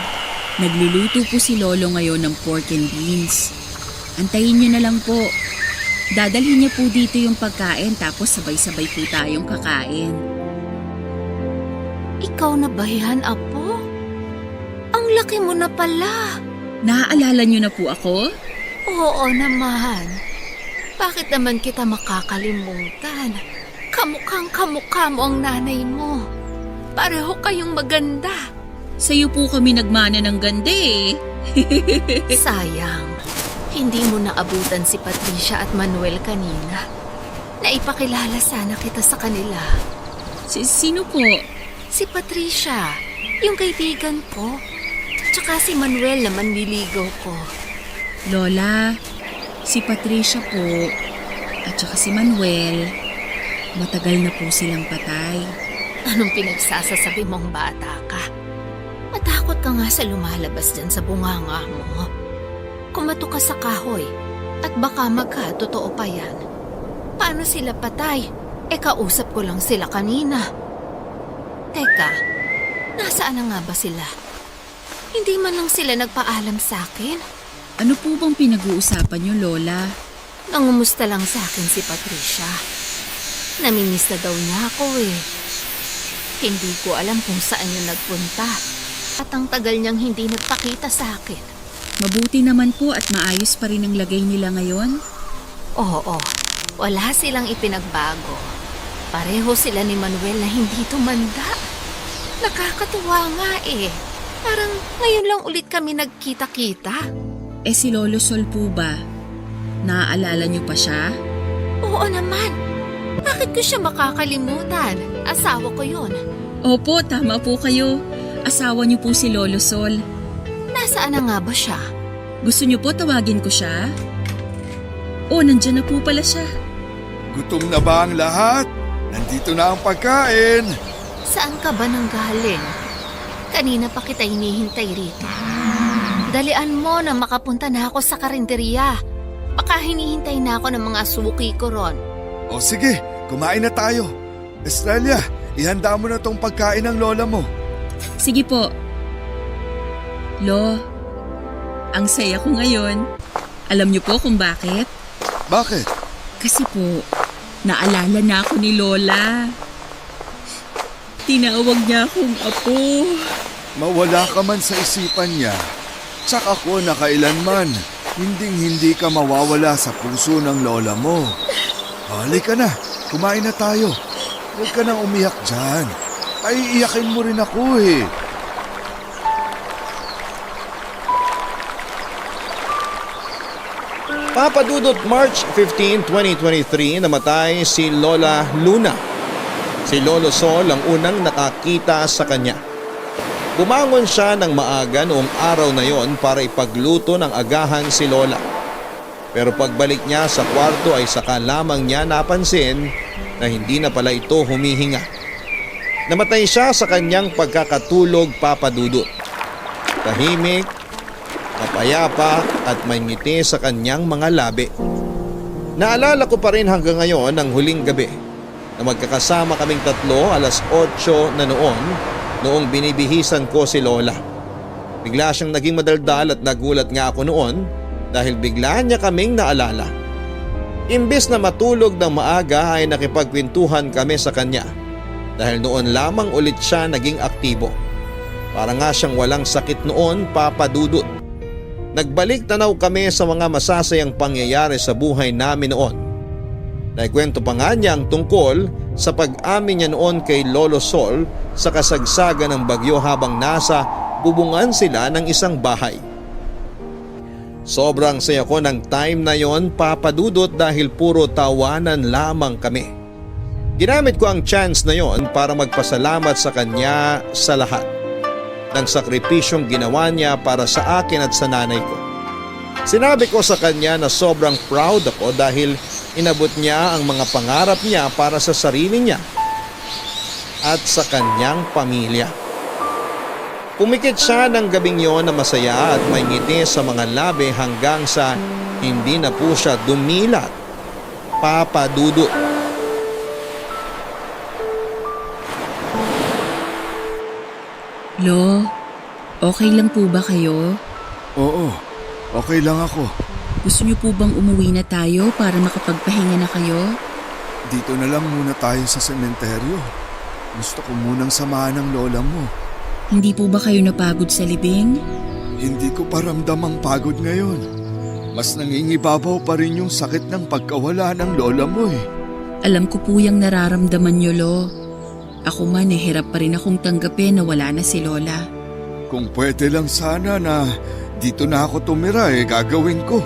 [SPEAKER 5] Nagluluto po si Lolo ngayon ng pork and beans. Antayin nyo na lang po. Dadalhin niya po dito yung pagkain tapos sabay-sabay po tayong kakain.
[SPEAKER 3] Ikaw na ba yan, Apo? Ang laki mo na pala.
[SPEAKER 5] Naaalala nyo na po ako?
[SPEAKER 3] Oo naman. Bakit naman kita makakalimutan? Kamukhang kamukha mo ang nanay mo. Pareho kayong maganda.
[SPEAKER 5] Sa'yo po kami nagmana ng ganda eh.
[SPEAKER 3] Sayang, hindi mo naabutan si Patricia at Manuel kanina. Naipakilala sana kita sa kanila.
[SPEAKER 5] Sino po?
[SPEAKER 3] Si Patricia, yung kaibigan ko. Tsaka si Manuel na manliligaw ko.
[SPEAKER 5] Lola, si Patricia po at saka si Manuel, matagal na po silang patay.
[SPEAKER 3] Anong pinagsasasabi mong bata ka? Matakot ka nga sa lumalabas dyan sa bunganga mo. Kumato ka sa kahoy at baka magkatotoo pa yan. Paano sila patay? Kausap ko lang sila kanina. Teka, nasaan na nga ba sila? Hindi man lang sila nagpaalam sa akin.
[SPEAKER 5] Ano po bang pinag-uusapan niyo, Lola?
[SPEAKER 3] Nangumusta lang sa akin si Patricia. Namimiss na daw niya ako eh. Hindi ko alam kung saan niya nagpunta. At ang tagal niyang hindi nagpakita sa akin.
[SPEAKER 5] Mabuti naman po at maayos pa rin ang lagay nila ngayon.
[SPEAKER 3] Oo, wala silang ipinagbago. Pareho sila ni Manuel na hindi tumanda. Nakakatuwa nga eh. Parang ngayon lang ulit kami nagkita-kita.
[SPEAKER 5] Si Lolo Sol po ba? Naaalala niyo pa siya?
[SPEAKER 3] Oo naman. Bakit ko siya makakalimutan? Asawa ko yun.
[SPEAKER 5] Opo, tama po kayo. Asawa niyo po si Lolo Sol.
[SPEAKER 3] Nasaan na nga ba siya?
[SPEAKER 5] Gusto niyo po tawagin ko siya? Nandyan na po pala siya.
[SPEAKER 6] Gutom na ba ang lahat? Nandito na ang pagkain.
[SPEAKER 3] Saan ka ba nang galing? Kanina pa kita hinihintay rito. Dalian mo na makapunta na ako sa karinderya. Baka hinihintay na ako ng mga suki ko ron.
[SPEAKER 6] O sige, kumain na tayo. Estrella, ihanda mo na tong pagkain ng lola mo.
[SPEAKER 5] Sige po. Lo, ang saya ko ngayon. Alam niyo po kung bakit?
[SPEAKER 6] Bakit?
[SPEAKER 5] Kasi po, naalala na ako ni Lola. Tinawag niya akong apo.
[SPEAKER 6] Mawala ka man sa isipan niya. Tsak ako na kailanman. Hinding-hindi ka mawawala sa puso ng lola mo. Halika na, kumain na tayo. Huwag ka nang umiyak dyan. Ay, iyakin mo rin ako eh.
[SPEAKER 1] Papa Dudut, March 15, 2023, namatay si Lola Luna. Si Lolo Sol ang unang nakakita sa kanya. Bumangon siya ng maaga noong araw na yon para ipagluto ng agahan si Lola. Pero pagbalik niya sa kwarto ay saka lamang niya napansin na hindi na pala ito humihinga. Namatay siya sa kanyang pagkakatulog, Papa Dudut. Tahimik, mapayapa at may ngiti sa kanyang mga labi. Naalala ko pa rin hanggang ngayon ang huling gabi na magkakasama kaming tatlo 8:00 na noong binibihisan ko si Lola. Bigla siyang naging madaldal at nagulat nga ako noon dahil bigla niya kaming naalala. Imbes na matulog ng maaga ay nakipagkwentuhan kami sa kanya dahil noon lamang ulit siya naging aktibo. Para nga siyang walang sakit noon, Papa Dudut. Nagbalik tanaw kami sa mga masasayang pangyayari sa buhay namin noon. Naikwento pa nga niya ang tungkol sa pag-amin niya noon kay Lolo Sol sa kasagsagan ng bagyo habang nasa bubungan sila ng isang bahay. Sobrang saya ko ng time na yon, Papa Dudut, dahil puro tawanan lamang kami. Ginamit ko ang chance na yon para magpasalamat sa kanya sa lahat ng sakripisyong ginawa niya para sa akin at sa nanay ko. Sinabi ko sa kanya na sobrang proud ako dahil inabot niya ang mga pangarap niya para sa sarili niya at sa kanyang pamilya. Pumikit siya ng gabing yon na masaya at may ngiti sa mga labi hanggang sa hindi na po siya dumilat, Papa Dudut.
[SPEAKER 5] Lo, okay lang po ba kayo?
[SPEAKER 6] Oo, okay lang ako.
[SPEAKER 5] Gusto niyo po bang umuwi na tayo para makapagpahinga na kayo?
[SPEAKER 6] Dito na lang muna tayo sa sementeryo. Gusto ko munang samahan ng lola mo.
[SPEAKER 5] Hindi po ba kayo napagod sa libing?
[SPEAKER 6] Hindi ko pa ramdam ang pagod ngayon. Mas nangingibabaw pa rin yung sakit ng pagkawala ng lola mo eh.
[SPEAKER 5] Alam ko po yung nararamdaman niyo, Lo. Ako man hirap pa rin akong tanggapin na wala na si Lola.
[SPEAKER 6] Kung pwede lang sana na dito na ako tumira gagawin ko.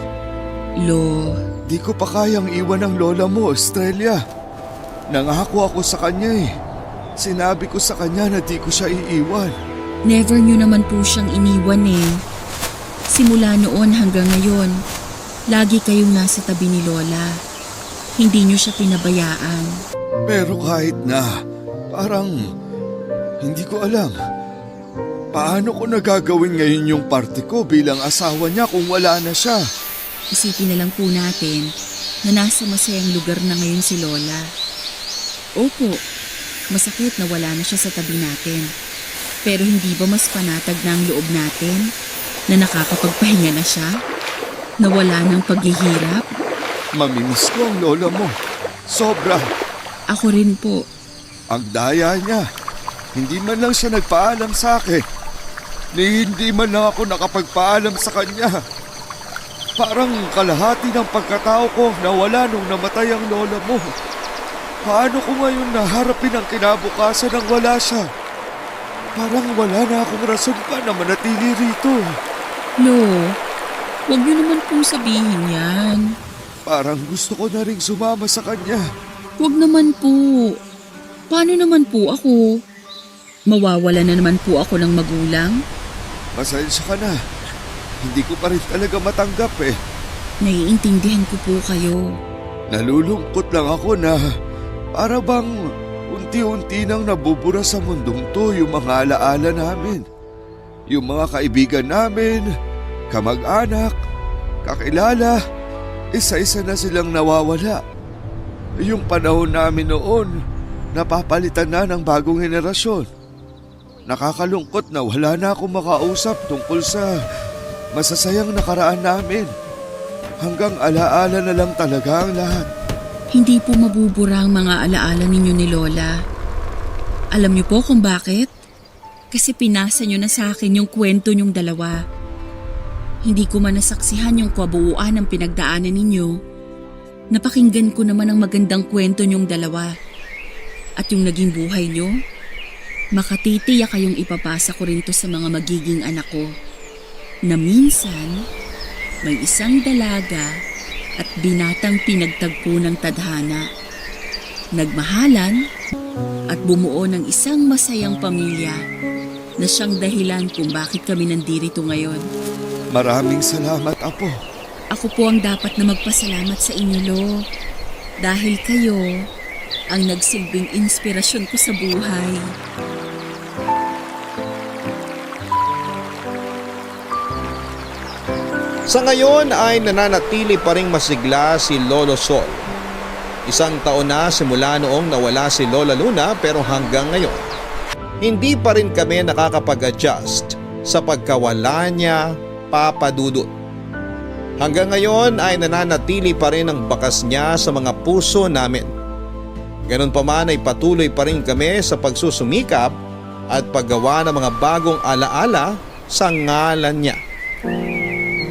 [SPEAKER 5] Lo,
[SPEAKER 6] Di ko pa kayang iwan ang lola mo, Australia. Nangako ako sa kanya eh. Sinabi ko sa kanya na di ko siya iiwan.
[SPEAKER 5] never niyo naman po siyang iniwan eh. Simula noon hanggang ngayon, lagi kayong nasa tabi ni Lola. Hindi niyo siya pinabayaan.
[SPEAKER 6] Pero kahit na, parang hindi ko alam. Paano ko nagagawin ngayon yung party ko bilang asawa niya kung wala na siya?
[SPEAKER 5] Isipin na lang po natin na nasa masayang lugar na ngayon si Lola. Opo, masakit na wala na siya sa tabi natin. Pero hindi ba mas panatag na ang loob natin na nakakapagpahinga na siya? Na wala ng paghihirap?
[SPEAKER 6] Mamimiss ko ang lola mo. Sobra.
[SPEAKER 5] Ako rin po.
[SPEAKER 6] Ang daya niya. Hindi man lang siya nagpaalam sa akin. Hindi man lang ako nakapagpaalam sa kanya. Parang kalahati ng pagkatao ko na wala nung namatay ang lola mo. Paano ko ngayon naharapin ang kinabukasan nang wala siya? Parang wala na akong rason pa na manatili rito.
[SPEAKER 5] Lo, huwag niyo naman pong sabihin yan.
[SPEAKER 6] Parang gusto ko na rin sumama sa kanya.
[SPEAKER 5] Huwag naman po. Paano naman po ako? Mawawala na naman po ako ng magulang?
[SPEAKER 6] Pasensya ka na. Hindi ko pa rin talaga matanggap eh.
[SPEAKER 5] Naiintindihan ko po kayo.
[SPEAKER 6] Nalulungkot lang ako na para bang unti-unti nang nabubura sa mundong to yung mga alaala namin. Yung mga kaibigan namin, kamag-anak, kakilala, isa-isa na silang nawawala. Yung panahon namin noon, napapalitan na ng bagong henerasyon. Nakakalungkot na wala na akong makausap tungkol sa masasayang nakaraan namin. Hanggang alaala na lang talaga ang lahat.
[SPEAKER 5] Hindi po mabubura ang mga alaala ninyo ni Lola. Alam niyo po kung bakit? Kasi pinasa niyo na sa akin yung kwento niyong dalawa. Hindi ko man nasaksihan yung kabuuan ng pinagdaanan ninyo. Napakinggan ko naman ang magandang kwento niyong dalawa. At yung naging buhay niyo, makatitiyak kayong ipapasa ko rin to sa mga magiging anak ko. Na minsan, may isang dalaga at binatang pinagtagpo ng tadhana. Nagmahalan at bumuo ng isang masayang pamilya na siyang dahilan kung bakit kami nandirito ngayon.
[SPEAKER 6] Maraming salamat, Apo.
[SPEAKER 5] Ako po ang dapat na magpasalamat sa inyo, Lo. Dahil kayo ang nagsilbing inspirasyon ko sa buhay.
[SPEAKER 1] Sa ngayon ay nananatili pa ring masigla si Lolo Sol. Isang taon na simula noong nawala si Lola Luna pero hanggang ngayon, hindi pa rin kami nakakapag-adjust sa pagkawala niya, Papa Dudut. Hanggang ngayon ay nananatili pa rin ang bakas niya sa mga puso namin. Ganun pa man ay patuloy pa rin kami sa pagsusumikap at paggawa ng mga bagong alaala sa ngalan niya.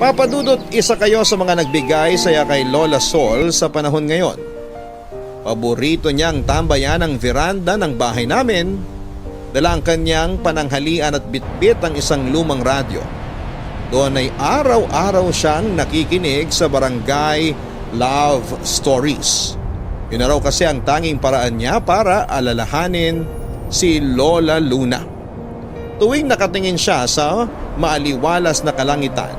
[SPEAKER 1] Papa Dudut, isa kayo sa mga nagbigay saya kay Lola Sol sa panahon ngayon. Paborito niyang tambayan ang veranda ng bahay namin. Dala ang kanyang pananghalian at bitbit ang isang lumang radyo. Doon ay araw-araw siyang nakikinig sa Barangay Love Stories. Yun na raw kasi ang tanging paraan niya para alalahanin si Lola Luna. Tuwing nakatingin siya sa maaliwalas na kalangitan,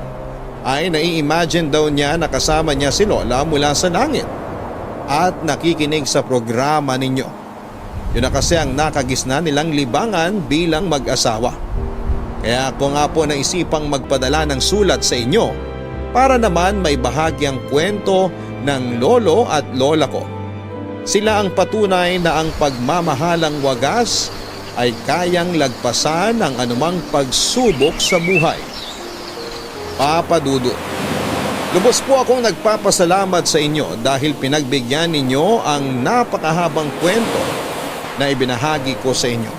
[SPEAKER 1] ay nai-imagine daw niya na kasama niya si Lola mula sa langit at nakikinig sa programa ninyo. Yun na kasi ang nakagisna nilang libangan bilang mag-asawa. Kaya ako nga po naisipang magpadala ng sulat sa inyo para naman may bahagi ang kwento ng lolo at lola ko. Sila ang patunay na ang pagmamahalang wagas ay kayang lagpasan ang anumang pagsubok sa buhay. Papa Dudut, lubos po akong nagpapasalamat sa inyo dahil pinagbigyan ninyo ang napakahabang kwento na ibinahagi ko sa inyo.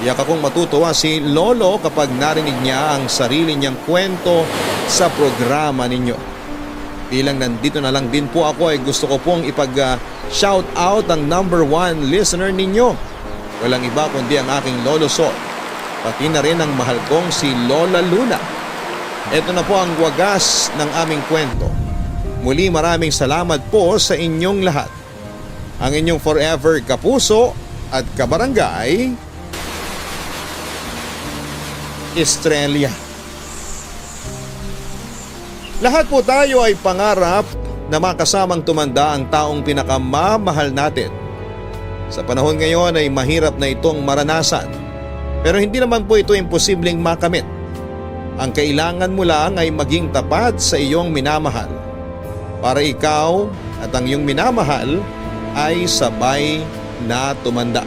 [SPEAKER 1] Iyak akong matutuwa si Lolo kapag narinig niya ang sarili niyang kwento sa programa ninyo. Bilang nandito na lang din po ako ay gusto ko pong ipag-shout out ang number 1 listener ninyo. Walang iba kundi ang aking Lolo Sol, pati na rin ang mahal kong si Lola Luna. Ito na po ang wagas ng aming kwento. Muli maraming salamat po sa inyong lahat. Ang inyong forever kapuso at kabarangay, Estrella. Lahat po tayo ay pangarap na makasamang tumanda ang taong pinakamamahal natin. Sa panahon ngayon ay mahirap na itong maranasan, pero hindi naman po ito imposibleng makamit. Ang kailangan mo lang ay maging tapat sa iyong minamahal para ikaw at ang iyong minamahal ay sabay na tumanda.